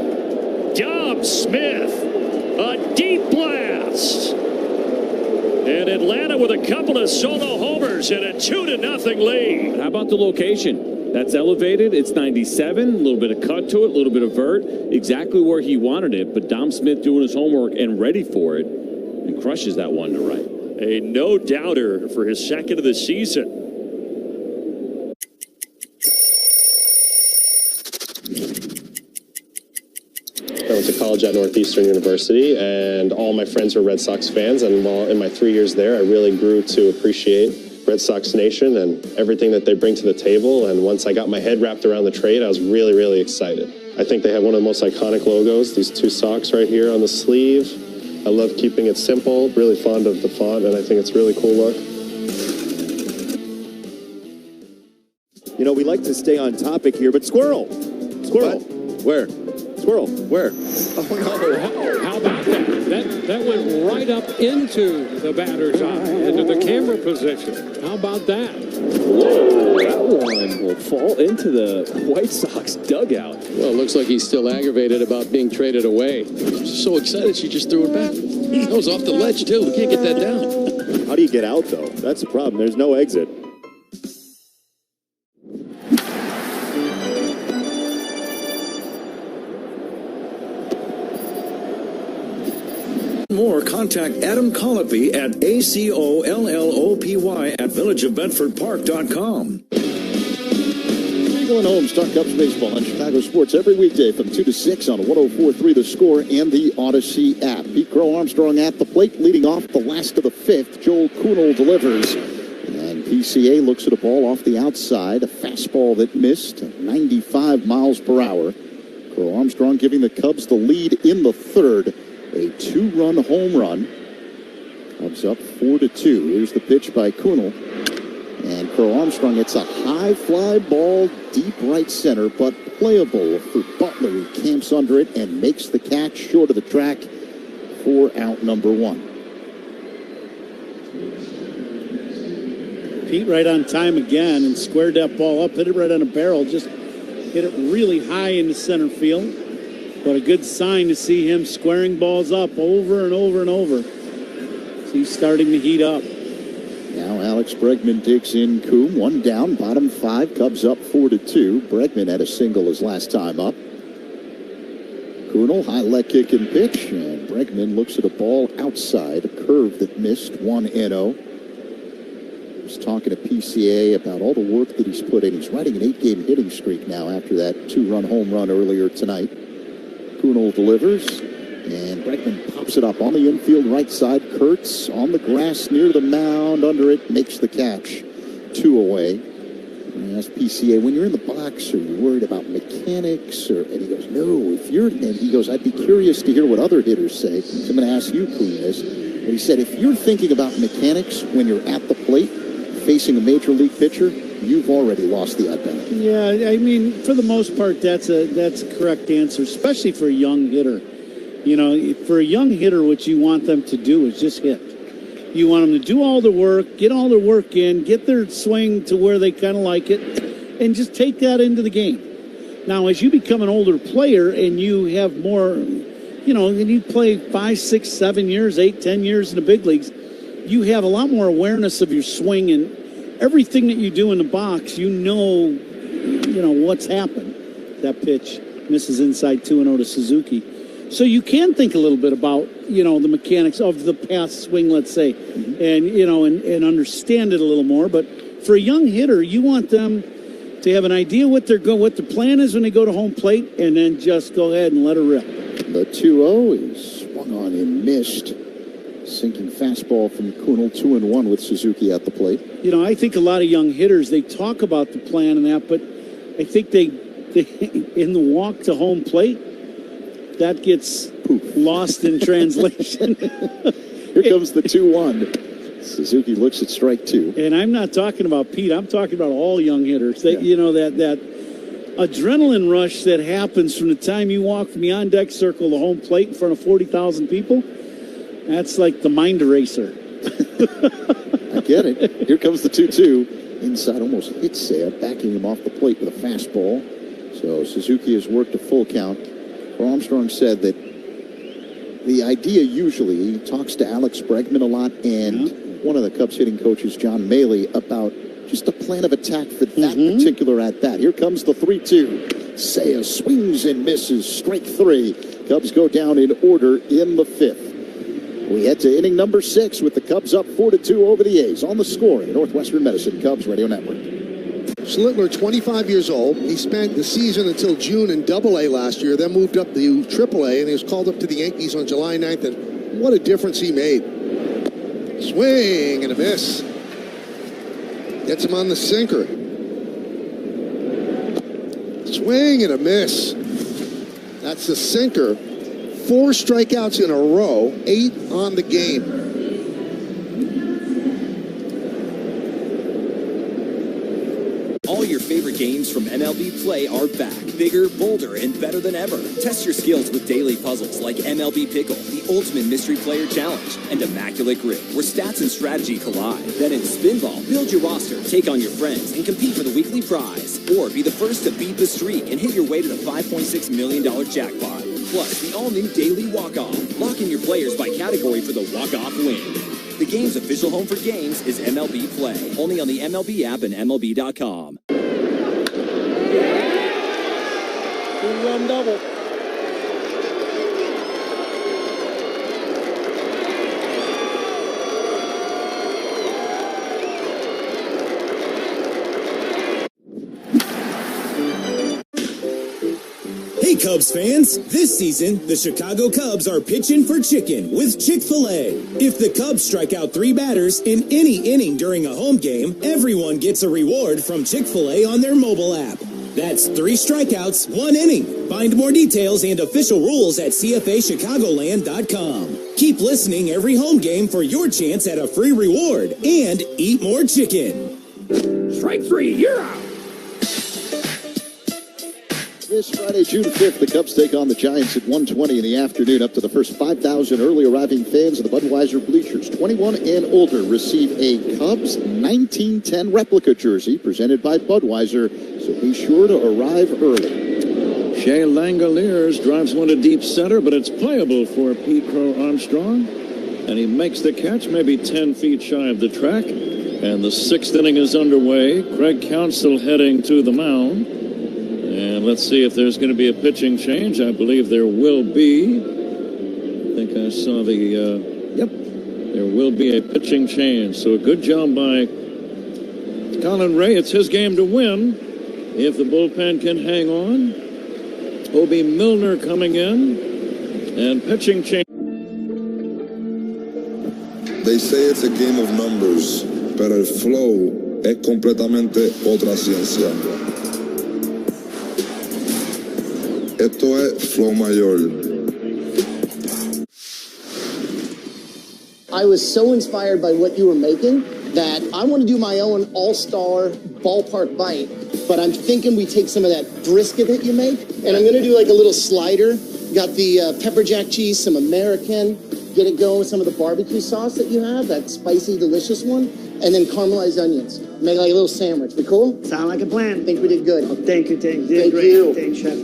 Dom Smith, a deep blast. And Atlanta with a couple of solo homers and a 2-0 lead. How about the location? That's elevated. It's 97. A little bit of cut to it, a little bit of vert. Exactly where he wanted it. But Dom Smith doing his homework and ready for it. and crushes that one to right. A no-doubter for his second of the season. I went to college at Northeastern University, and all my friends were Red Sox fans, and while in my 3 years there, I really grew to appreciate Red Sox Nation and everything that they bring to the table, and once I got my head wrapped around the trade, I was really, really excited. I think they have one of the most iconic logos, these two socks right here on the sleeve. I love keeping it simple, really fond of the font, and I think it's a really cool look. You know, we like to stay on topic here, but Squirrel. What? Where? Squirrel. Where? Oh, no. How about that? That went right up into the batter's eye, into the camera position. How about that? Whoa, that one will fall into the White Sox dugout. Well, it looks like he's still aggravated about being traded away. She's so excited she just threw it back. That was off the ledge, too. We can't get that down. How do you get out, though? That's the problem. There's no exit. More, contact Adam Colopy at ACOLLOPY@villageofbedfordpark.com. Reagular and Holmes talk Cubs baseball on Chicago Sports every weekday from 2 to 6 on 104.3 The Score and the Odyssey app. Pete Crow Armstrong at the plate, leading off the last of the fifth. Joel Kuhnel delivers. And PCA looks at a ball off the outside, a fastball that missed, 95 miles per hour. Crow Armstrong giving the Cubs the lead in the third. A two-run home run. Cubs up 4-2. Here's the pitch by Kuhnel. And Crow Armstrong, it's a high fly ball, deep right center, but playable for Butler, who camps under it and makes the catch short of the track for out number one. Pete right on time again and squared that ball up, hit it right on a barrel, just hit it really high into center field. But a good sign to see him squaring balls up over and over and over. So he's starting to heat up. Now Alex Bregman digs in Coombe. One down, bottom five. Cubs up 4-2. Bregman had a single his last time up. Kuhnel, high leg kick and pitch. And Bregman looks at a ball outside. A curve that missed 1-0. Was talking to PCA about all the work that he's put in. He's riding an 8-game hitting streak now after that two-run home run earlier tonight. Kuhnel delivers, and Bregman pops it up on the infield right side. Kurtz on the grass near the mound, under it, makes the catch. 2 away. And I asked PCA, when you're in the box, are you worried about mechanics? And he goes, no, he goes, I'd be curious to hear what other hitters say. So I'm going to ask you, Kuhn, this. And he said, if you're thinking about mechanics when you're at the plate, facing a major league pitcher, you've already lost the at-bat. Yeah, I mean, for the most part, that's a correct answer, especially for a young hitter. You know, for a young hitter, what you want them to do is just hit. You want them to do all the work, get all their work in, get their swing to where they kind of like it, and just take that into the game. Now, as you become an older player and you have more, you know, and you play 5, 6, 7 years, 8, 10 years in the big leagues, you have a lot more awareness of your swing, and everything that you do in the box, you know what's happened. That pitch misses inside 2-0 to Suzuki. So you can think a little bit about, the mechanics of the past swing, let's say, and understand it a little more. But for a young hitter, you want them to have an idea what their plan is when they go to home plate, and then just go ahead and let it rip. The 2-0 is swung on and missed. Sinking fastball from Kuhnel, 2-1 with Suzuki at the plate. I think a lot of young hitters, they talk about the plan and that, but I think they in the walk to home plate, that gets lost in translation. Here comes the 2-1. Suzuki looks at strike two. And I'm not talking about Pete. I'm talking about all young hitters. That that adrenaline rush that happens from the time you walk from the on-deck circle to home plate in front of 40,000 people. That's like the mind eraser. I get it. Here comes the 2-2. Inside, almost hits Sale, backing him off the plate with a fastball. So Suzuki has worked a full count. Armstrong said that the idea usually, he talks to Alex Bregman a lot and one of the Cubs hitting coaches, John Maley, about just a plan of attack for that particular at-bat. Here comes the 3-2. Seiya swings and misses. Strike three. Cubs go down in order in the fifth. We head to inning number 6 with the Cubs up 4-2 over the A's. On the score in the Northwestern Medicine Cubs Radio Network. Schlittler, 25 years old. He spent the season until June in Double-A last year, then moved up to Triple-A, and he was called up to the Yankees on July 9th, and what a difference he made. Swing and a miss. Gets him on the sinker. Swing and a miss. That's the sinker. 4 strikeouts in a row, 8 on the game. All your favorite games from MLB Play are back, bigger, bolder, and better than ever. Test your skills with daily puzzles like MLB Pickle, the Ultimate Mystery Player Challenge, and Immaculate Grip, where stats and strategy collide. Then in Spinball, build your roster, take on your friends, and compete for the weekly prize. Or be the first to beat the streak and hit your way to the $5.6 million jackpot. Plus, the all-new Daily Walk-Off. Lock in your players by category for the walk-off win. The game's official home for games is MLB Play. Only on the MLB app and MLB.com. 2-run double. Hey Cubs fans, this season, the Chicago Cubs are pitching for chicken with Chick-fil-A. If the Cubs strike out 3 batters in any inning during a home game, everyone gets a reward from Chick-fil-A on their mobile app. That's 3 strikeouts, 1 inning. Find more details and official rules at CFAChicagoland.com. Keep listening every home game for your chance at a free reward and eat more chicken. Strike 3, you're out. This Friday, June 5th, the Cubs take on the Giants at 1:20 in the afternoon. Up to the first 5,000 early arriving fans of the Budweiser bleachers, 21 and older, receive a Cubs 1910 replica jersey presented by Budweiser, so be sure to arrive early. Shea Langoliers drives one to deep center, but it's playable for Pete Crow Armstrong. And he makes the catch maybe 10 feet shy of the track. And the 6th inning is underway. Craig Counsell heading to the mound. And let's see if there's going to be a pitching change. I believe there will be. I think I saw the, yep, there will be a pitching change. So a good job by Colin Ray. It's his game to win if the bullpen can hang on. Obi Milner coming in and pitching change. They say it's a game of numbers, pero el flow es completamente otra ciencia. Esto es flow mayor. I was so inspired by what you were making that I want to do my own all-star ballpark bite, but I'm thinking we take some of that brisket that you make, and I'm going to do like a little slider. Got the pepper jack cheese, some American, get it going with some of the barbecue sauce that you have, that spicy, delicious one, and then caramelized onions. Make like a little sandwich. We cool? Sound like a plan. I think we did good. Oh, thank you. Thank you. Thanks, Chef.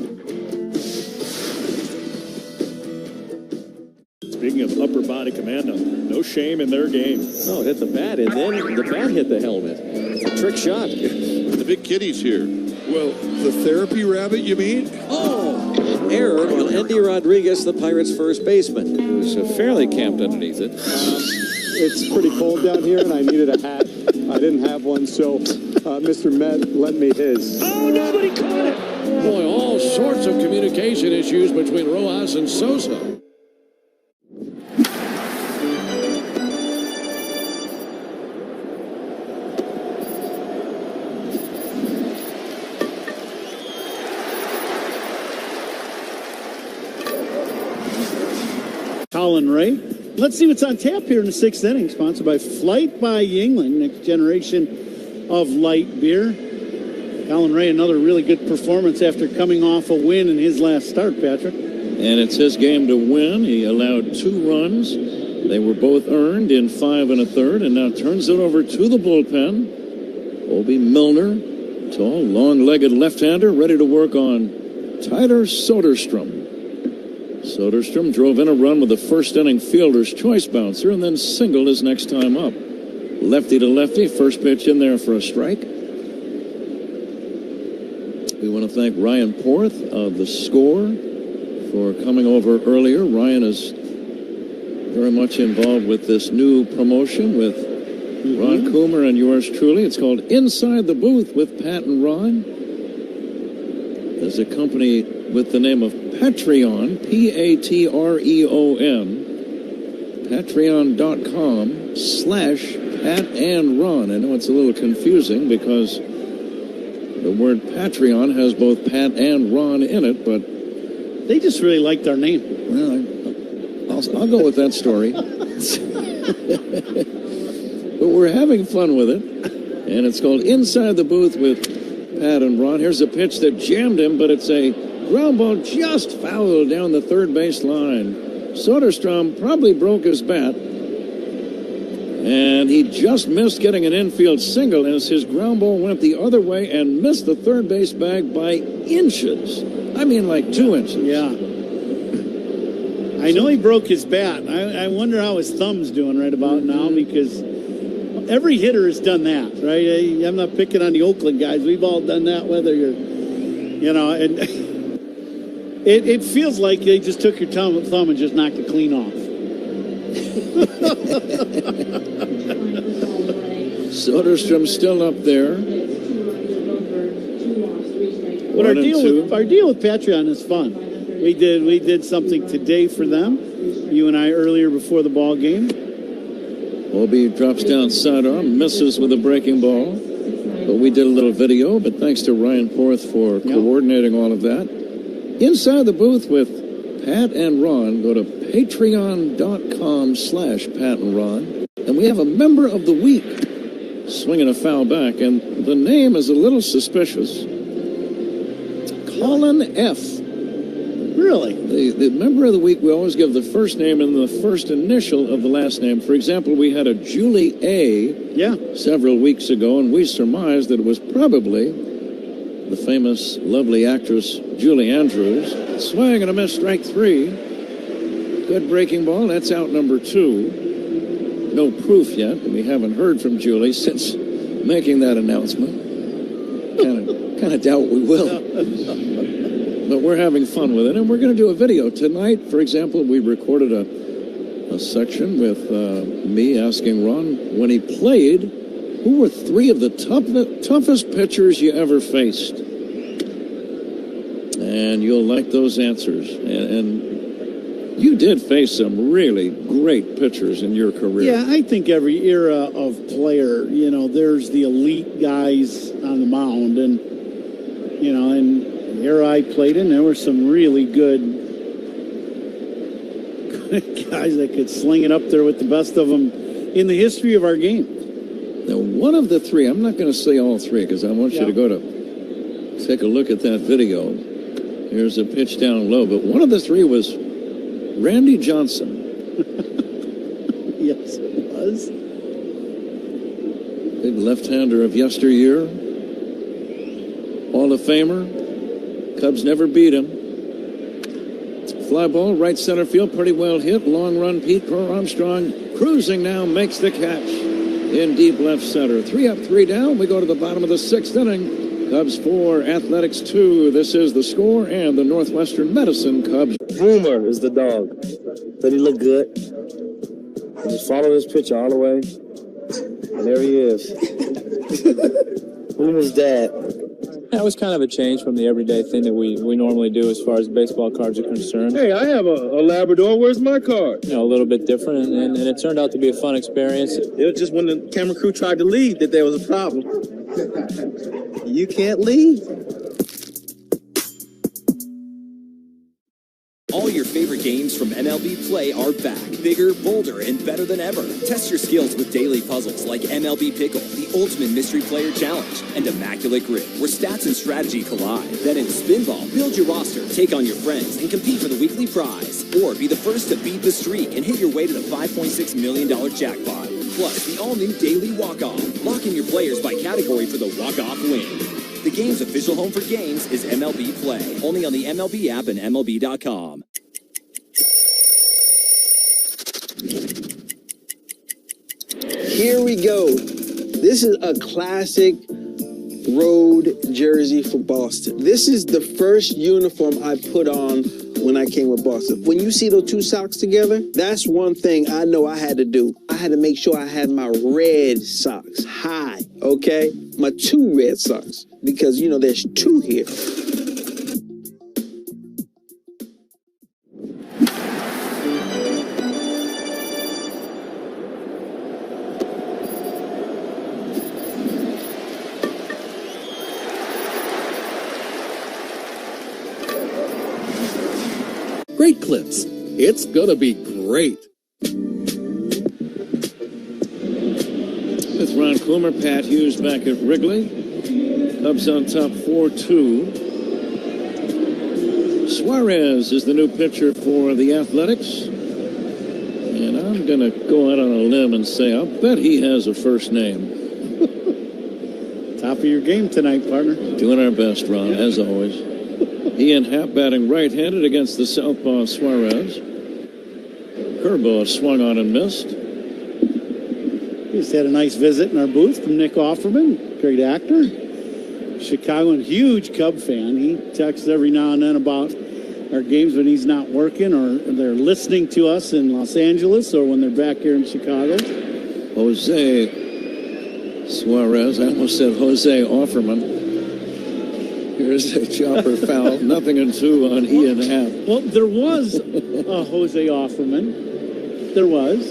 Speaking of upper body commando, no shame in their game. Oh, it hit the bat, and then the bat hit the helmet. It's a trick shot. The big kitty's here. Well, the therapy rabbit, you mean? Oh, error on Andy Rodriguez, the Pirates' first baseman, who's fairly camped underneath it. It's pretty cold down here, and I needed a hat. I didn't have one, so Mr. Met lent me his. Oh, nobody caught it. Boy, all sorts of communication issues between Rojas and Sosa. Colin Ray. Let's see what's on tap here in the 6th inning, sponsored by Flight by Yingling, next generation of light beer. Colin Ray, another really good performance after coming off a win in his last start, Patrick. And it's his game to win. He allowed 2 runs. They were both earned in 5 1/3, and now turns it over to the bullpen. Obi Milner, tall, long-legged left-hander, ready to work on Tyler Soderstrom. Soderstrom drove in a run with a first-inning fielder's choice bouncer and then singled his next time up. Lefty to lefty, first pitch in there for a strike. We want to thank Ryan Porth of The Score for coming over earlier. Ryan has very much involved with this new promotion with Ron Coomer and yours truly. It's called Inside the Booth with Pat and Ron. There's a company with the name of Patreon, Patreon, patreon.com/Pat and Ron. I know it's a little confusing because the word Patreon has both Pat and Ron in it, but they just really liked our name. Well, I'll go with that story. But we're having fun with it, and it's called Inside the Booth with Pat and Ron. Here's a pitch that jammed him, but it's a ground ball just fouled down the third base line. Soderstrom probably broke his bat, and he just missed getting an infield single as his ground ball went the other way and missed the third base bag by inches. I mean, like 2 inches. Yeah. I know he broke his bat. I wonder how his thumb's doing right about now, because every hitter has done that, right? I'm not picking on the Oakland guys. We've all done that, whether you're, and it feels like they just took your thumb and just knocked it clean off. Soderstrom's still up there. But our deal with Patreon is fun. We did something today for them. You and I earlier before the ball game. Obi drops down sidearm, misses with a breaking ball. But we did a little video, but thanks to Ryan Porth for coordinating all of that. Inside the Booth with Pat and Ron, go to patreon.com/Pat and Ron. And we have a member of the week swinging a foul back, and the name is a little suspicious. Colin F. Really? The member of the week, we always give the first name and the first initial of the last name. For example, we had a Julie A. several weeks ago, and we surmised that it was probably the famous, lovely actress Julie Andrews. Swing and a miss, strike 3. Good breaking ball. That's out number 2. No proof yet, and we haven't heard from Julie since making that announcement. Kind of doubt we will. But we're having fun with it, and we're going to do a video tonight. For example, we recorded a section with me asking Ron, when he played, who were 3 of the toughest pitchers you ever faced? And you'll like those answers. And you did face some really great pitchers in your career. Yeah, I think every era of player, there's the elite guys on the mound, and and the era I played in, there were some really good guys that could sling it up there with the best of them in the history of our game. Now, one of the 3, I'm not going to say all 3 because I want you to go to take a look at that video. Here's a pitch down low, but one of the 3 was Randy Johnson. Yes, it was. Big left-hander of yesteryear. Hall of Famer. Cubs never beat him. Fly ball, right center field, pretty well hit. Long run, Pete Armstrong cruising now, makes the catch in deep left center. 3 up, 3 down. We go to the bottom of the 6th inning. Cubs 4, Athletics 2. This is the score, and the Northwestern Medicine Cubs. Boomer is the dog. Said he looked good. I just followed his pitch all the way. And there he is. Boomer's dad. That was kind of a change from the everyday thing that we normally do as far as baseball cards are concerned. Hey, I have a Labrador. Where's my card? A little bit different, and it turned out to be a fun experience. It was just when the camera crew tried to leave that there was a problem. You can't leave. All your favorite games from MLB Play are back. Bigger, bolder, and better than ever. Test your skills with daily puzzles like MLB Pickle, the Ultimate Mystery Player Challenge, and Immaculate Grip, where stats and strategy collide. Then in Spinball, build your roster, take on your friends, and compete for the weekly prize. Or be the first to beat the streak and hit your way to the $5.6 million jackpot. Plus, the all-new Daily Walk-Off. Lock in your players by category for the walk-off win. The game's official home for games is MLB Play. Only on the MLB app and MLB.com. Here we go. This is a classic road jersey for Boston. This is the first uniform I put on when I came with Boston. When you see those two socks together, that's one thing I know I had to do. I had to make sure I had my red socks high, okay? My 2 red socks, because, you know, there's 2 here. Great clips. It's gonna be great. With Ron Coomer, Pat Hughes back at Wrigley. Cubs on top 4-2. Suarez is the new pitcher for the Athletics. And I'm going to go out on a limb and say, I'll bet he has a first name. Top of your game tonight, partner. Doing our best, Ron, as always. Ian Happ batting right-handed against the southpaw Suarez. Curveball swung on and missed. We just had a nice visit in our booth from Nick Offerman, great actor. Chicagoan, huge Cub fan. He texts every now and then about our games when he's not working, or they're listening to us in Los Angeles, or when they're back here in Chicago. Jose Suarez, I almost said Jose Offerman. Here's a chopper foul, 0-2 on Ian Happ. Well, there was a Jose Offerman. There was.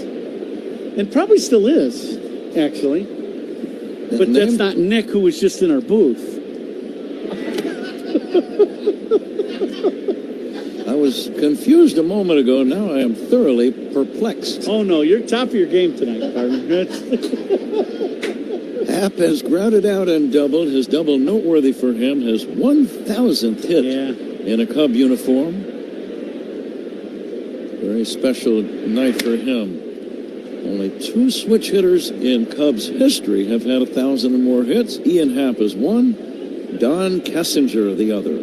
And probably still is, actually. But that's not Nick, who was just in our booth. I was confused a moment ago. Now I am thoroughly perplexed. Oh, no, you're top of your game tonight, partner. Happ has grounded out and doubled. His double noteworthy for him. His 1,000th hit in a Cub uniform. Very special night for him. Only 2 switch hitters in Cubs history have had 1,000 or more hits. Ian Happ is one. Don Kessinger the other.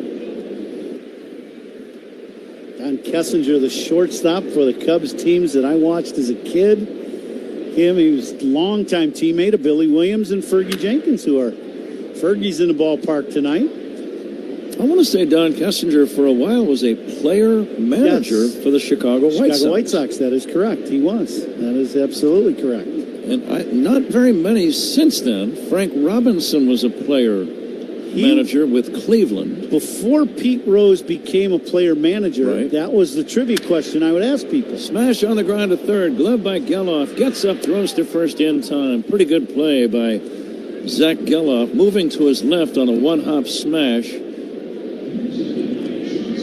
Don Kessinger, the shortstop for the Cubs teams that I watched as a kid. He was a longtime teammate of Billy Williams and Fergie Jenkins, who are Fergie's in the ballpark tonight. I want to say Don Kessinger for a while was a player manager for the Chicago White Sox. That is correct. He was. That is absolutely correct. And not very many since then. Frank Robinson was a player manager with Cleveland. Before Pete Rose became a player manager, that was the trivia question I would ask people. Smash on the ground to third. Glove by Geloff. Gets up, throws to first in time. Pretty good play by Zach Geloff. Moving to his left on a one-hop smash.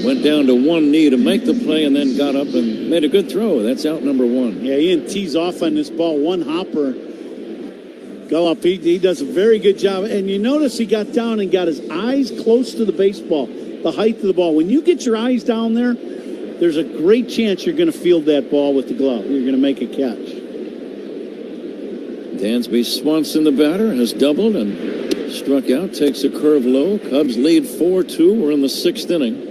Went down to one knee to make the play and then got up and made a good throw. That's out number 1. Yeah, Ian tees off on this ball. One hopper. Go up. He does a very good job. And you notice he got down and got his eyes close to the baseball, the height of the ball. When you get your eyes down there, there's a great chance you're going to field that ball with the glove. You're going to make a catch. Dansby Swanson, the batter, has doubled and struck out. Takes a curve low. Cubs lead 4-2. We're in the 6th inning.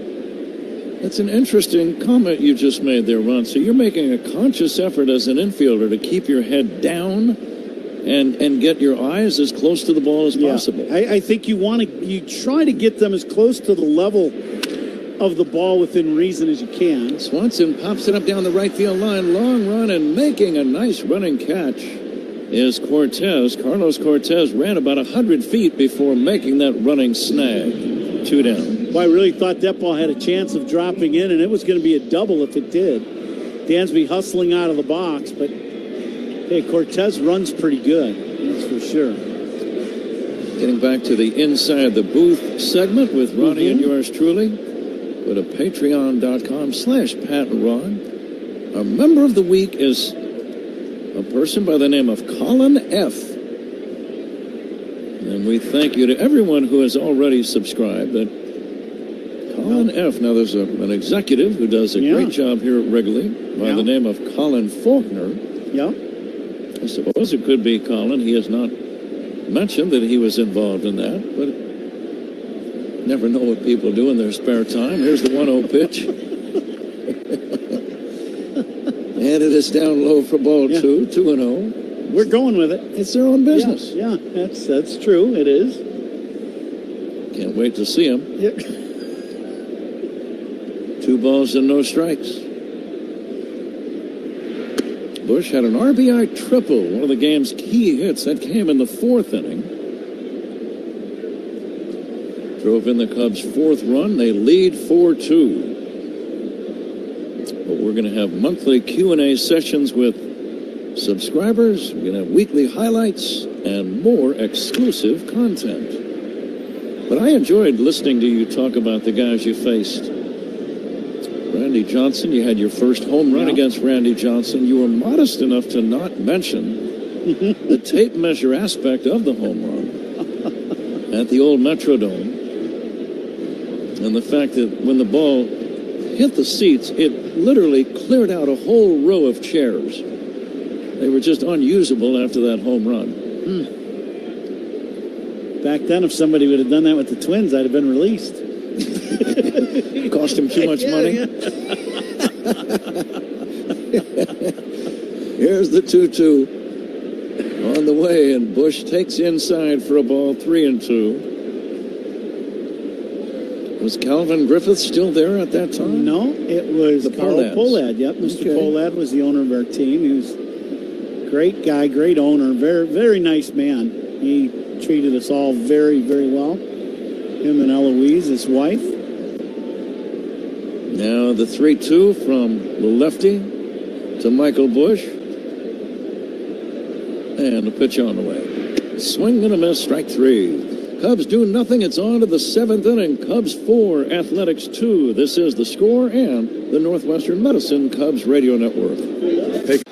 That's an interesting comment you just made there, Ron. So you're making a conscious effort as an infielder to keep your head down and get your eyes as close to the ball as possible. I think you try to get them as close to the level of the ball within reason as you can. Swanson pops it up down the right field line. Long run and making a nice running catch is Cortez. Carlos Cortez ran about 100 feet before making that running snag. 2 down. Well, I really thought that ball had a chance of dropping in, and it was going to be a double if it did. Dansby hustling out of the box, but hey, Cortez runs pretty good, that's for sure. Getting back to the inside the booth segment with Ronnie and yours truly. Go to patreon.com/PatRon. Our member of the week is a person by the name of Colin F. And we thank you to everyone who has already subscribed. But Colin F. Now, there's an executive who does a great job here at Wrigley by the name of Colin Faulkner. Yeah. I suppose it could be Colin. He has not mentioned that he was involved in that, but never know what people do in their spare time. Here's the 1-0 pitch. And it is down low for ball 2, 2-0. We're going with it. It's their own business. Yeah, that's true. It is. Can't wait to see him. Yep. 2 balls and no strikes. Bush had an RBI triple, one of the game's key hits. That came in the 4th inning. Drove in the Cubs' 4th run. They lead 4-2. But we're going to have monthly Q&A sessions with subscribers. We're going to have weekly highlights and more exclusive content. But I enjoyed listening to you talk about the guys you faced. Randy Johnson, you had your first home run against Randy Johnson. You were modest enough to not mention the tape measure aspect of the home run at the old Metrodome. And the fact that when the ball hit the seats, it literally cleared out a whole row of chairs. They were just unusable after that home run. Back then, if somebody would have done that with the Twins, I'd have been released. Cost him too much money. Here's the 2-2 on the way, and Bush takes inside for a ball, 3-2. Was Calvin Griffith still there at that time? No, it was Carl Pohlad. Yep, Mr. Pohlad was the owner of our team. He was a great guy, great owner, very, very nice man. He treated us all very, very well. Him and Eloise, his wife. Now the 3-2 from the lefty to Michael Bush. And a pitch on the way. Swing and a miss, strike 3. Cubs do nothing. It's on to the 7th inning. Cubs 4, Athletics 2. This is The Score and the Northwestern Medicine Cubs Radio Network.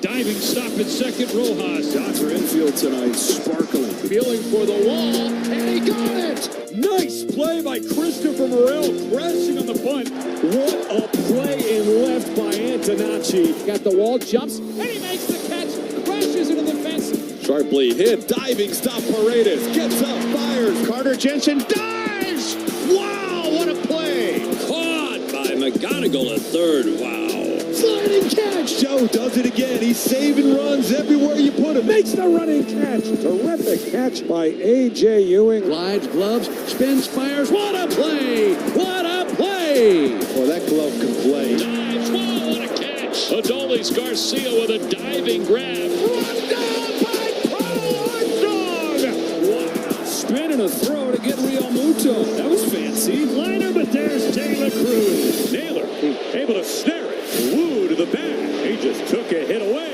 Diving stop at second, Rojas. Dodger infield tonight, sparkling. Feeling for the wall, and he got it! Nice play by Christopher Morel, crashing on the bunt. What a play in left by Antonacci. Got the wall, jumps, and he makes the catch, crashes into the fence. Sharply hit, diving stop Paredes, gets up, fires, Carter Jensen dives! Wow, what a play! Caught by McGonigal at third, wow. Sliding catch! Joe does it again, he's saving runs everywhere you put him. Makes the running catch, terrific catch by A.J. Ewing. Glides, gloves, spins, fires, what a play! What a play! Well, that glove can play. Dives, wow, what a catch! Adolis Garcia with a diving grab. Run down by spin and a throw to get Real Muto. That was fancy. Liner, but there's Taylor Cruz. Naylor able to snare it. Woo to the back. He just took a hit away.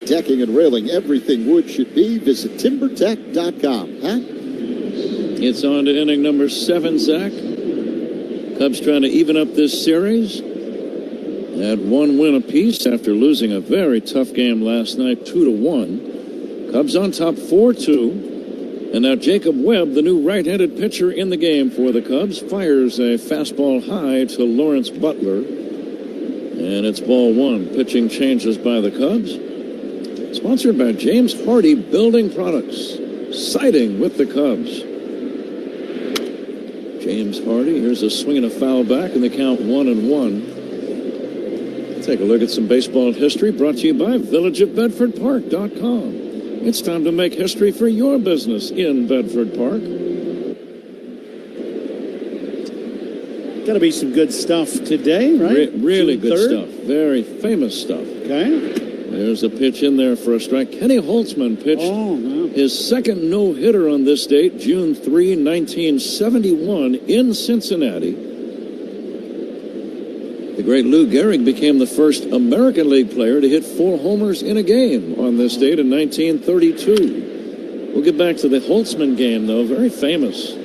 Decking and railing, everything wood should be. Visit TimberTech.com. Huh? It's on to inning number 7, Zach. Cubs trying to even up this series. Had 1 win apiece after losing a very tough game last night, 2-1. Cubs on top 4-2. And now Jacob Webb, the new right-handed pitcher in the game for the Cubs, fires a fastball high to Lawrence Butler. And it's ball 1. Pitching changes by the Cubs. Sponsored by James Hardy Building Products. Siding with the Cubs. James Hardy, here's a swing and a foul back, and the count 1-1. Take a look at some baseball history brought to you by villageofbedfordpark.com. It's time to make history for your business in Bedford Park. Got to be some good stuff today, right? Really good stuff. Very famous stuff. Okay. There's a pitch in there for a strike. Kenny Holtzman pitched his second no-hitter on this date, June 3, 1971, in Cincinnati. The great Lou Gehrig became the first American League player to hit 4 homers in a game on this date in 1932. We'll get back to the Holtzman game, though, very famous.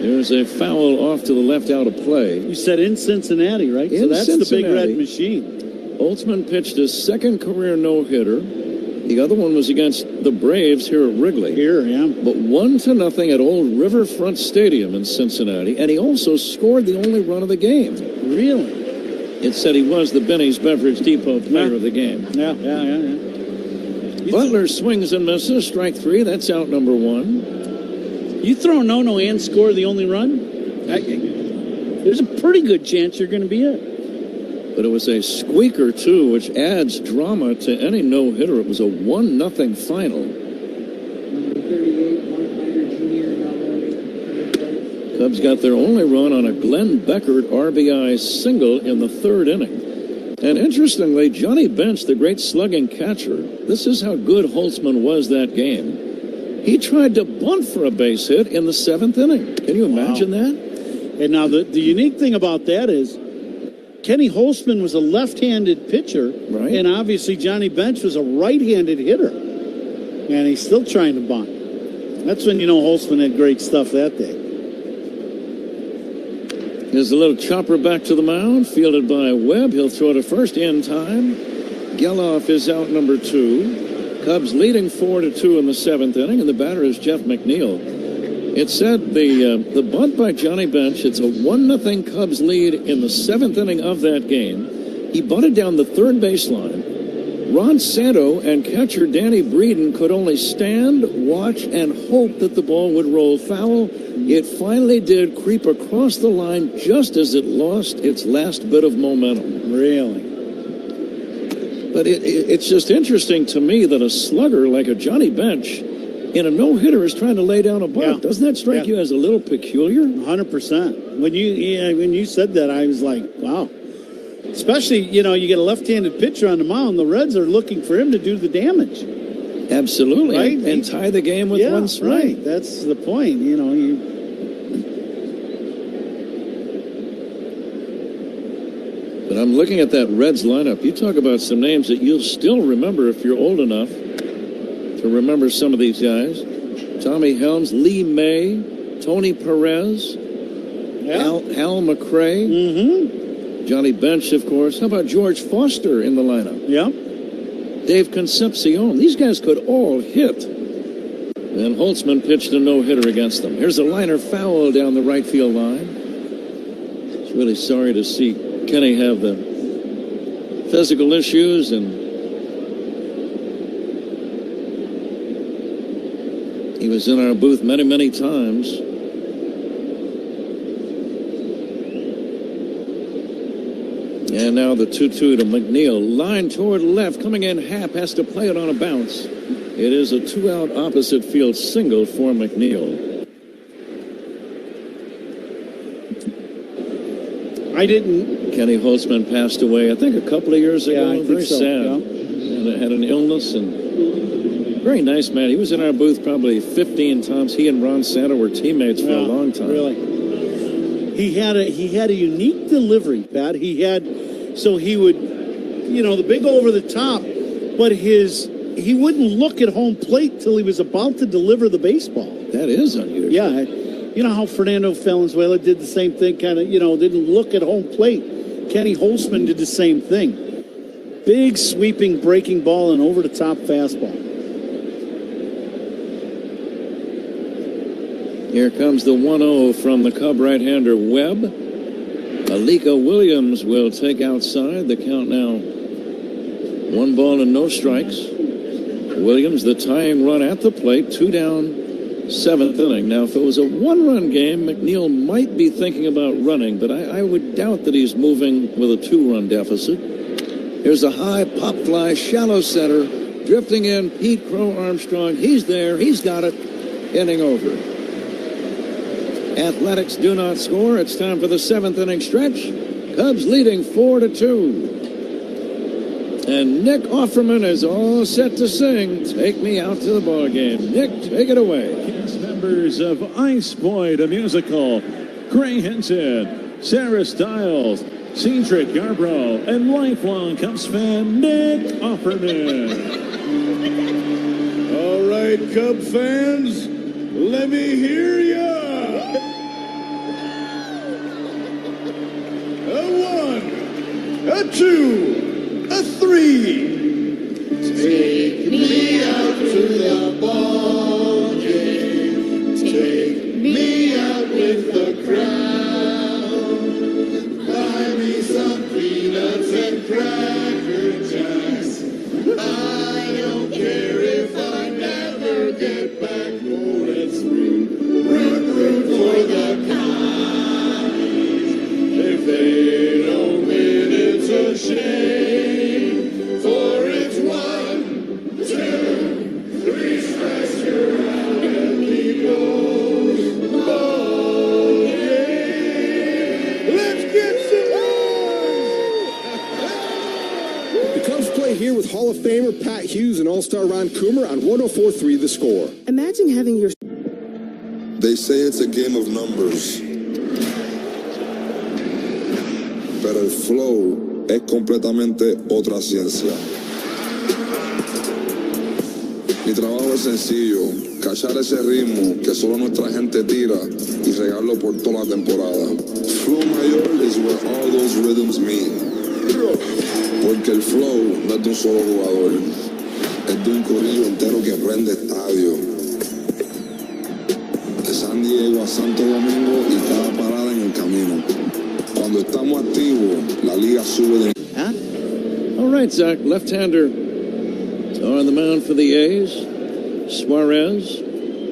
There's a foul off to the left out of play. You said in Cincinnati, right? In so that's Cincinnati. the big red machine. Holtzman pitched his second career no-hitter. The other one was against the Braves here at Wrigley. Here, yeah. But 1-0 at Old Riverfront Stadium in Cincinnati, and he also scored the only run of the game. Really? It said he was the Benny's Beverage Depot player of the game. Yeah. Butler swings and misses, strike 3. That's out number 1. You throw no and score the only run, there's a pretty good chance you're going to be it. But it was a squeaker, too, which adds drama to any no-hitter. It was a 1-0 final. Cubs got their only run on a Glenn Beckert RBI single in the 3rd inning. And interestingly, Johnny Bench, the great slugging catcher, this is how good Holtzman was that game. He tried to bunt for a base hit in the 7th inning. Can you imagine that? And now the unique thing about that is Kenny Holtzman was a left-handed pitcher, right? And obviously Johnny Bench was a right-handed hitter. And he's still trying to bunt. That's when you know Holtzman had great stuff that day. Here's a little chopper back to the mound, fielded by Webb. He'll throw to first in time. Geloff is out number 2. Cubs leading 4-2 in the 7th inning, and the batter is Jeff McNeil. It said the bunt by Johnny Bench, it's a 1-0 Cubs lead in the 7th inning of that game. He bunted down the third baseline. Ron Santo and catcher Danny Breeden could only stand, watch, and hope that the ball would roll foul. It finally did creep across the line just as it lost its last bit of momentum. Really? But it's just interesting to me that a slugger like a Johnny Bench in a no-hitter is trying to lay down a bunt. Yeah. Doesn't that strike you as a little peculiar? 100%. When you said that, I was like, wow. Especially, you get a left-handed pitcher on the mound. The Reds are looking for him to do the damage. Absolutely. Right? And tie the game with one swing. Right. That's the point. But I'm looking at that Reds lineup. You talk about some names that you'll still remember if you're old enough to remember some of these guys. Tommy Helms, Lee May, Tony Perez, Hal McRae. Mm-hmm. Johnny Bench, of course. How about George Foster in the lineup? Yeah. Dave Concepcion. These guys could all hit. And Holtzman pitched a no-hitter against them. Here's a liner foul down the right field line. It's really sorry to see Kenny have the physical issues, and he was in our booth many, many times. And now the 2-2 to McNeil. Line toward left, coming in half, has to play it on a bounce. It is a 2-out opposite field single for McNeil. Kenny Holtzman passed away, I think, a couple of years ago. Yeah, very so, sad. yeah. And had an illness, and very nice man. He was in our booth probably 15 times. He and Ron Santo were teammates for a long time. Really. He had a unique delivery, Pat. He would, the big over the top, but he wouldn't look at home plate till he was about to deliver the baseball. That is unusual. Yeah. You know how Fernando Valenzuela did the same thing, didn't look at home plate. Kenny Holtzman did the same thing. Big sweeping breaking ball and over the top fastball. Here comes the 1-0 from the Cub right-hander Webb. Alika Williams will take outside. The count now 1 ball and no strikes. Williams, the tying run at the plate, 2 down, 7th inning. Now, if it was a 1-run game, McNeil might be thinking about running, but I would doubt that he's moving with a 2-run deficit. Here's a high pop fly, shallow center, drifting in, Pete Crow Armstrong. He's there. He's got it. Inning over. Athletics do not score. It's time for the 7th inning stretch. Cubs leading 4-2. And Nick Offerman is all set to sing "Take Me Out to the Ball Game." Nick, take it away. Cast members of Ice Boy the Musical, Gray Henson, Sarah Stiles, Cedric Yarbrough, and lifelong Cubs fan Nick Offerman. All right, Cub fans, let me hear ya. a 2, a 3. Take me out to the ball game. Take me out with the crowd. Buy me some peanuts and Cracker Jacks. I don't care if I never get back. Oh, it's root for the Commies. If they don't win, it's a shame. For it's 1, 2, 3 strikes, you're out and we go ball game. Let's get some. The Cubs play here with Hall of Famer Pat Hughes and All-Star Ron Coomer on 104.3 The Score. Imagine having your... They say it's a game of numbers. Pero el flow es completamente otra ciencia. Mi trabajo es sencillo, cachar ese ritmo que solo nuestra gente tira y regarlo por toda la temporada. Flow mayor is where all those rhythms meet. Porque el flow no es de un solo jugador, es de un corillo entero que prende estadio. De San Diego a Santo Domingo y cada parada en el camino. Cuando estamos activos, la liga sube de... All right, Zach, left-hander on the mound for the A's. Suarez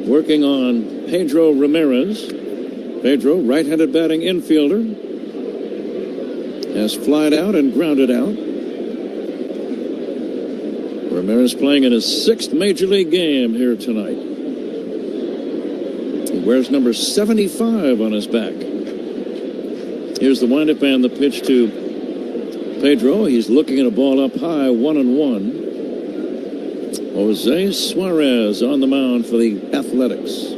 working on Pedro Ramirez. Pedro, right-handed batting infielder, has flied out and grounded out. Ramirez playing in his 6th Major League game here tonight. He wears number 75 on his back. Here's the windup and the pitch to Pedro. He's looking at a ball up high, 1-1. Jose Suarez on the mound for the Athletics.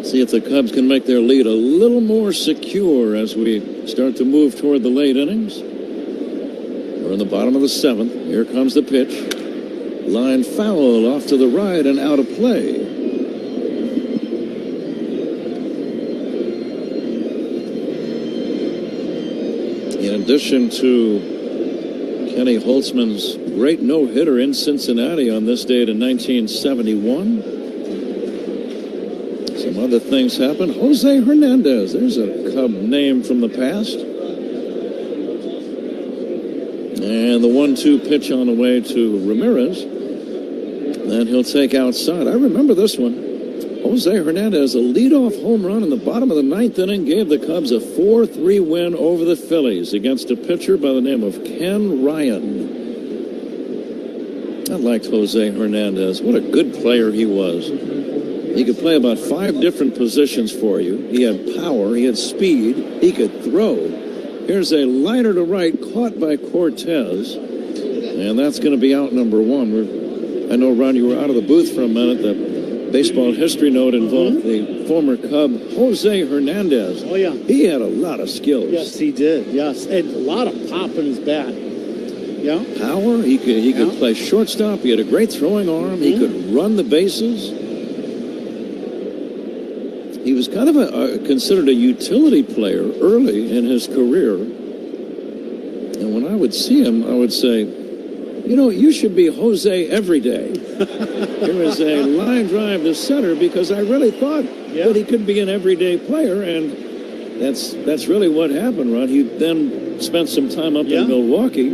See if the Cubs can make their lead a little more secure as we start to move toward the late innings. We're in the bottom of the 7th. Here comes the pitch. Line foul off to the right and out of play. In addition to Kenny Holtzman's great no-hitter in Cincinnati on this date in 1971, some other things happened. Jose Hernandez, there's a Cub name from the past. And the 1-2 pitch on the way to Ramirez. Then he'll take outside. I remember this one. Jose Hernandez, a leadoff home run in the bottom of the 9th inning, gave the Cubs a 4-3 win over the Phillies against a pitcher by the name of Ken Ryan. I liked Jose Hernandez. What a good player he was. He could play about 5 different positions for you. He had power, he had speed, he could throw. Here's a liner to right caught by Cortez, and that's going to be out number 1. I know, Ron, you were out of the booth for a minute. The baseball history note involved the former Cub, Jose Hernandez. Oh, yeah. He had a lot of skills. Yes, he did. Yes, and a lot of pop in his bat. Yeah. Power. He could play shortstop. He had a great throwing arm. He could run the bases. He was kind of considered a utility player early in his career. And when I would see him, I would say, you know, you should be Jose every day. There was a line drive to center because I really thought that he could be an everyday player, and that's really what happened, Ron. He then spent some time up in Milwaukee,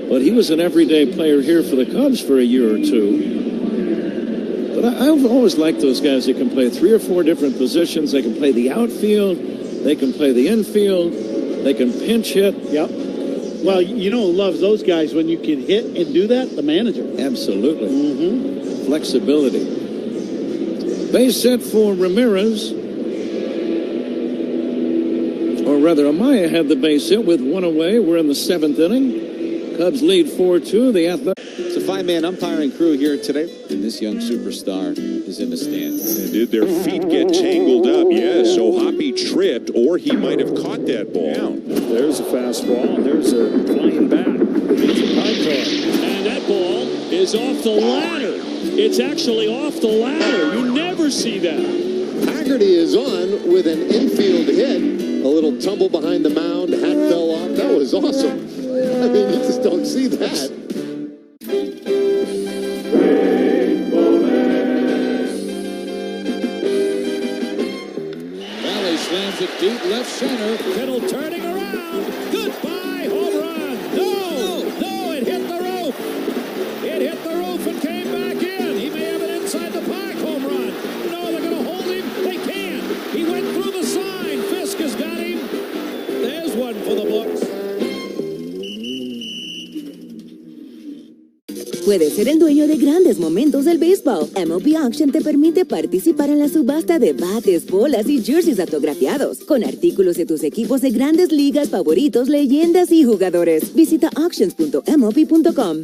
but he was an everyday player here for the Cubs for a year or two. But I've always liked those guys that can play 3 or 4 different positions. They can play the outfield, they can play the infield, they can pinch hit. Yep. Well, you know who loves those guys when you can hit and do that? The manager. Absolutely. Flexibility. Base hit for Ramirez. Or rather, Amaya had the base hit with 1 away. We're in the 7th inning. Cubs lead 4-2. The Athletics. It's a 5-man umpiring crew here today. And this young superstar is in the stands. Did their feet get tangled up? Yes. So Hoppy tripped, or he might have caught that ball. There's a fastball. There's a flying bat. It's a high car. And that ball is off the ladder. It's actually off the ladder. You never see that. Haggerty is on with an infield hit. A little tumble behind the mound. Hat fell off. That was awesome. I mean, you just don't see that. Valley slams it deep left center. Kittle turning around. Goodbye, home run. No, it hit the roof. It hit the roof and came back in. He may have it inside the park home run. No, they're going to hold him. They can't. He went through the sign. Fisk has got him. There's one for the books. Puedes ser el dueño de grandes momentos del béisbol. MLB Auction te permite participar en la subasta de bates, bolas y jerseys autografiados, con artículos de tus equipos de grandes ligas favoritos, leyendas y jugadores. Visita auctions.mlb.com.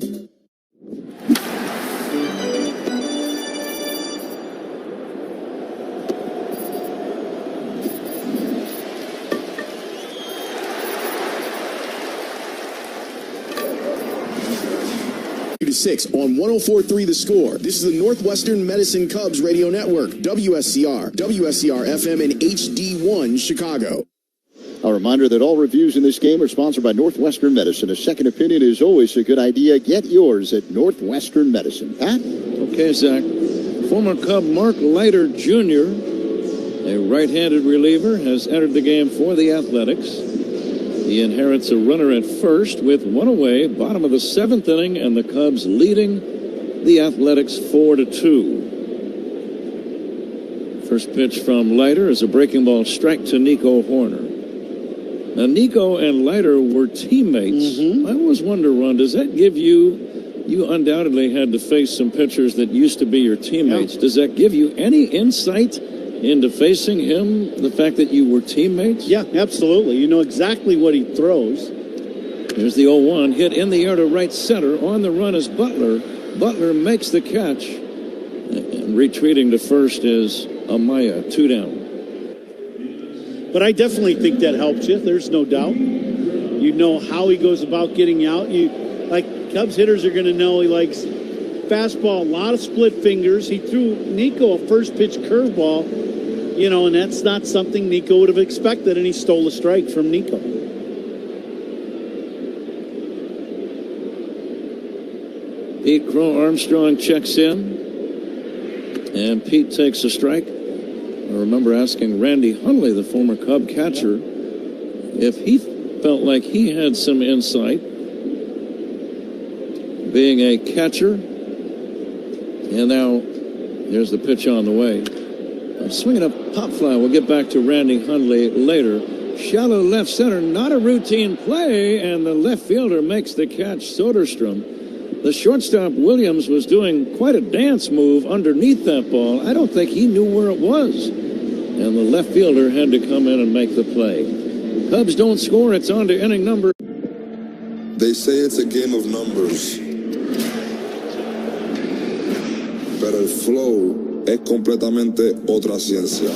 To 6 on 104.3 The Score. This is the Northwestern Medicine Cubs Radio Network, WSCR, WSCR-FM, and HD1 Chicago. A reminder that all reviews in this game are sponsored by Northwestern Medicine. A second opinion is always a good idea. Get yours at Northwestern Medicine. Pat? Okay, Zach. Former Cub Mark Leiter Jr., a right-handed reliever, has entered the game for the Athletics. He inherits a runner at first with one away, bottom of the seventh inning, and the Cubs leading the Athletics 4-2. First pitch from Leiter is a breaking ball strike to Nico Horner. Now, Nico and Leiter were teammates. I always wonder, Ron, does that give you undoubtedly had to face some pitchers that used to be your teammates. Yeah. Does that give you any insight into facing him, the fact that you were teammates? Yeah, absolutely. You know exactly what he throws. Here's the 0-1, hit in the air to right center. On the run is Butler. Butler makes the catch. And retreating to first is Amaya, 2 down. But I definitely think that helps you. There's no doubt. You know how he goes about getting out. Cubs hitters are going to know he likes fastball, a lot of split fingers. He threw Nico a first pitch curveball, and that's not something Nico would have expected, and he stole a strike from Nico. Pete Crow Armstrong checks in, and Pete takes a strike. I remember asking Randy Hundley, the former Cub catcher, if he felt like he had some insight being a catcher. And now, here's the pitch on the way. Swinging a pop fly. We'll get back to Randy Hundley later. Shallow left center, not a routine play, and the left fielder makes the catch, Soderstrom. The shortstop, Williams, was doing quite a dance move underneath that ball. I don't think he knew where it was. And the left fielder had to come in and make the play. Cubs don't score. It's on to inning number. They say it's a game of numbers. Pero el flow es completamente otra ciencia.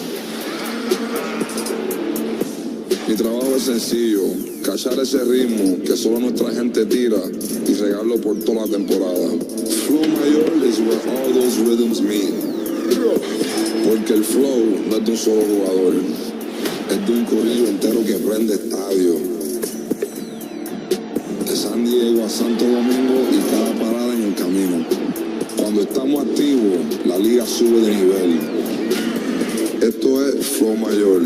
Mi trabajo es sencillo, cachar ese ritmo que solo nuestra gente tira y regarlo por toda la temporada. Flow mayor is where all those rhythms meet. Porque el flow no es de un solo jugador, es de un corillo entero que prende estadio. De San Diego a Santo Domingo y cada parada en el camino. Cuando estamos activos, la liga sube de nivel. Esto es Flow Mayor.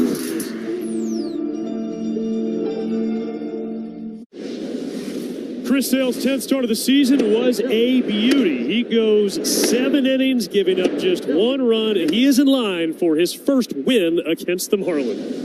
Chris Sale's 10th start of the season was a beauty. He goes 7 innings, giving up just 1 run, and he is in line for his first win against the Marlins.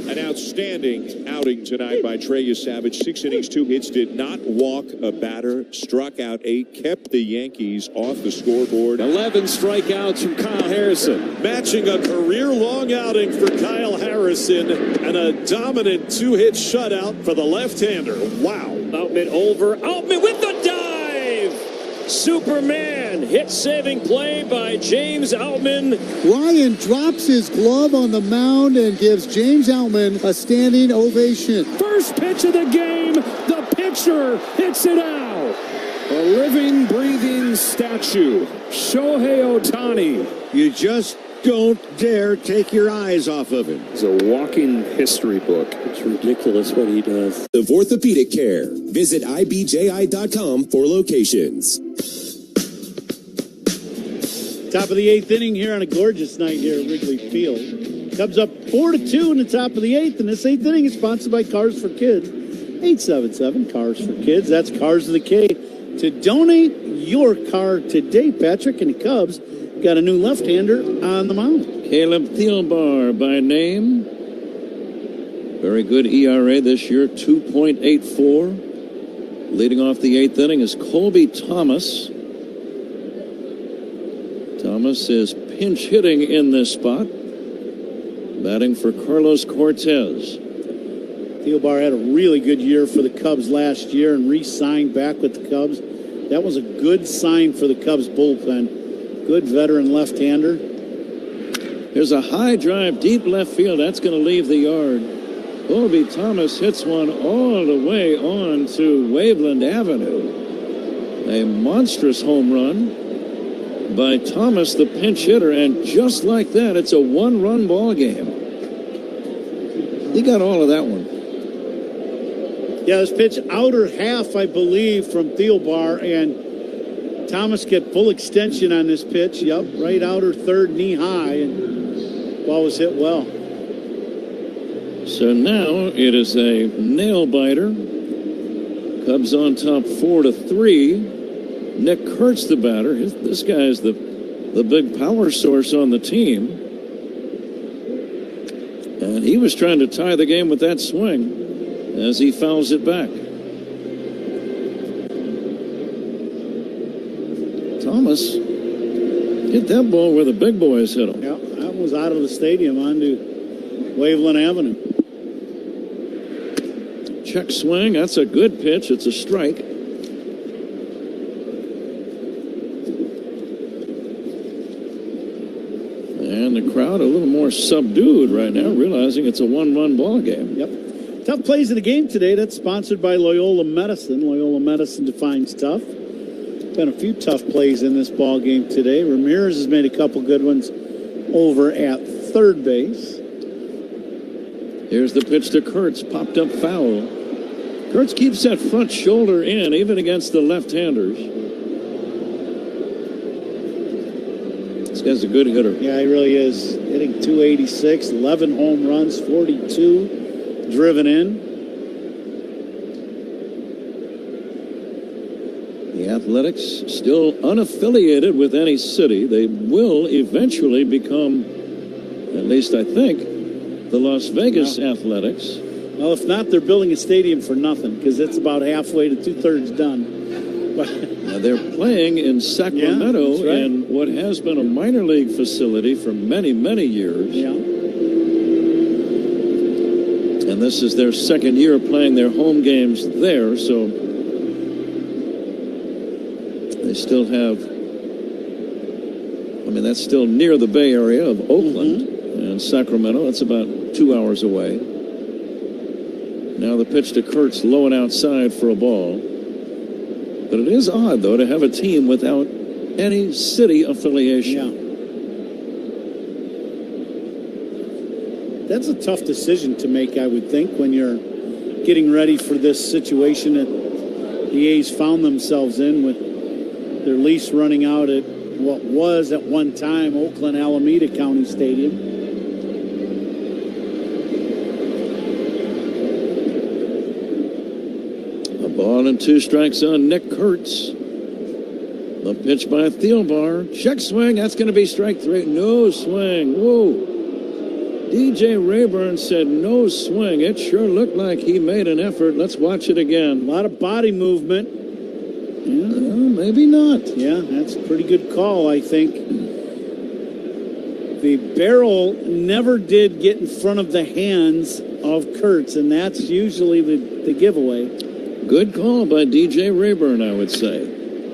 An outstanding outing tonight by Trey Savage. 6 innings, 2 hits, did not walk a batter, struck out 8, kept the Yankees off the scoreboard. 11 strikeouts from Kyle Harrison. Matching a career-long outing for Kyle Harrison and a dominant 2-hit shutout for the left-hander. Wow. Outman over. Outman with the dive! Superman hit-saving play by James Outman. Ryan drops his glove on the mound and gives James Outman a standing ovation. First pitch of the game, the pitcher hits it out. A living, breathing statue, Shohei Ohtani. You just Don't dare take your eyes off of him. He's a walking history book. It's ridiculous what he does. Of orthopedic care. Visit IBJI.com for locations. Top of the 8th inning here on a gorgeous night here at Wrigley Field. Cubs up 4-2 in the top of the 8th, and this 8th inning is sponsored by Cars for Kids. 877 Cars for Kids. That's Cars of the K. To donate your car today, Patrick, and the Cubs got a new left-hander on the mound. Caleb Thielbar by name. Very good ERA this year, 2.84. Leading off the 8th inning is Colby Thomas. Thomas is pinch hitting in this spot. Batting for Carlos Cortez. Thielbar had a really good year for the Cubs last year and re-signed back with the Cubs. That was a good sign for the Cubs bullpen. Good veteran left-hander. There's a high drive deep left field. That's going to leave the yard. Colby Thomas hits one all the way on to Waveland Avenue. A monstrous home run by Thomas, the pinch hitter, and just like that, it's a one-run ball game. He got all of that one. Yeah, this pitch outer half, I believe, from Thielbar, and Thomas get full extension on this pitch. Yep, right outer third, knee high, and ball was hit well. So now it is a nail biter. Cubs on top 4-3. Nick Kurtz, the batter. This guy is the big power source on the team. And he was trying to tie the game with that swing as he fouls it back. Thomas hit that ball where the big boys hit him. Yeah, that was out of the stadium onto Waveland Avenue. Check swing. That's a good pitch. It's a strike. And the crowd a little more subdued right now, realizing it's a one-run ball game. Yep. Tough plays of the game today. That's sponsored by Loyola Medicine. Loyola Medicine defines tough. Been a few tough plays in this ball game today. Ramirez has made a couple good ones over at third base. Here's the pitch to Kurtz. Popped up foul. Kurtz keeps that front shoulder in, even against the left-handers. This guy's a good hitter. Yeah, he really is. Hitting 286, 11 home runs, 42 driven in. The Athletics still unaffiliated with any city. They will eventually become, at least I think, the Las Vegas Athletics. Well, if not, they're building a stadium for nothing because it's about halfway to two-thirds done. Now they're playing in Sacramento in what has been a minor league facility for many, many years. Yeah. And this is their second year playing their home games there, so they still have, I mean, that's still near the Bay Area of Oakland and Sacramento. That's about 2 hours away. Now the pitch to Kurtz, low and outside for a ball. But it is odd, though, to have a team without any city affiliation. Yeah. That's a tough decision to make, I would think, when you're getting ready for this situation that the A's found themselves in with their lease running out at what was at one time Oakland Alameda County Stadium. A ball and 2 strikes on Nick Kurtz. The pitch by Thielbar. Check swing. That's going to be strike 3. No swing. Whoa. DJ Rayburn said no swing. It sure looked like he made an effort. Let's watch it again. A lot of body movement. Yeah, maybe not. Yeah, that's a pretty good call, I think. The barrel never did get in front of the hands of Kurtz, and that's usually the giveaway. Good call by DJ Rayburn, I would say.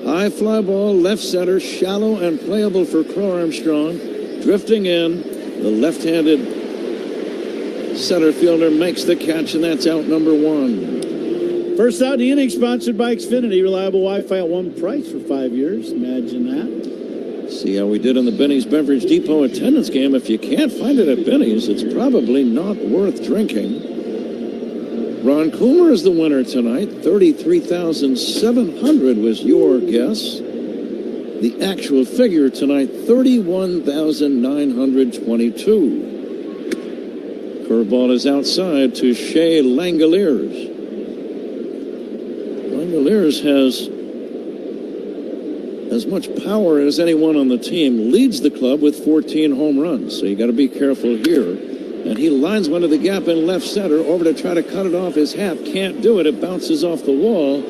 High fly ball, left center, shallow and playable for Crow Armstrong. Drifting in, the left-handed center fielder makes the catch, and that's out number 1. First out in the inning, sponsored by Xfinity. Reliable Wi-Fi at one price for 5 years. Imagine that. See how we did in the Benny's Beverage Depot attendance game. If you can't find it at Benny's, it's probably not worth drinking. Ron Coomer is the winner tonight. 33,700 was your guess. The actual figure tonight, 31,922. Curveball is outside to Shea Langoliers. Langoliers has as much power as anyone on the team, leads the club with 14 home runs. So you got to be careful here. And he lines one to the gap in left center over to try to cut it off his hat. Can't do it. It bounces off the wall.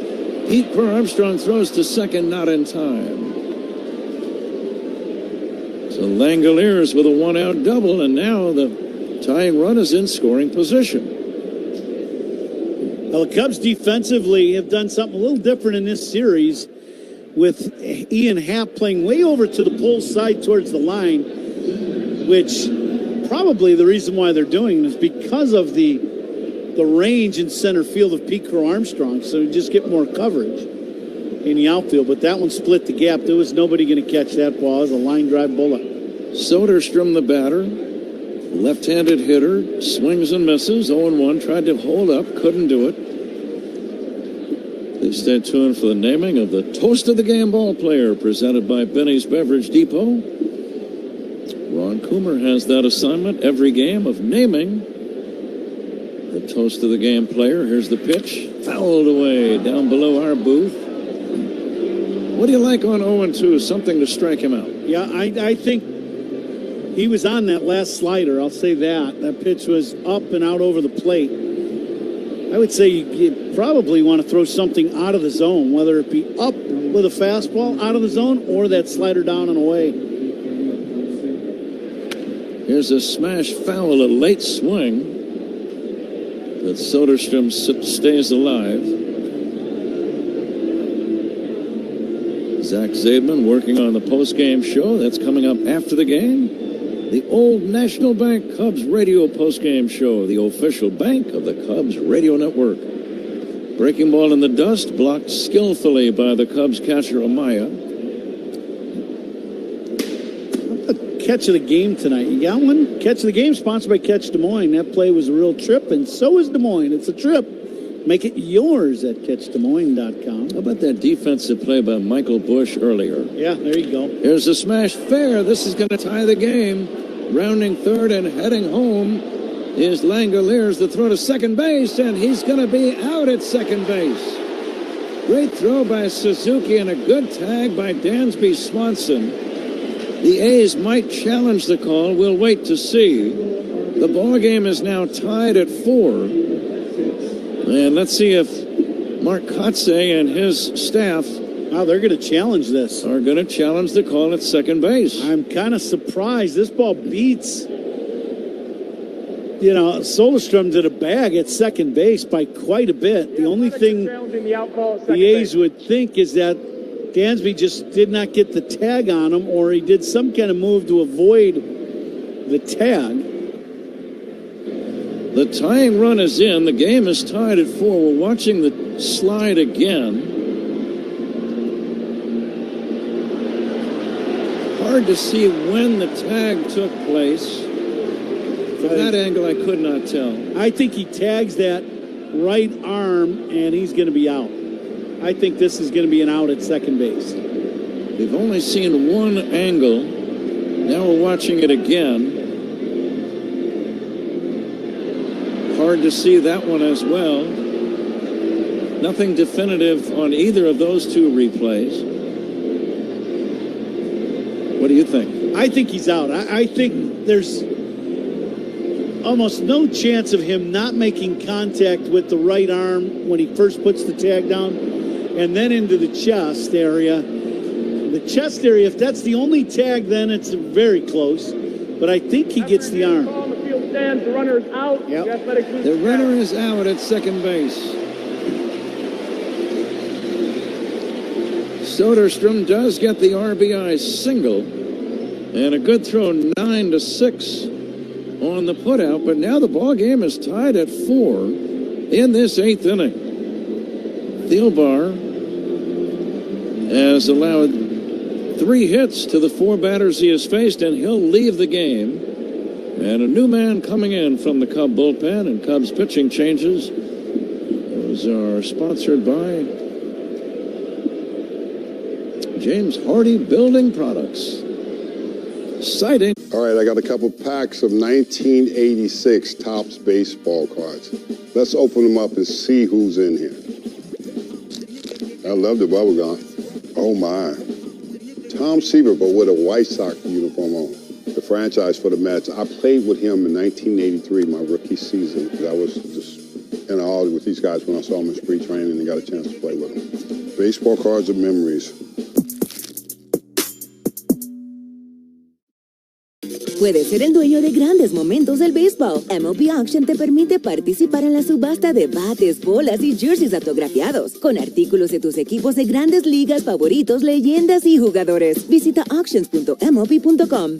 Pete Armstrong throws to second, not in time. So Langoliers with a one-out double, and now the tying run is in scoring position. Well, the Cubs defensively have done something a little different in this series, with Ian Happ playing way over to the pull side towards the line, which probably the reason why they're doing it is because of the range in center field of Pete Armstrong, so you just get more coverage in the outfield. But that one split the gap. There was nobody going to catch that ball. It was a line drive bullet. Soderstrom, the batter, left-handed hitter, swings and misses, 0-1, tried to hold up, couldn't do it. Please stay tuned for the naming of the Toast of the Game ball player presented by Benny's Beverage Depot. Ron Coomer has that assignment every game of naming the Toast of the Game player. Here's the pitch, fouled away down below our booth. What do you like on 0-2? Something to strike him out. Yeah, I think he was on that last slider. I'll say that. That pitch was up and out over the plate. I would say you probably want to throw something out of the zone, whether it be up with a fastball out of the zone or that slider down and away. Here's a smash foul, a late swing. But Soderstrom stays alive. Zach Zaidman working on the post-game show. That's coming up after the game. The Old National Bank Cubs radio post-game show, the official bank of the Cubs radio network. Breaking ball in the dust, blocked skillfully by the Cubs catcher Amaya. Catch of the game tonight. You got one? Catch of the game sponsored by Catch Des Moines. That play was a real trip, and so is Des Moines. It's a trip. Make it yours at CatchDesMoines.com. How about that defensive play by Michael Bush earlier? Yeah, there you go. Here's a smash fair. This is going to tie the game. Rounding third and heading home is Langoliers. The throw to second base, and he's going to be out at second base. Great throw by Suzuki and a good tag by Dansby Swanson. The A's might challenge the call. We'll wait to see. The ball game is now tied at 4. And let's see if Mark Kotze and his staff they're going to challenge this. Are going to challenge the call at second base. I'm kind of surprised. This ball beats, Soderstrom to the bag at second base by quite a bit. The only thing the A's would think is that Dansby just did not get the tag on him, or he did some kind of move to avoid the tag. The tying run is in. The game is tied at 4. We're watching the slide again. Hard to see when the tag took place. From that angle, I could not tell. I think he tags that right arm, and he's going to be out. I think this is going to be an out at second base. We've only seen one angle. Now we're watching it again. Hard to see that one as well. Nothing definitive on either of those two replays. What do you think? I think he's out. I think there's almost no chance of him not making contact with the right arm when he first puts the tag down and then into the chest area. The chest area, if that's the only tag, then it's very close. But I think he gets the arm. The runner is out. Yep. The runner is out at second base. Soderstrom does get the RBI single. And a good throw, 9-6 on the putout. But now the ball game is tied at 4 in this 8th inning. Thielbar has allowed 3 hits to the 4 batters he has faced, and he'll leave the game. And a new man coming in from the Cub bullpen, and Cubs pitching changes. Those are sponsored by James Hardy Building Products. Exciting. All right, I got a couple packs of 1986 Topps baseball cards. Let's open them up and see who's in here. I love the bubble gum. Oh my. Tom Seaver, but with a White Sox uniform on. The franchise for the Mets. I played with him in 1983, my rookie season. I was just in awe with these guys when I saw them in spring training and got a chance to play with them. Baseball cards of memories. Puedes ser el dueño de grandes momentos del béisbol. MLB Auction te permite participar en la subasta de bates, bolas y jerseys autografiados, con artículos de tus equipos de grandes ligas favoritos, leyendas y jugadores. Visita auctions.mlb.com.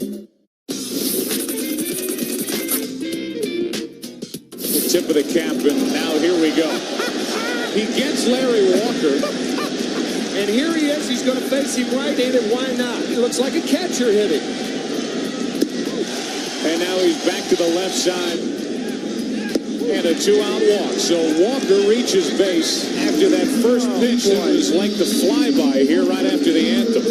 Tip of the cap, and now here we go. He gets Larry Walker, and here he is. He's going to face him right-handed. Why not? He looks like a catcher hitting. And now he's back to the left side. And a 2-out walk. So Walker reaches base after that first pitch that was like the flyby here right after the anthem.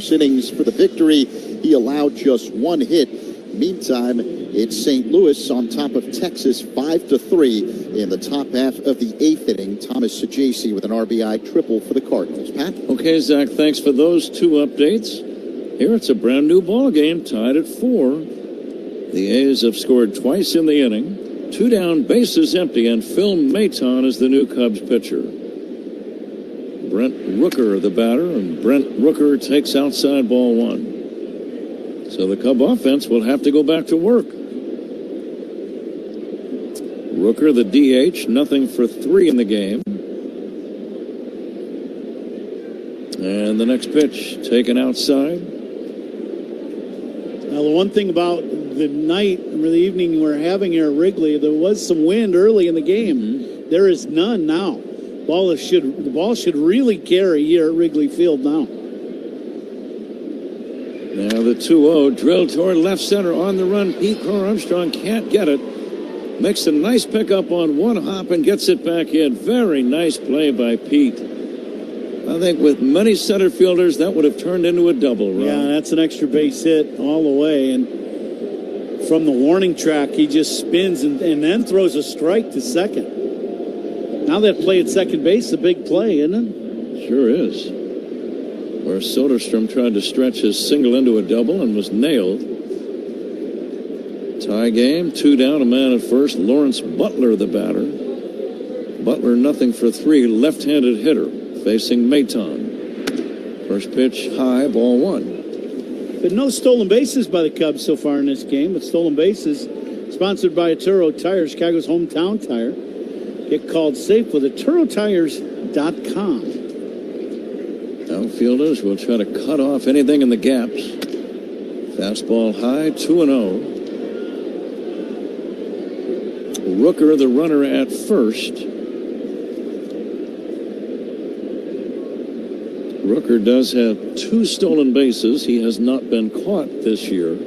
Innings for the victory. He allowed just 1 hit. Meantime, it's St. Louis on top of Texas 5-3 in the top half of the 8th inning. Thomas Saggese with an RBI triple for the Cardinals. Pat? Okay, Zach, thanks for those 2 updates. Here it's a brand new ball game, tied at 4. The A's have scored twice in the inning. 2 down, bases empty, and Phil Maton is the new Cubs pitcher. Brent Rooker, the batter, and Brent Rooker takes outside ball 1. So the Cub offense will have to go back to work. Rooker, the DH, nothing for 3 in the game. And the next pitch taken outside. Now, the one thing about the night or the evening we're having here at Wrigley, there was some wind early in the game. There is none now. The ball should really carry here at Wrigley Field now. Now the 2-0 drilled toward left center on the run. Pete Crow-Armstrong can't get it. Makes a nice pickup on 1 hop and gets it back in. Very nice play by Pete. I think with many center fielders, that would have turned into a double run. Yeah, that's an extra base hit all the way. And from the warning track, he just spins and then throws a strike to second. Now that play at second base is a big play, isn't it? Sure is. Where Soderstrom tried to stretch his single into a double and was nailed. Tie game, 2 down, a man at first. Lawrence Butler, the batter. Butler, nothing for 3, left-handed hitter, facing Maton. First pitch, high, ball 1. But no stolen bases by the Cubs so far in this game. But stolen bases, sponsored by Turo Tires, Chicago's hometown tire. Get called safe with TuroTires.com. Outfielders will try to cut off anything in the gaps. Fastball high, 2-0. Rooker, the runner at first. Rooker does have 2 stolen bases. He has not been caught this year,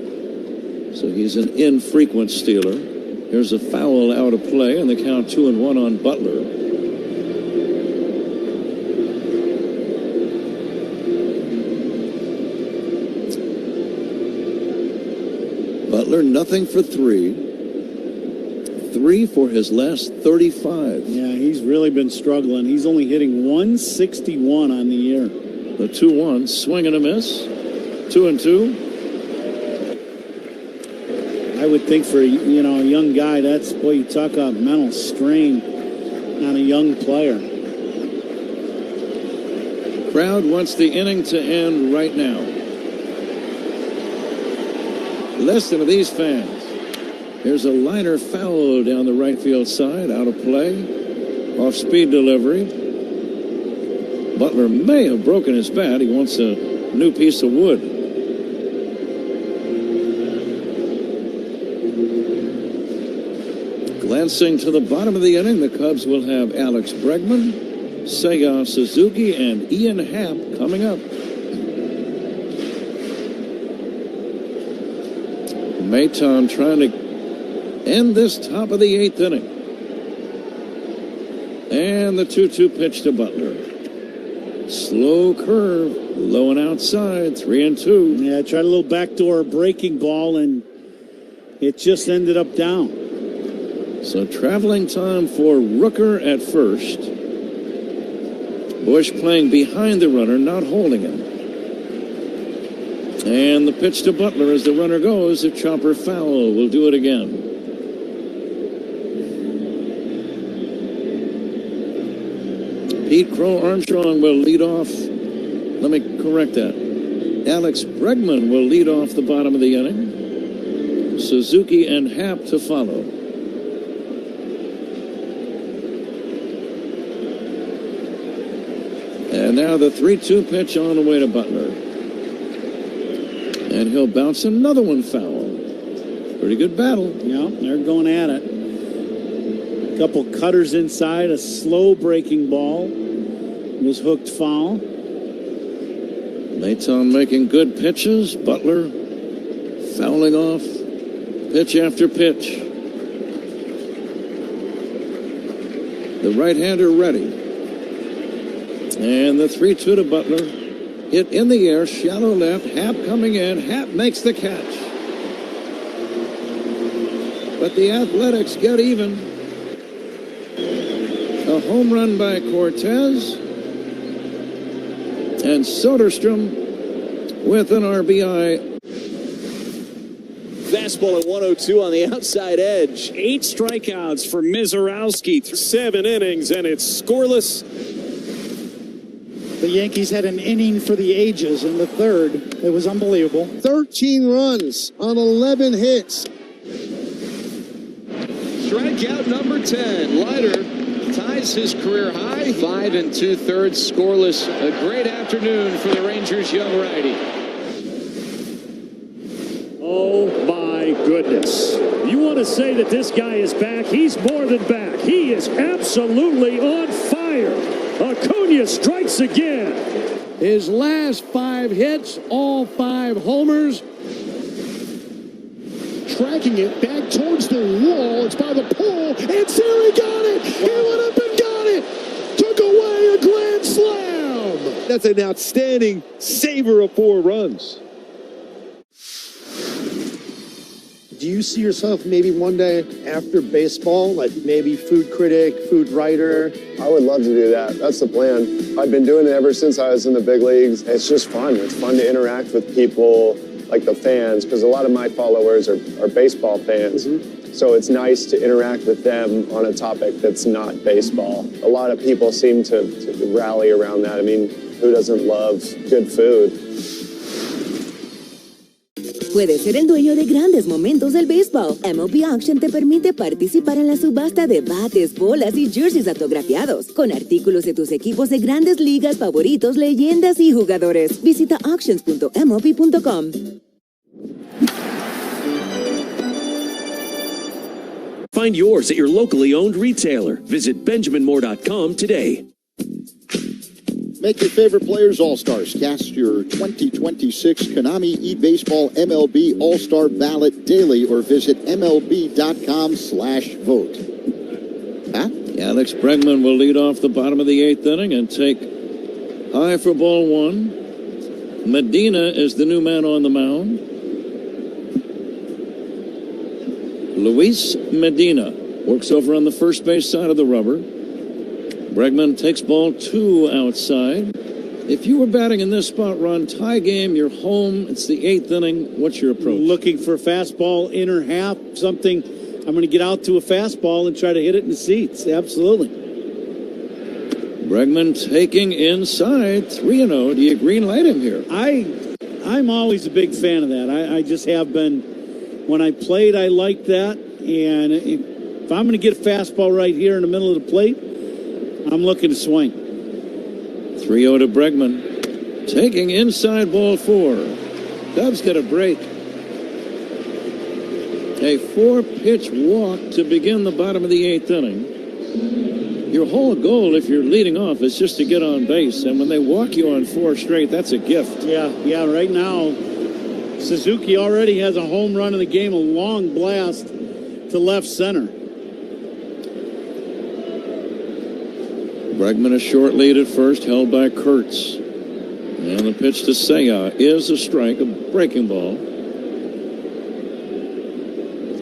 so he's an infrequent stealer. Here's a foul out of play, and the count 2-1 on Butler. Butler, nothing for 3. 3 for his last 35. Yeah, he's really been struggling. He's only hitting 161 on the year. The 2-1, swing and a miss. 2-2. I would think for a young guy, that's, boy, you talk about mental strain on a young player. Crowd wants the inning to end right now. Listen to these fans. Here's a liner foul down the right field side, out of play. Off-speed delivery. Butler may have broken his bat. He wants a new piece of wood. Glancing to the bottom of the inning, the Cubs will have Alex Bregman, Seiya Suzuki, and Ian Happ coming up. Maton trying to end this top of the 8th inning. And the 2-2 pitch to Butler. Slow curve, low and outside, 3-2. Yeah, tried a little backdoor breaking ball, and it just ended up down. So traveling time for Rooker at first. Bush playing behind the runner, not holding him. And the pitch to Butler as the runner goes, a chopper foul. Will do it again. Pete Crow Armstrong will lead off. Let me correct that. Alex Bregman will lead off the bottom of the inning. Suzuki and Happ to follow. And now the 3-2 pitch on the way to Butler. And he'll bounce another one foul. Pretty good battle. Yeah, they're going at it. A couple cutters inside, a slow breaking ball was hooked foul. Maton making good pitches. Butler fouling off pitch after pitch. The right-hander ready. And the 3-2 to Butler. Hit in the air, shallow left. Happ coming in. Happ makes the catch. But the Athletics get even. A home run by Cortez. And Soderstrom with an RBI. Fastball at 102 on the outside edge. 8 strikeouts for Mizorowski. 7 innings, and it's scoreless. The Yankees had an inning for the ages in the third. It was unbelievable. 13 runs on 11 hits. Strikeout number 10. Leiter ties his career high. 5 2/3 scoreless. A great afternoon for the Rangers' young righty. Oh, my goodness. You want to say that this guy is back? He's more than back. He is absolutely on fire. Acuna strikes again. His last 5 hits, all 5 homers. Tracking it back towards the wall. It's by the pole. And Siri got it. He went up and got it. Took away a grand slam. That's an outstanding saver of 4 runs. Do you see yourself maybe one day after baseball, like maybe food critic, food writer? I would love to do that. That's the plan. I've been doing it ever since I was in the big leagues. It's just fun. It's fun to interact with people, like the fans, because a lot of my followers are baseball fans. Mm-hmm. So it's nice to interact with them on a topic that's not baseball. A lot of people seem to rally around that. I mean, who doesn't love good food? Puedes ser el dueño de grandes momentos del béisbol. MLB Auction te permite participar en la subasta de bates, bolas y jerseys autografiados, con artículos de tus equipos de grandes ligas favoritos, leyendas y jugadores. Visita auctions.mlb.com. Find yours at your locally owned retailer. Visit BenjaminMoore.com today. Make your favorite players all-stars. Cast your 2026 Konami eBaseball MLB All-Star ballot daily or visit MLB.com/vote. Huh? Alex Bregman will lead off the bottom of the 8th inning and take high for ball 1. Medina is the new man on the mound. Luis Medina works over on the first base side of the rubber. Bregman takes ball 2 outside. If you were batting in this spot, Ron, tie game, you're home, it's the 8th inning. What's your approach? Looking for a fastball, inner half, something. I'm going to get out to a fastball and try to hit it in the seats. Absolutely. Bregman taking inside, 3-0. Do you green light him here? I'm always a big fan of that. I just have been. When I played, I liked that. And if I'm going to get a fastball right here in the middle of the plate, I'm looking to swing. 3-0 to Bregman. Taking inside ball 4. Cubs get a break. A 4-pitch walk to begin the bottom of the 8th inning. Your whole goal, if you're leading off, is just to get on base. And when they walk you on 4 straight, that's a gift. Yeah, right now, Suzuki already has a home run in the game, a long blast to left center. Bregman a short lead at first, held by Kurtz. And the pitch to Seiya is a strike, a breaking ball.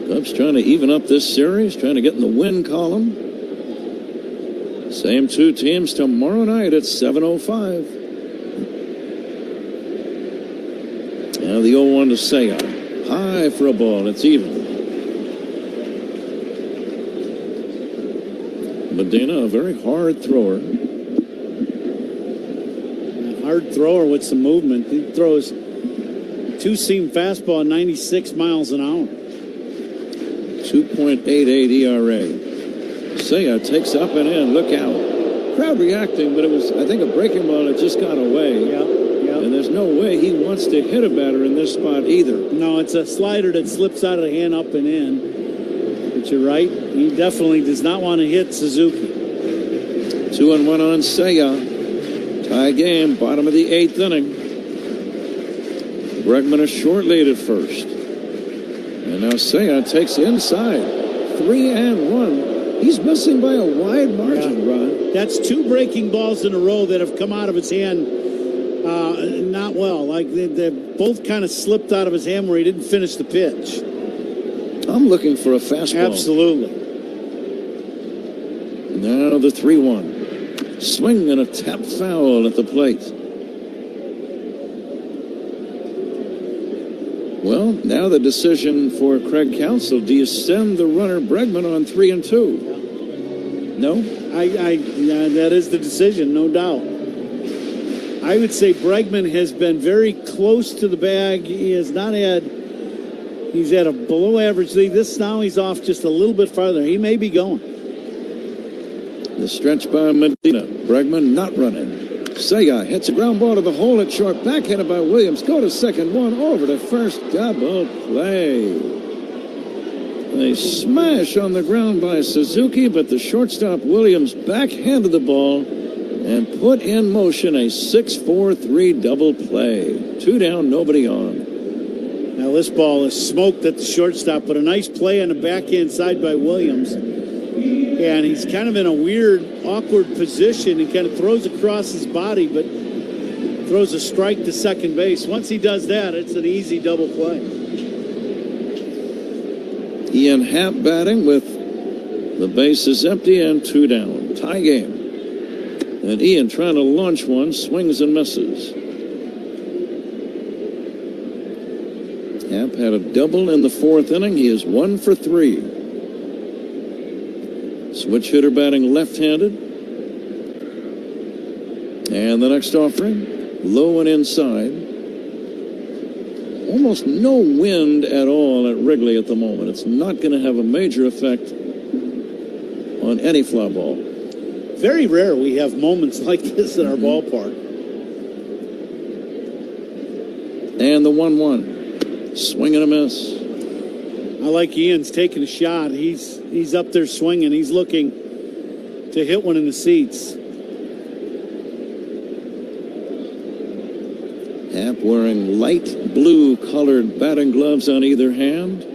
Cubs trying to even up this series, trying to get in the win column. Same 2 teams tomorrow night at 7:05. Now the 0-1 to Seiya. High for a ball. It's even. Medina, a very hard thrower. A hard thrower with some movement. He throws 2-seam fastball, 96 miles an hour. 2.88 ERA. Seiya takes up and in. Look out. Crowd reacting, but it was, I think, a breaking ball that just got away. Yeah. And there's no way he wants to hit a batter in this spot either. No, it's a slider that slips out of the hand up and in. But you're right. He definitely does not want to hit Suzuki. 2-1 on Seiya. Tie game, bottom of the 8th inning. Bregman a short lead at first. And now Seiya takes inside. 3-1. He's missing by a wide margin, Ron. That's 2 breaking balls in a row that have come out of his hand not well. Like they both kind of slipped out of his hand where he didn't finish the pitch. I'm looking for a fastball. Absolutely. Now the 3-1. Swing and a tap foul at the plate. Well, now the decision for Craig Counsell. Do you send the runner Bregman on 3-2? No? That is the decision, no doubt. I would say Bregman has been very close to the bag. He's had a below average lead. Now he's off just a little bit farther. He may be going. The stretch by Medina. Bregman not running. Seiya hits a ground ball to the hole at short. Backhanded by Williams. Go to second. 1 over to first. Double play. They smash on the ground by Suzuki, but the shortstop Williams backhanded the ball and put in motion a 6-4-3 double play. 2 down, nobody on. Now this ball is smoked at the shortstop, but a nice play on the backhand side by Williams. And he's kind of in a weird, awkward position. He kind of throws across his body, but throws a strike to second base. Once he does that, it's an easy double play. Ian Happ batting with the bases empty and 2 down. Tie game. And Ian trying to launch one, swings and misses. Happ had a double in the 4th inning. He is 1 for 3. Switch hitter batting left-handed. And the next offering, low and inside. Almost no wind at all at Wrigley at the moment. It's not going to have a major effect on any fly ball. Very rare we have moments like this in our ballpark. And the 1-1. Swing and a miss. I like Ian's taking a shot. He's up there swinging. He's looking to hit one in the seats. Happ wearing light blue colored batting gloves on either hand.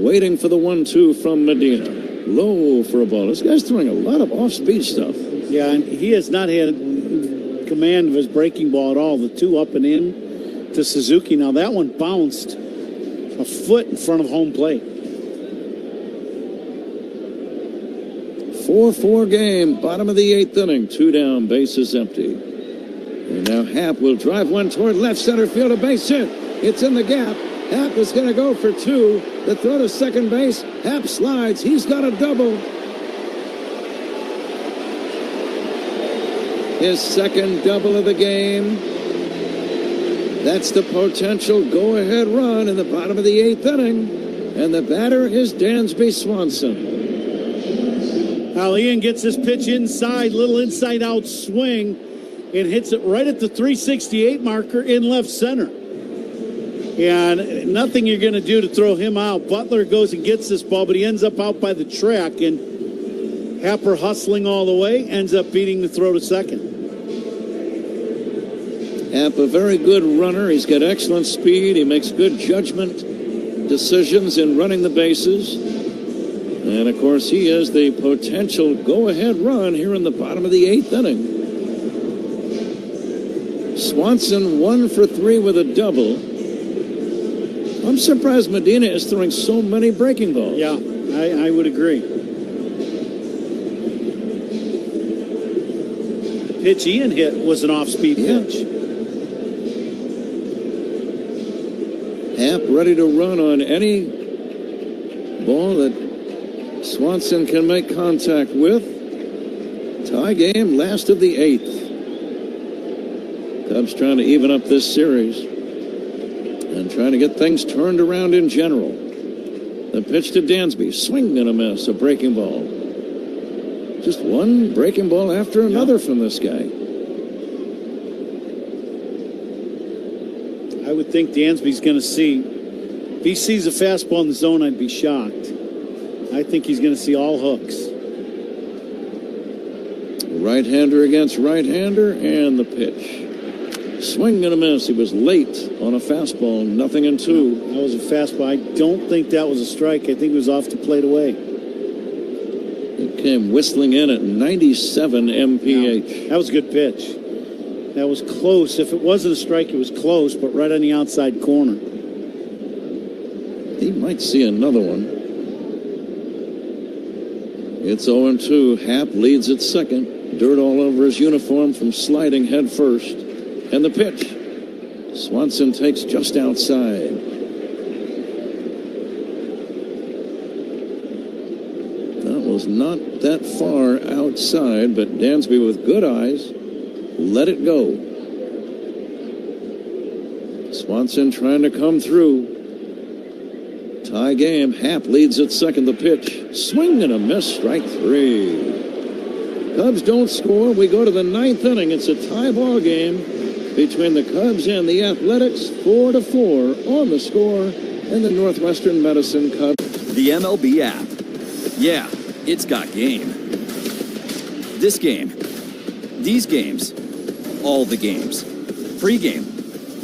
Waiting for the 1-2 from Medina. Low for a ball. This guy's throwing a lot of off-speed stuff. Yeah, and he has not had command of his breaking ball at all. The 2 up and in to Suzuki. Now that one bounced a foot in front of home plate. 4-4 game, bottom of the 8th inning. 2 down, bases empty. And now Happ will drive one toward left center field, a base hit. It's in the gap. Happ is going to go for 2. The throw to second base. Happ slides. He's got a double. His second double of the game. That's the potential go-ahead run in the bottom of the 8th inning. And the batter is Dansby Swanson. Now Ian gets his pitch inside, little inside-out swing. and hits it right at the 368 marker in left center. And nothing you're going to do to throw him out. Butler goes and gets this ball, but he ends up out by the track, and Happer hustling all the way ends up beating the throw to second. Happ, a very good runner. He's got excellent speed. He makes good judgment decisions in running the bases. And, of course, he has the potential go-ahead run here in the bottom of the 8th inning. Swanson 1 for 3 with a double. I'm surprised Medina is throwing so many breaking balls. Yeah, I would agree. The pitch Ian hit was an off-speed pitch. Happ ready to run on any ball that Swanson can make contact with. Tie game, last of the 8th. Cubs trying to even up this series and trying to get things turned around in general. The pitch to Dansby, swing and a miss, a breaking ball. Just one breaking ball after another from this guy. I would think Dansby's going to see, if he sees a fastball in the zone, I'd be shocked. I think he's going to see all hooks. Right-hander against right-hander, and the pitch. Swing and a miss. He was late on a fastball, 0-2. That was a fastball. I don't think that was a strike. I think it was off the plate away. It came whistling in at 97 mph. That was a good pitch. That was close. If it wasn't a strike, it was close, but right on the outside corner. He might see another one. It's 0-2. Happ leads at second. Dirt all over his uniform from sliding head first. And the pitch. Swanson takes just outside. That was not that far outside, but Dansby with good eyes let it go. Swanson trying to come through. Tie game. Happ leads at second. The pitch. Swing and a miss. Strike 3. Cubs don't score. We go to the 9th inning. It's a tie ball game between the Cubs and the Athletics. 4-4 on the score in the Northwestern Medicine Cubs. The MLB app. Yeah, it's got game. This game. These games. All the games. Pre-game.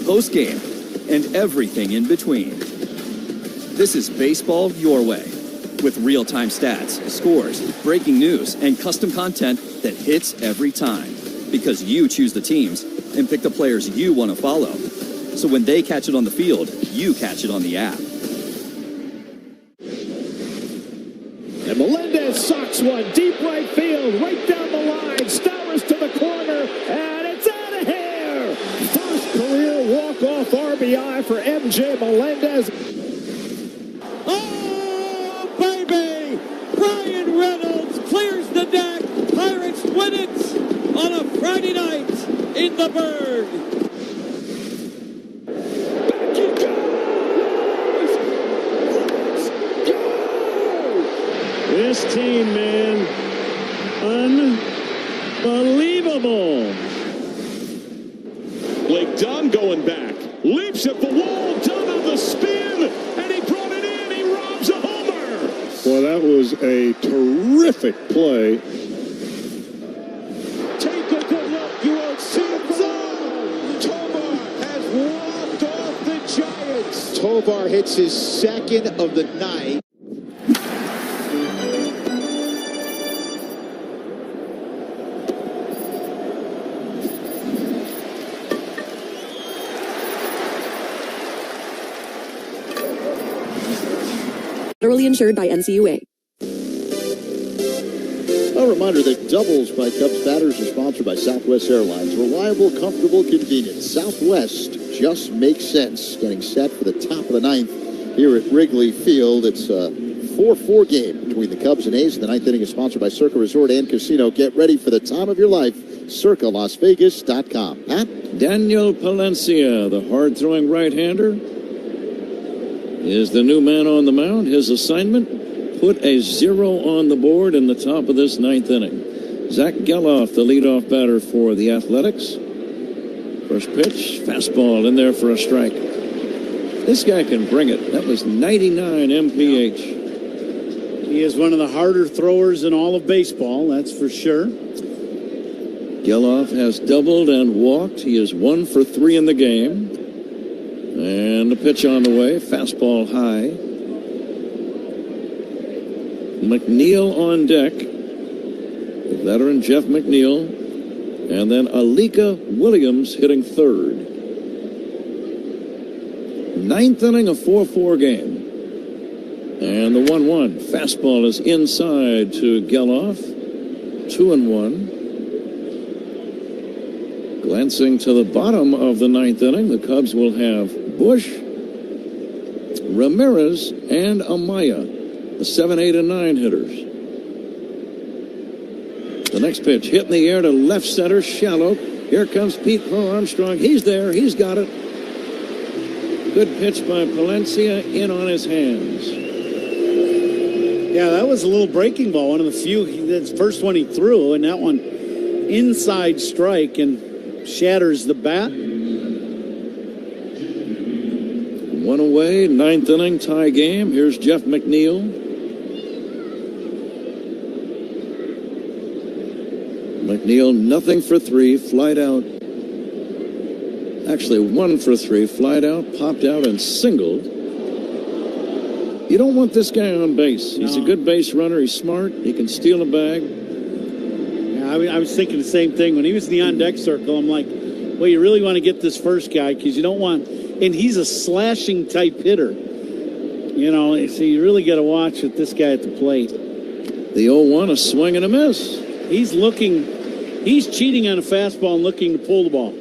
Post-game. And everything in between. This is baseball your way. With real-time stats, scores, breaking news, and custom content that hits every time. Because you choose the teams and pick the players you want to follow. So when they catch it on the field, you catch it on the app. And Melendez socks one deep right field, right down the line. Stowers to the corner, and it's out of here. First career walk-off RBI for MJ Melendez. Oh, baby! Brian Reynolds clears the deck. Pirates win it on a Friday night in the Berg. Back he goes! Let's go! This team, man, unbelievable. Blake Dunn going back, leaps at the wall, Dunn on the spin, and he brought it in. He robs a homer. Well, that was a terrific play. Take a good look. You won't see it. Tovar has walked off the Giants. Tovar hits his second of the night. Federally insured by NCUA. A reminder that doubles by Cubs batters are sponsored by Southwest Airlines. Reliable, comfortable, convenient. Southwest just makes sense. Getting set for the top of the 9th here at Wrigley Field. It's a 4-4 game between the Cubs and A's. The 9th inning is sponsored by Circa Resort and Casino. Get ready for the time of your life. CircaLasVegas.com. Pat? Daniel Palencia, the hard-throwing right-hander, is the new man on the mound. His assignment, put a 0 on the board in the top of this 9th inning. Zach Geloff, the leadoff batter for the Athletics. First pitch, fastball in there for a strike. This guy can bring it. That was 99 mph. He is one of the harder throwers in all of baseball, that's for sure. Geloff has doubled and walked. He is 1 for 3 in the game. And the pitch on the way, fastball high. McNeil on deck. The veteran Jeff McNeil. And then Alika Williams hitting third. 9th inning, a 4-4 game. And the 1-1. Fastball is inside to Geloff. 2-1. Glancing to the bottom of the 9th inning, the Cubs will have Bush, Ramirez, and Amaya, the 7, 8, and 9 hitters. The next pitch hit in the air to left center, shallow. Here comes Pete Crow Armstrong. He's there. He's got it. Good pitch by Palencia, in on his hands. Yeah, that was a little breaking ball. One of the few. That's the first one he threw, and that one inside strike and shatters the bat. 1 away, 9th inning, tie game. Here's Jeff McNeil. McNeil, nothing for 3, flied out. Actually, 1 for 3, flied out, popped out, and singled. You don't want this guy on base. He's a good base runner. He's smart. He can steal a bag. Yeah, I was thinking the same thing. When he was in the on-deck circle, I'm like, well, you really want to get this first guy because you don't want... And he's a slashing type hitter. You know, so you really got to watch with this guy at the plate. The 0-1, a swing and a miss. He's cheating on a fastball and looking to pull the ball.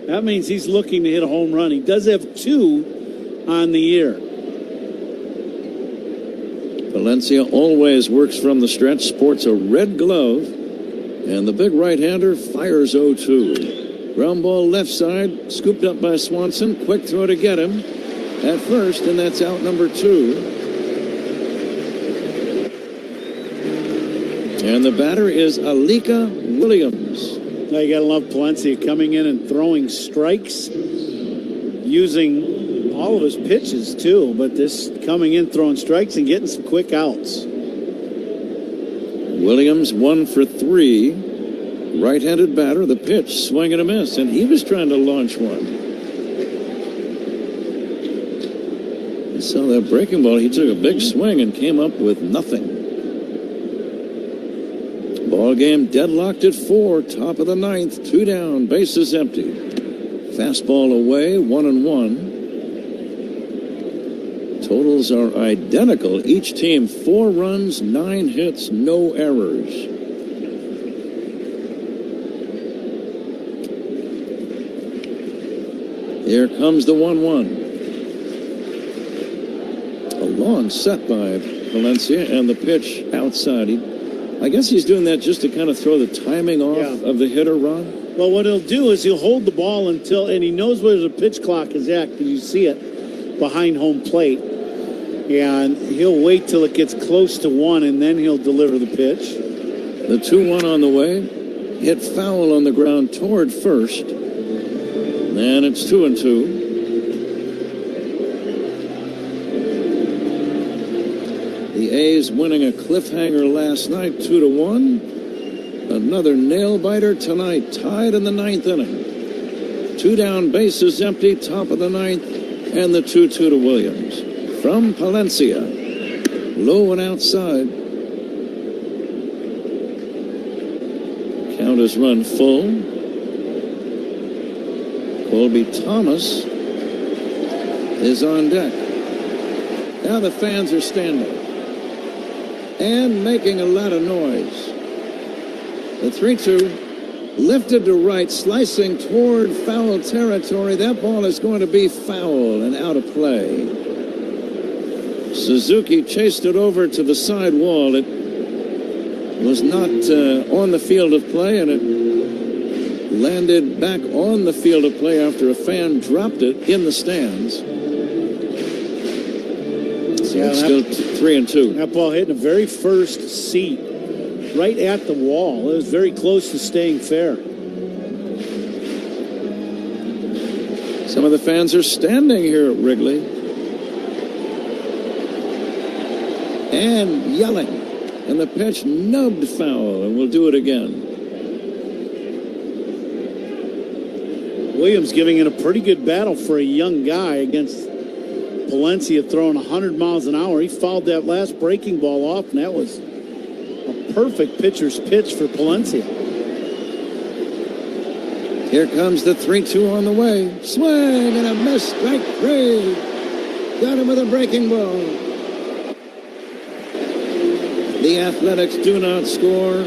That means he's looking to hit a home run. He does have 2 on the year. Valencia always works from the stretch, sports a red glove, and the big right-hander fires 0-2. Ground ball left side, scooped up by Swanson. Quick throw to get him at first, and that's out number 2. And the batter is Alika Williams. Now you got to love Palencia coming in and throwing strikes, using all of his pitches too, but this coming in throwing strikes and getting some quick outs. Williams 1 for 3. Right-handed batter, the pitch, swing and a miss, and he was trying to launch one. You saw that breaking ball. He took a big swing and came up with nothing. Ball game deadlocked at 4, top of the 9th, 2 down, bases empty. Fastball away, 1-1. Totals are identical. Each team 4 runs, 9 hits, no errors. Here comes the 1-1. A long set by Valencia, and the pitch outside. I guess he's doing that just to kind of throw the timing off of the hitter, Ron. Well, what he'll do is he'll hold the ball until, and he knows where the pitch clock is at, because you see it behind home plate. And he'll wait till it gets close to 1, and then he'll deliver the pitch. The 2-1 on the way. Hit foul on the ground toward first. And it's 2-2. The A's winning a cliffhanger last night, 2-1. Another nail-biter tonight, tied in the 9th inning. 2 down, bases empty, top of the 9th, and the 2-2 to Williams. From Palencia, low and outside. Count is run full. Colby Thomas is on deck. Now the fans are standing and making a lot of noise. The 3-2 lifted to right, slicing toward foul territory. That ball is going to be foul and out of play. Suzuki chased it over to the side wall. It was not on the field of play, and it landed back on the field of play after a fan dropped it in the stands. So it's still 3-2. That ball hit in the very first seat right at the wall. It was very close to staying fair. Some of the fans are standing here at Wrigley and yelling. And the pitch nubbed foul, and we'll do it again. Williams giving it a pretty good battle for a young guy against Palencia throwing 100 miles an hour. He fouled that last breaking ball off, and that was a perfect pitcher's pitch for Palencia. Here comes the 3-2 on the way. Swing and a miss, strike 3. Got him with a breaking ball. The Athletics do not score.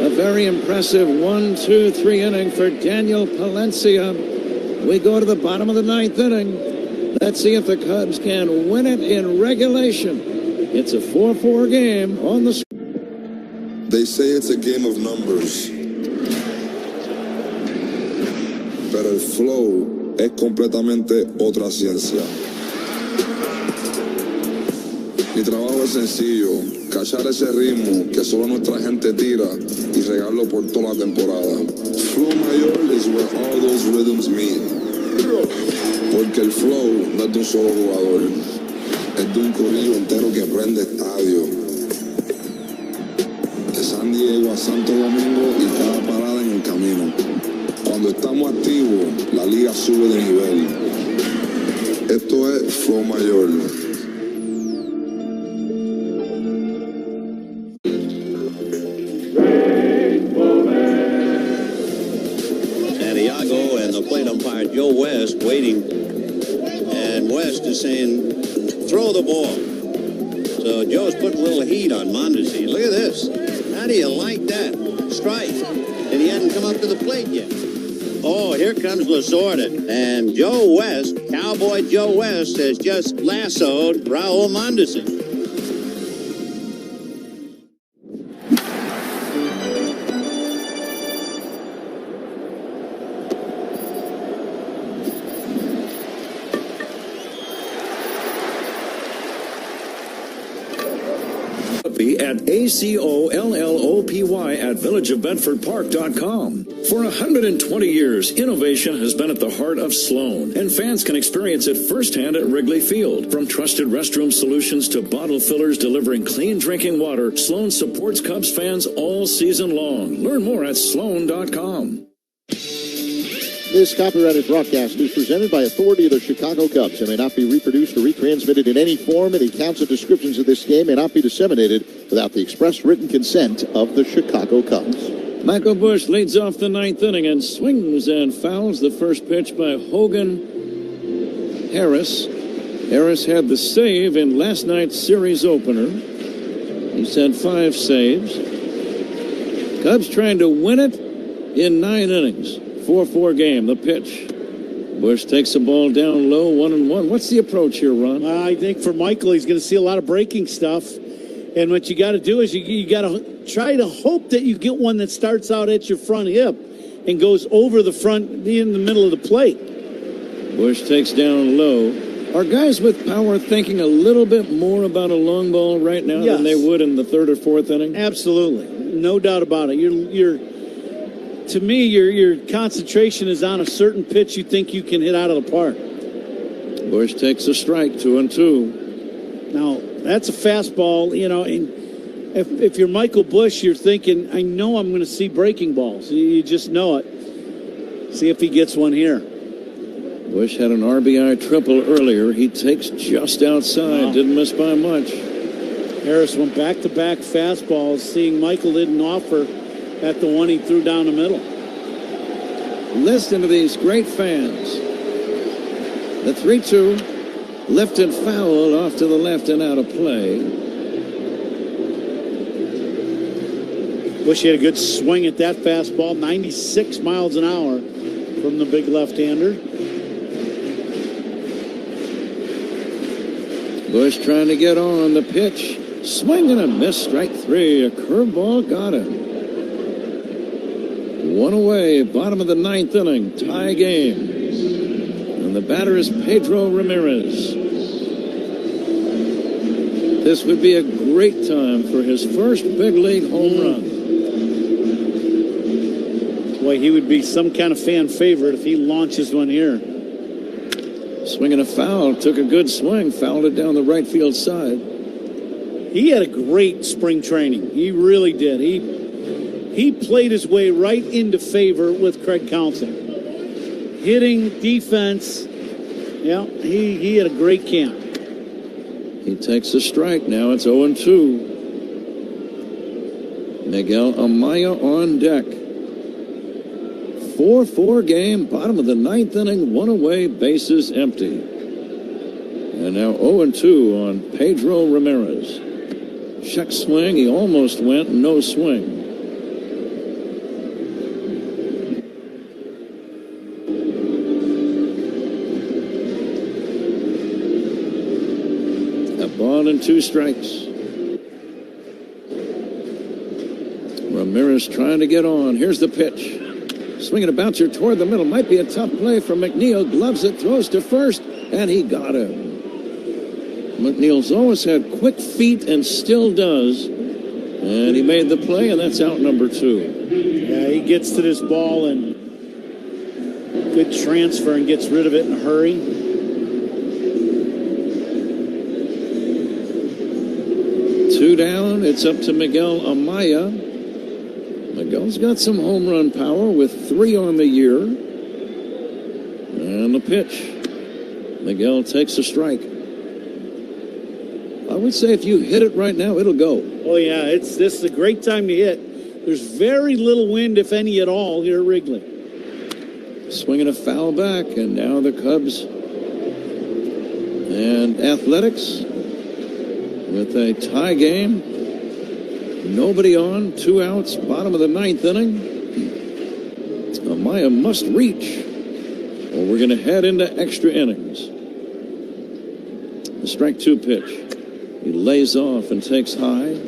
A very impressive 1-2-3 inning for Daniel Palencia. We go to the bottom of the 9th inning. Let's see if the Cubs can win it in regulation. It's a 4-4 game on the... They say it's a game of numbers. Pero el flow es completamente otra ciencia. Mi trabajo es sencillo, cachar ese ritmo que solo nuestra gente tira y regarlo por toda la temporada. Flow mayor is where all those rhythms meet. Porque el flow no es de un solo jugador, es de un corillo entero que prende estadio. De San Diego a Santo Domingo y cada parada en el camino. Cuando estamos activos, la liga sube de nivel. Esto es Flow Mayor. Santiago and the plate umpire Joe West waiting. And West is saying, throw the ball. So Joe's putting a little heat on Mondesi. Look at this. How do you like that? Strike. And he hadn't come up to the plate yet. Oh, here comes Lasorda. And Joe West, Cowboy Joe West, has just lassoed Raul Mondesi. At ACOLLOPY at villageofbedfordpark.com. For 120 years, innovation has been at the heart of Sloan, and fans can experience it firsthand at Wrigley Field. From trusted restroom solutions to bottle fillers delivering clean drinking water, Sloan supports Cubs fans all season long. Learn more at sloan.com. This copyrighted broadcast is presented by authority of the Chicago Cubs and may not be reproduced or retransmitted in any form. Any accounts or descriptions of this game may not be disseminated without the express written consent of the Chicago Cubs. Michael Busch leads off the 9th inning and swings and fouls the first pitch by Hogan Harris. Harris had the save in last night's series opener. He's had 5 saves. Cubs trying to win it in 9 innings. 4-4 game. The pitch. Busch takes the ball down low, 1-1. What's the approach here, Ron? I think for Michael, he's going to see a lot of breaking stuff. And what you got to do is you got to try to hope that you get one that starts out at your front hip and goes over the front in the middle of the plate. Busch takes down low. Are guys with power thinking a little bit more about a long ball right now than they would in the 3rd or 4th inning? Absolutely. No doubt about it. To me, your concentration is on a certain pitch you think you can hit out of the park. Busch takes a strike, 2-2. Now, that's a fastball, and if you're Michael Busch, you're thinking, I know I'm going to see breaking balls. You just know it. See if he gets one here. Busch had an RBI triple earlier. He takes just outside. Wow. Didn't miss by much. Harris went back-to-back fastballs, seeing Michael didn't offer at the one he threw down the middle. Listen to these great fans. The 3-2, lifted foul off to the left and out of play. Busch had a good swing at that fastball, 96 miles an hour from the big left-hander. Busch trying to get on the pitch. Swing and a miss, strike 3. A curveball got him. 1 away, bottom of the 9th inning, tie game. And the batter is Pedro Ramirez. This would be a great time for his first big league home run. Boy, he would be some kind of fan favorite if he launches one here. Swinging a foul, took a good swing, fouled it down the right field side. He had a great spring training. He really did. He played his way right into favor with Craig Counsell. Hitting, defense. Yeah, he had a great camp. He takes a strike. Now it's 0-2. Miguel Amaya on deck. 4-4 game, bottom of the ninth inning, one away, bases empty. And now 0-2 on Pedro Ramirez. Check swing, he almost went, no swing. A ball and 2 strikes. Ramirez trying to get on. Here's the pitch. Swinging a bouncer toward the middle. Might be a tough play from McNeil. Gloves it, throws to first, and he got him. McNeil's always had quick feet and still does. And he made the play, and that's out number 2. Yeah, he gets to this ball and good transfer and gets rid of it in a hurry. Two down. It's up to Miguel Amaya. Miguel's got some home run power with 3 on the year. And the pitch. Miguel takes a strike. I would say if you hit it right now, it'll go. Oh, yeah, this is a great time to hit. There's very little wind, if any at all, here at Wrigley. Swinging a foul back, and now the Cubs and Athletics with a tie game. Nobody on, 2 outs, bottom of the ninth inning. Amaya must reach, or we're going to head into extra innings. The strike 2 pitch. He lays off and takes high.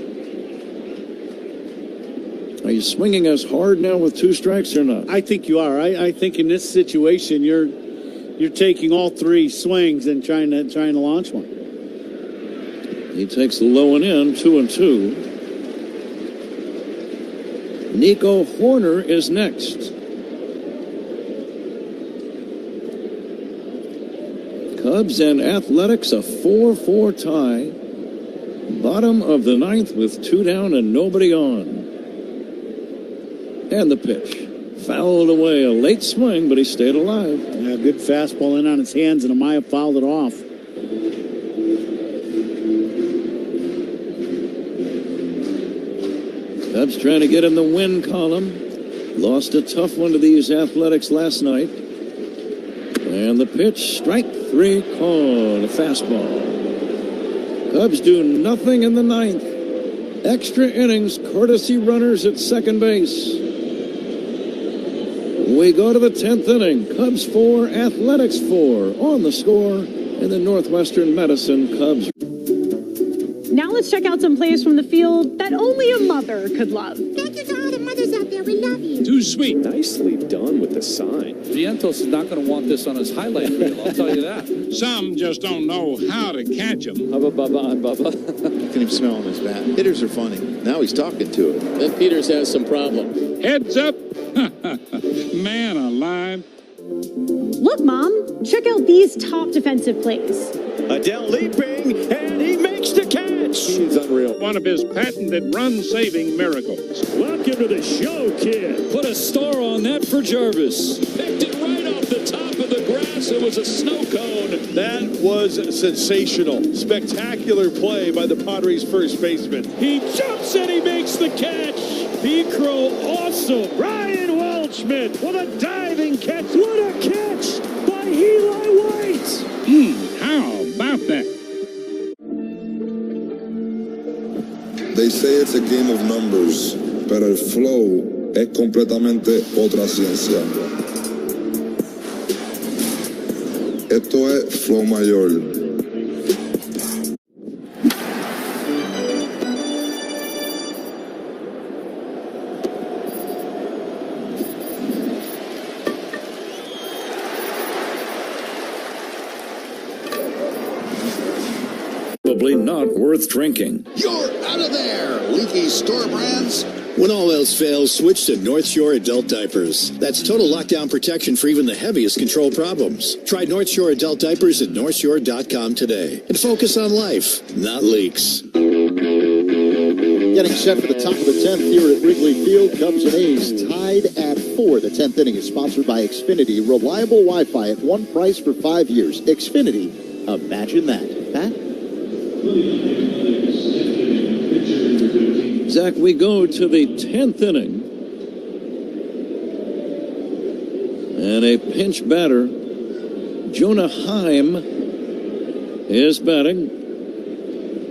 Are you swinging as hard now with 2 strikes or not? I think you are. I think in this situation, you're taking all 3 swings and trying to launch one. He takes the low and in, 2-2. Nico Horner is next. Cubs and Athletics, a 4-4 tie. Bottom of the ninth with 2 down and nobody on. And the pitch. Fouled away. A late swing, but he stayed alive. Yeah, good fastball in on his hands, and Amaya fouled it off. Cubs trying to get in the win column. Lost a tough one to these Athletics last night. And the pitch, strike 3 called. A fastball. Cubs do nothing in the ninth. Extra innings, courtesy runners at second base. We go to the 10th inning. Cubs 4, Athletics 4. On the score in the Northwestern Medicine Cubs. Now let's check out some plays from the field that only a mother could love. Thank you to all the mothers out there. We love you. Too sweet. Nicely done with the sign. Vientos is not going to want this on his highlight reel, I'll tell you that. Some just don't know how to catch them. Hubba bubba and bubba. You can even smell on his bat. Hitters are funny. Now he's talking to it. Then Peters has some problem. Heads up. Man alive. Look, Mom, check out these top defensive plays. Adele leaping, and he makes the catch. He's unreal. One of his patented run-saving miracles. Welcome to the show, kid. Put a star on that for Jarvis. Picked it right off the top of the grass. It was a snow cone. That was sensational. Spectacular play by the Padres' first baseman. He jumps and he makes the catch. P-Crow awesome. Ryan Waldschmidt with a diving catch. What a catch by Eli White. How about that? They say it's a game of numbers, pero el flow es completamente otra ciencia. Esto es flow mayor. Probably not worth drinking. You're out of there. Leave Yankees store brands. When all else fails, switch to North Shore Adult Diapers. That's total lockdown protection for even the heaviest control problems. Try North Shore Adult Diapers at northshore.com today. And focus on life, not leaks. Getting set for the top of the 10th here at Wrigley Field. Cubs and A's tied at 4. The 10th inning is sponsored by Xfinity. Reliable Wi-Fi at one price for 5 years. Xfinity. Imagine that. Pat? Zach, we go to the 10th inning. And a pinch batter, Jonah Heim, is batting.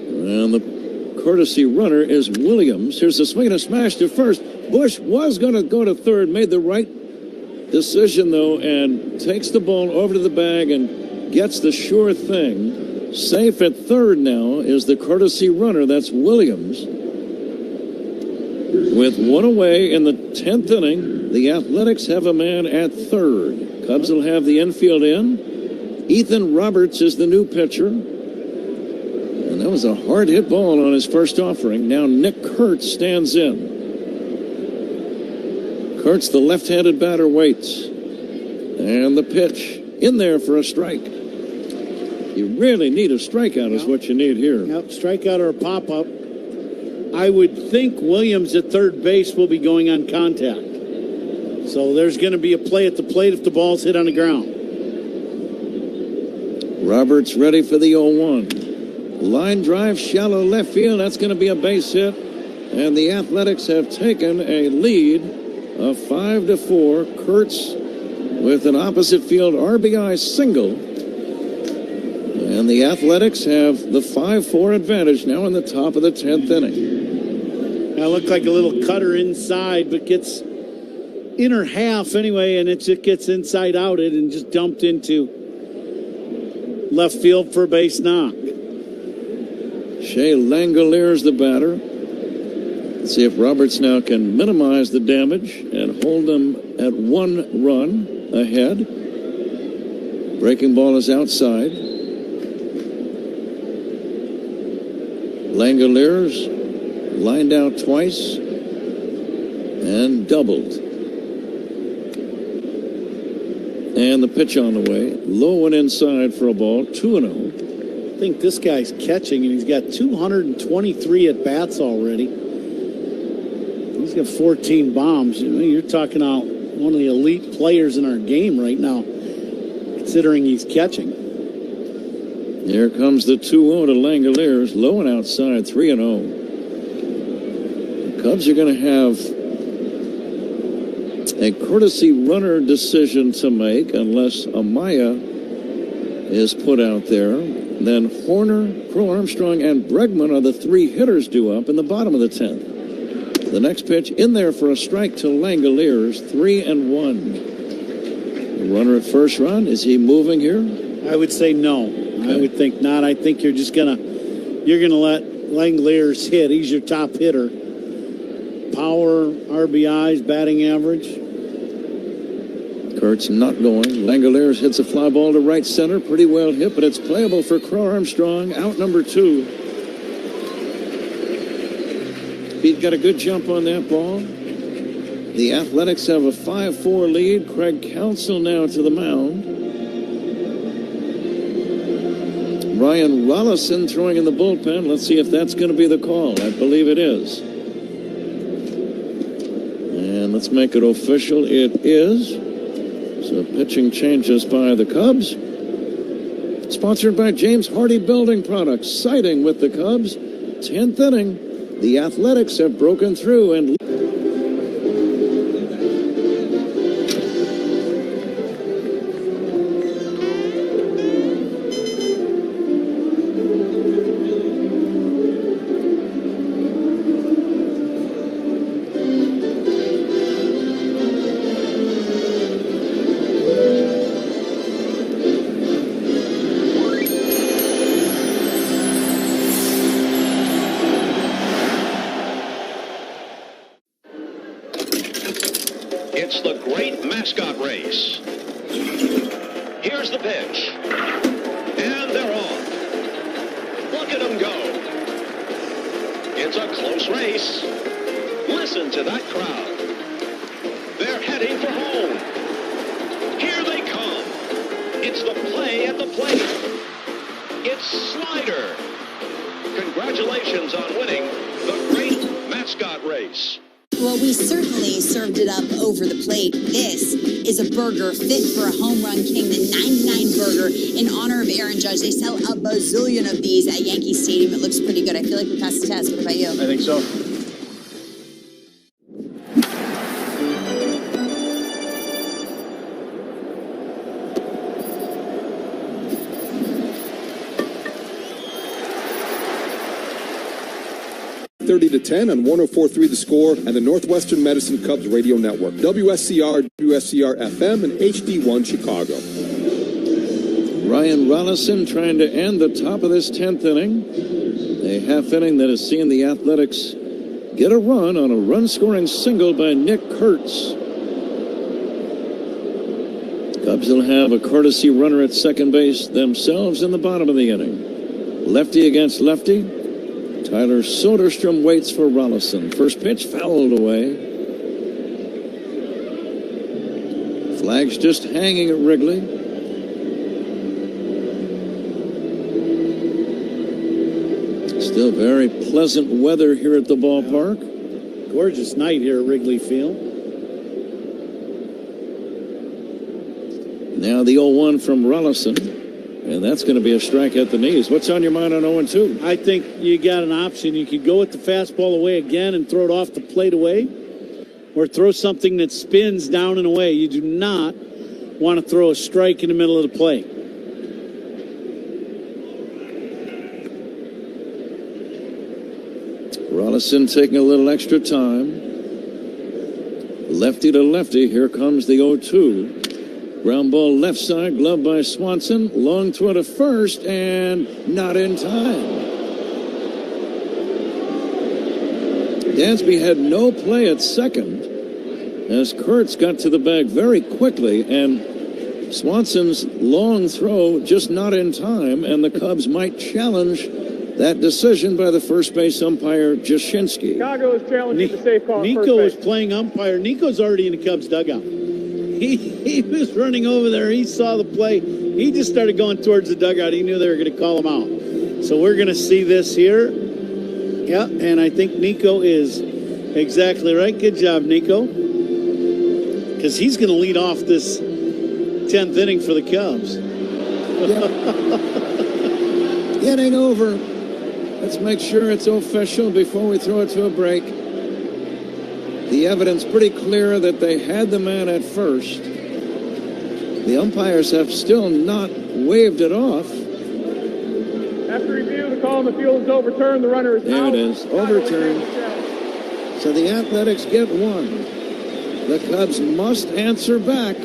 And the courtesy runner is Williams. Here's a swing and a smash to first. Bush was going to go to third, made the right decision, though, and takes the ball over to the bag and gets the sure thing. Safe at third now is the courtesy runner. That's Williams. With one away in the 10th inning, the Athletics have a man at third. Cubs will have the infield in. Ethan Roberts is the new pitcher. And that was a hard-hit ball on his first offering. Now Nick Kurtz stands in. Kurtz, the left-handed batter, waits. And the pitch in there for a strike. You really need a strikeout is what you need here. Yep, strikeout or a pop-up. I would think Williams at third base will be going on contact. So there's going to be a play at the plate if the ball's hit on the ground. Roberts ready for the 0-1. Line drive, shallow left field. That's going to be a base hit. And the Athletics have taken a lead of 5-4. Kurtz with an opposite field RBI single. And the Athletics have the 5-4 advantage now in the top of the 10th inning. That looked like a little cutter inside, but gets inner half anyway, and it just gets inside outed and just dumped into left field for a base knock. Shea Langoliers the batter. Let's see if Roberts now can minimize the damage and hold them at 1 run ahead. Breaking ball is outside. Langoliers lined out twice and doubled. And the pitch on the way. Low and inside for a ball, 2-0. I think this guy's catching, and he's got 223 at-bats already. He's got 14 bombs. You know, you're talking about one of the elite players in our game right now, considering he's catching. Here comes the 2-0 to Langoliers. Low and outside, 3-0. The Cubs are going to have a courtesy runner decision to make unless Amaya is put out there. Then Horner, Crow Armstrong, and Bregman are the 3 hitters due up in the bottom of the 10th. The next pitch in there for a strike to Langoliers, 3-1. The runner at first run, is he moving here? I would say no. Okay. I would think not. I think you're just gonna let Langoliers hit. He's your top hitter. Power, RBIs, batting average. Kurtz not going. Langoliers hits a fly ball to right center. Pretty well hit, but it's playable for Crow Armstrong. Out number 2. He's got a good jump on that ball. The Athletics have a 5-4 lead. Craig Counsell now to the mound. Ryan Rollison throwing in the bullpen. Let's see if that's going to be the call. I believe it is. And let's make it official. It is. So pitching changes by the Cubs. Sponsored by James Hardy Building Products. Siding with the Cubs. 10th inning. The Athletics have broken through and It's the great mascot race. Here's the pitch. And they're off. Look at them go. It's a close race. Listen to that crowd. They're heading for home. Here they come. It's the play at the plate. It's Slider. Congratulations on winning the great mascot race. Well, we certainly served it up over the plate. This is a burger fit for a home run king, the 99 burger in honor of Aaron Judge. They sell a bazillion of these at Yankee Stadium. It looks pretty good. I feel like we passed the test. What about you? I think so. To 10 on 104.3 The Score and the Northwestern Medicine Cubs Radio Network. WSCR, WSCR FM, and HD1 Chicago. Ryan Rollison trying to end the top of this 10th inning. A half inning that has seen the Athletics get a run on a run-scoring single by Nick Kurtz. Cubs will have a courtesy runner at second base themselves in the bottom of the inning. Lefty against lefty. Tyler Soderstrom waits for Rollison. First pitch fouled away. Flag's just hanging at Wrigley. Still very pleasant weather here at the ballpark. Gorgeous night here at Wrigley Field. Now the 0-1 from Rollison. And that's going to be a strike at the knees. What's on your mind on 0-2? I think you got an option. You could go with the fastball away again and throw it off the plate away, or throw something that spins down and away. You do not want to throw a strike in the middle of the plate. Rollison taking a little extra time. Lefty to lefty. Here comes the 0-2. Ground ball left side, gloved by Swanson. Long throw to first, and not in time. Dansby had no play at second as Kurtz got to the bag very quickly, and Swanson's long throw just not in time, and the Cubs might challenge that decision by the first base umpire, Jashinsky. Chicago is challenging the safe call. Nico is playing umpire. Nico's already in the Cubs dugout. He was running over there. He saw the play. He just started going towards the dugout. He knew they were going to call him out. So we're going to see this here. Yeah, and I think Nico is exactly right. Good job, Nico. Because he's going to lead off this 10th inning for the Cubs. Getting over. Let's make sure it's official before we throw it to a break. The evidence pretty clear that they had the man at first. The umpires have still not waved it off. After review, the call on the field is overturned. The runner is there out. It is, overturned. So the Athletics get one. The Cubs must answer back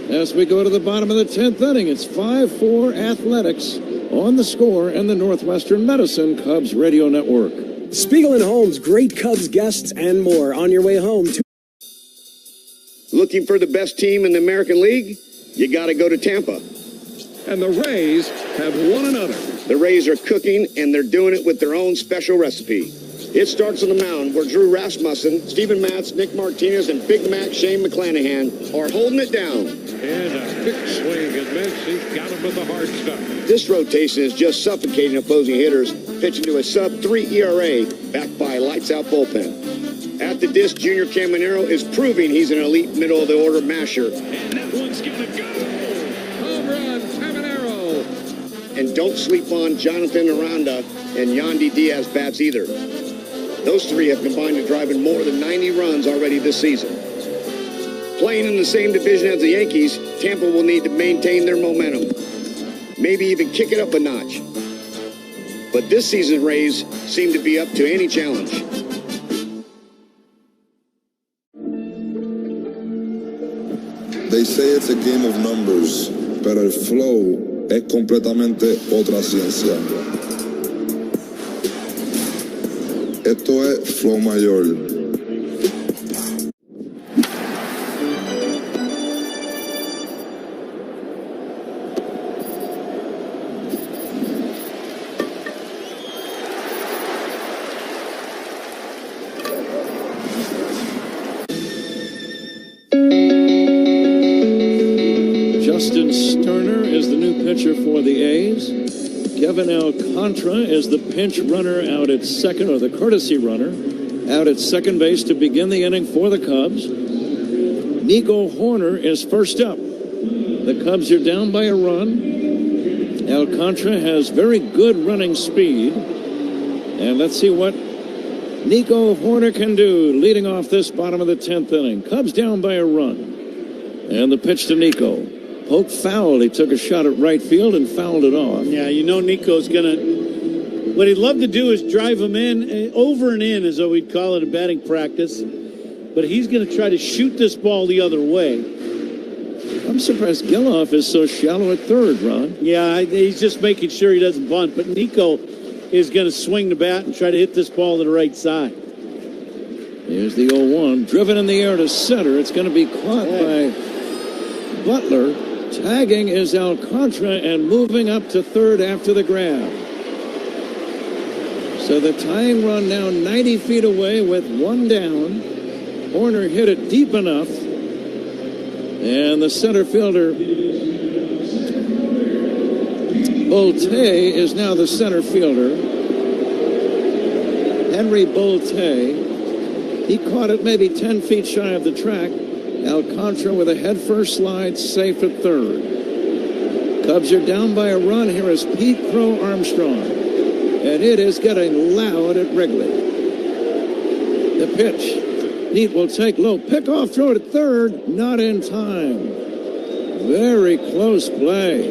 as we go to the bottom of the 10th inning. It's 5-4 Athletics on The Score and the Northwestern Medicine Cubs Radio Network. Spiegel and Holmes, great Cubs guests and more on your way home. Looking for the best team in the American League? You got to go to Tampa. And the Rays have won another. The Rays are cooking, and they're doing it with their own special recipe. It starts on the mound where Drew Rasmussen, Steven Matz, Nick Martinez, and Big Mac Shane McClanahan are holding it down. And a big swing and miss. He's got him with the hard stuff. This rotation is just suffocating opposing hitters, pitching to a sub-3 ERA backed by a lights-out bullpen. At the disc, Junior Caminero is proving he's an elite middle-of-the-order masher. And that one's going to go. Home run, Caminero. And don't sleep on Jonathan Aranda and Yandy Diaz bats either. Those three have combined to drive in more than 90 runs already this season. Playing in the same division as the Yankees, Tampa will need to maintain their momentum. Maybe even kick it up a notch. But this season's Rays seem to be up to any challenge. They say it's a game of numbers, pero el flow es completamente otra ciencia. Esto es flow mayor. Justin Sterner is the new pitcher for the A's. Kevin Alcantara is the pinch runner out at second, or the courtesy runner, out at second base to begin the inning for the Cubs. Nico Horner is first up. The Cubs are down by a run. Alcantara has very good running speed. And let's see what Nico Horner can do leading off this bottom of the 10th inning. Cubs down by a run. And the pitch to Nico. Poke foul. He took a shot at right field and fouled it off. Yeah, you know Nico's going to... What he'd love to do is drive him in, over and in, as we'd call it in batting practice. But he's going to try to shoot this ball the other way. I'm surprised Geloff is so shallow at third, Ron. Yeah, he's just making sure he doesn't bunt. But Nico is going to swing the bat and try to hit this ball to the right side. Here's the 0-1. Driven in the air to center. It's going to be caught by Butler. Tagging is Alcantara and moving up to third after the grab. So the tying run now 90 feet away with one down. Horner hit it deep enough. And the center fielder, Bolte, is now the center fielder. Henry Bolte. He caught it maybe 10 feet shy of the track. Alcantara with a head-first slide, safe at third. Cubs are down by a run. Here is Pete Crow Armstrong. And it is getting loud at Wrigley. The pitch. Pete will take low. Pick-off throw at third. Not in time. Very close play.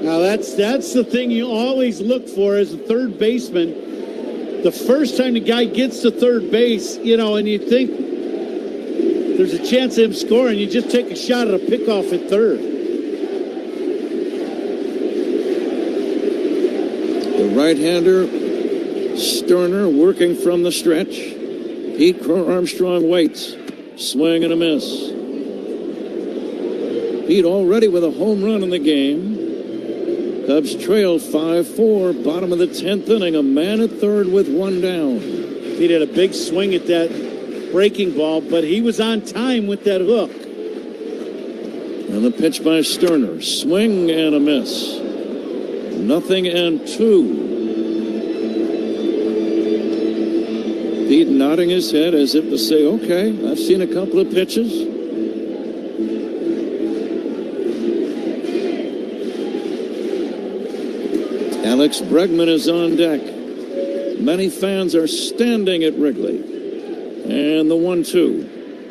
Now, that's the thing you always look for as a third baseman. The first time the guy gets to third base, and you think there's a chance of him scoring, you just take a shot at a pickoff at third. The right-hander, Sterner, working from the stretch. Pete Crow Armstrong waits. Swing and a miss. Pete already with a home run in the game. Cubs trail 5-4, bottom of the 10th inning, a man at third with one down. He did a big swing at that breaking ball, but he was on time with that hook. And the pitch by Sterner, swing and a miss. 0-2. Pete nodding his head as if to say, okay, I've seen a couple of pitches. Alex Bregman is on deck. Many fans are standing at Wrigley. And the 1-2.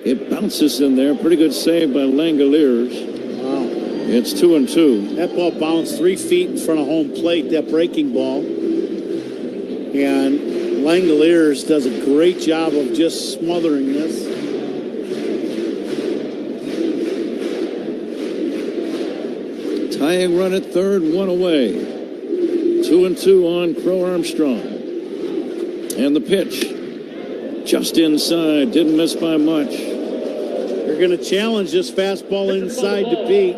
It bounces in there. Pretty good save by Langoliers. Wow. It's 2-2. That ball bounced 3 feet in front of home plate, that breaking ball. And Langoliers does a great job of just smothering this. Tying run at third, one away. 2-2 on Crow Armstrong. And the pitch. Just inside. Didn't miss by much. They're going to challenge this fastball inside to Pete.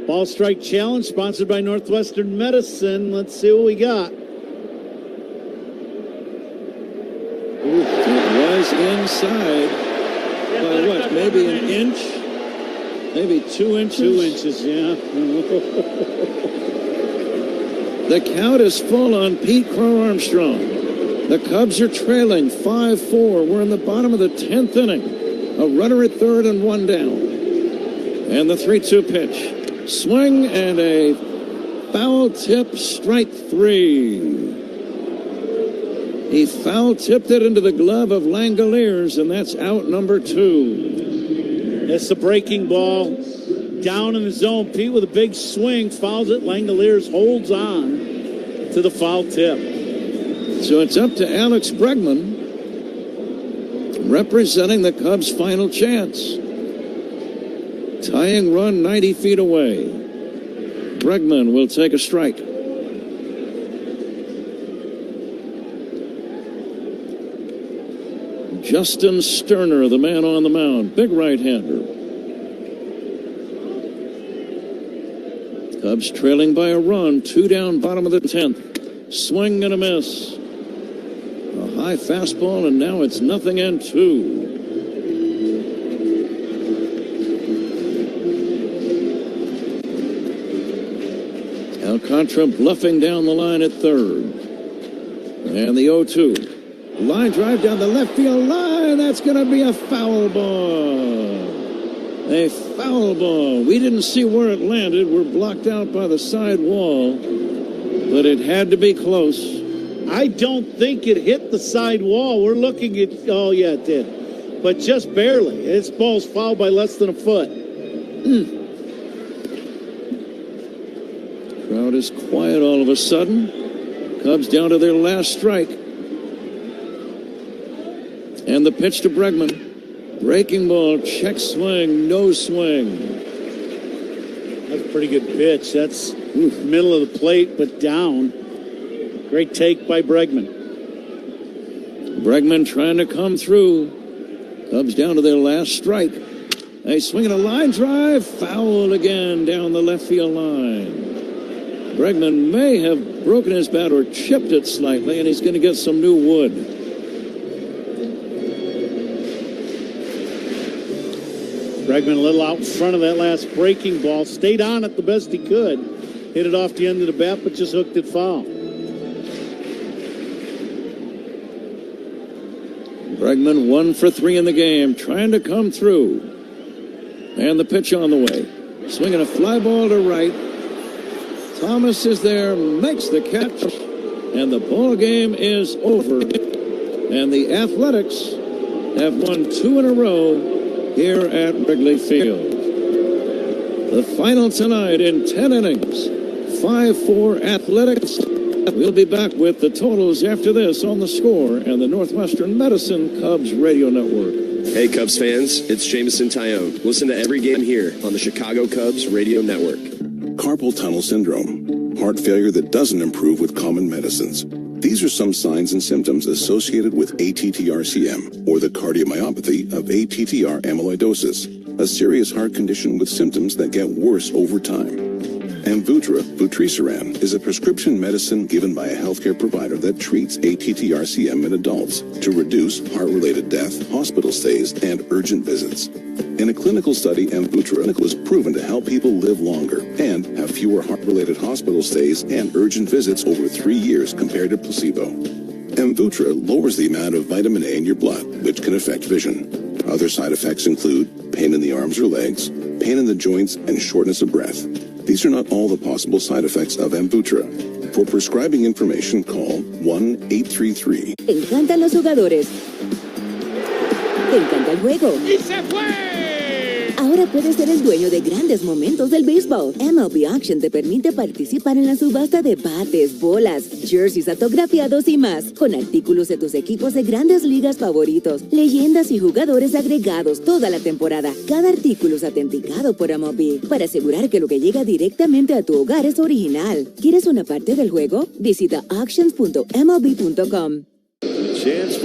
Ball strike challenge sponsored by Northwestern Medicine. Let's see what we got. It was inside by what? Maybe an inch? Maybe 2 inches? 2 inches, yeah. The count is full on Pete Crow Armstrong. The Cubs are trailing 5-4. We're in the bottom of the 10th inning. A runner at third and one down. And the 3-2 pitch. Swing and a foul tip, strike three. He foul tipped it into the glove of Langoliers, and that's out number 2. It's the breaking ball. Down in the zone. Pete with a big swing. Fouls it. Langoliers holds on to the foul tip. So it's up to Alex Bregman, representing the Cubs' final chance. Tying run 90 feet away. Bregman will take a strike. Justin Sterner, the man on the mound, big right-hander. Cubs trailing by a run, 2 down, bottom of the 10th. Swing and a miss. A high fastball, and now it's 0-2. Alcantara bluffing down the line at third. And the 0-2. Line drive down the left field line. That's going to be a foul ball. A foul ball. We didn't see where it landed. We're blocked out by the side wall. But it had to be close. I don't think it hit the side wall. We're looking at, oh yeah, it did. But just barely. This ball's fouled by less than a foot. Crowd is quiet all of a sudden. Cubs down to their last strike. And the pitch to Bregman. Breaking ball, check swing, no swing. That's a pretty good pitch. That's middle of the plate, but down. Great take by Bregman. Bregman trying to come through. Cubs down to their last strike. They swing a line drive. Foul again down the left field line. Bregman may have broken his bat or chipped it slightly, and he's going to get some new wood. Bregman a little out in front of that last breaking ball. Stayed on it the best he could. Hit it off the end of the bat, but just hooked it foul. Bregman 1 for 3 in the game, trying to come through. And the pitch on the way. Swinging a fly ball to right. Thomas is there, makes the catch, and the ball game is over. And the Athletics have won 2 in a row here at Wrigley Field. The final tonight in 10 innings, 5-4 Athletics. We'll be back with the totals after this on The Score and the Northwestern Medicine Cubs Radio Network. Hey Cubs fans, it's Jamison Tyone. Listen to every game here on the Chicago Cubs Radio Network. Carpal tunnel syndrome, heart failure that doesn't improve with common medicines. These are some signs and symptoms associated with ATTR-CM, or the cardiomyopathy of ATTR amyloidosis, a serious heart condition with symptoms that get worse over time. Amvuttra, vutrisiran, is a prescription medicine given by a healthcare provider that treats ATTR-CM in adults to reduce heart-related death, hospital stays, and urgent visits. In a clinical study, Amvuttra was proven to help people live longer and have fewer heart-related hospital stays and urgent visits over 3 years compared to placebo. Amvuttra lowers the amount of vitamin A in your blood, which can affect vision. Other side effects include pain in the arms or legs, pain in the joints, and shortness of breath. These are not all the possible side effects of Amvuttra. For prescribing information, call 1-833. Te encantan los jugadores. Te encanta el juego. ¡Y se fue! Ahora puedes ser el dueño de grandes momentos del béisbol. MLB Auction te permite participar en la subasta de bates, bolas, jerseys autografiados y más, con artículos de tus equipos de grandes ligas favoritos, leyendas y jugadores agregados toda la temporada. Cada artículo es autenticado por MLB para asegurar que lo que llega directamente a tu hogar es original. ¿Quieres una parte del juego? Visita auctions.mlb.com. Chance for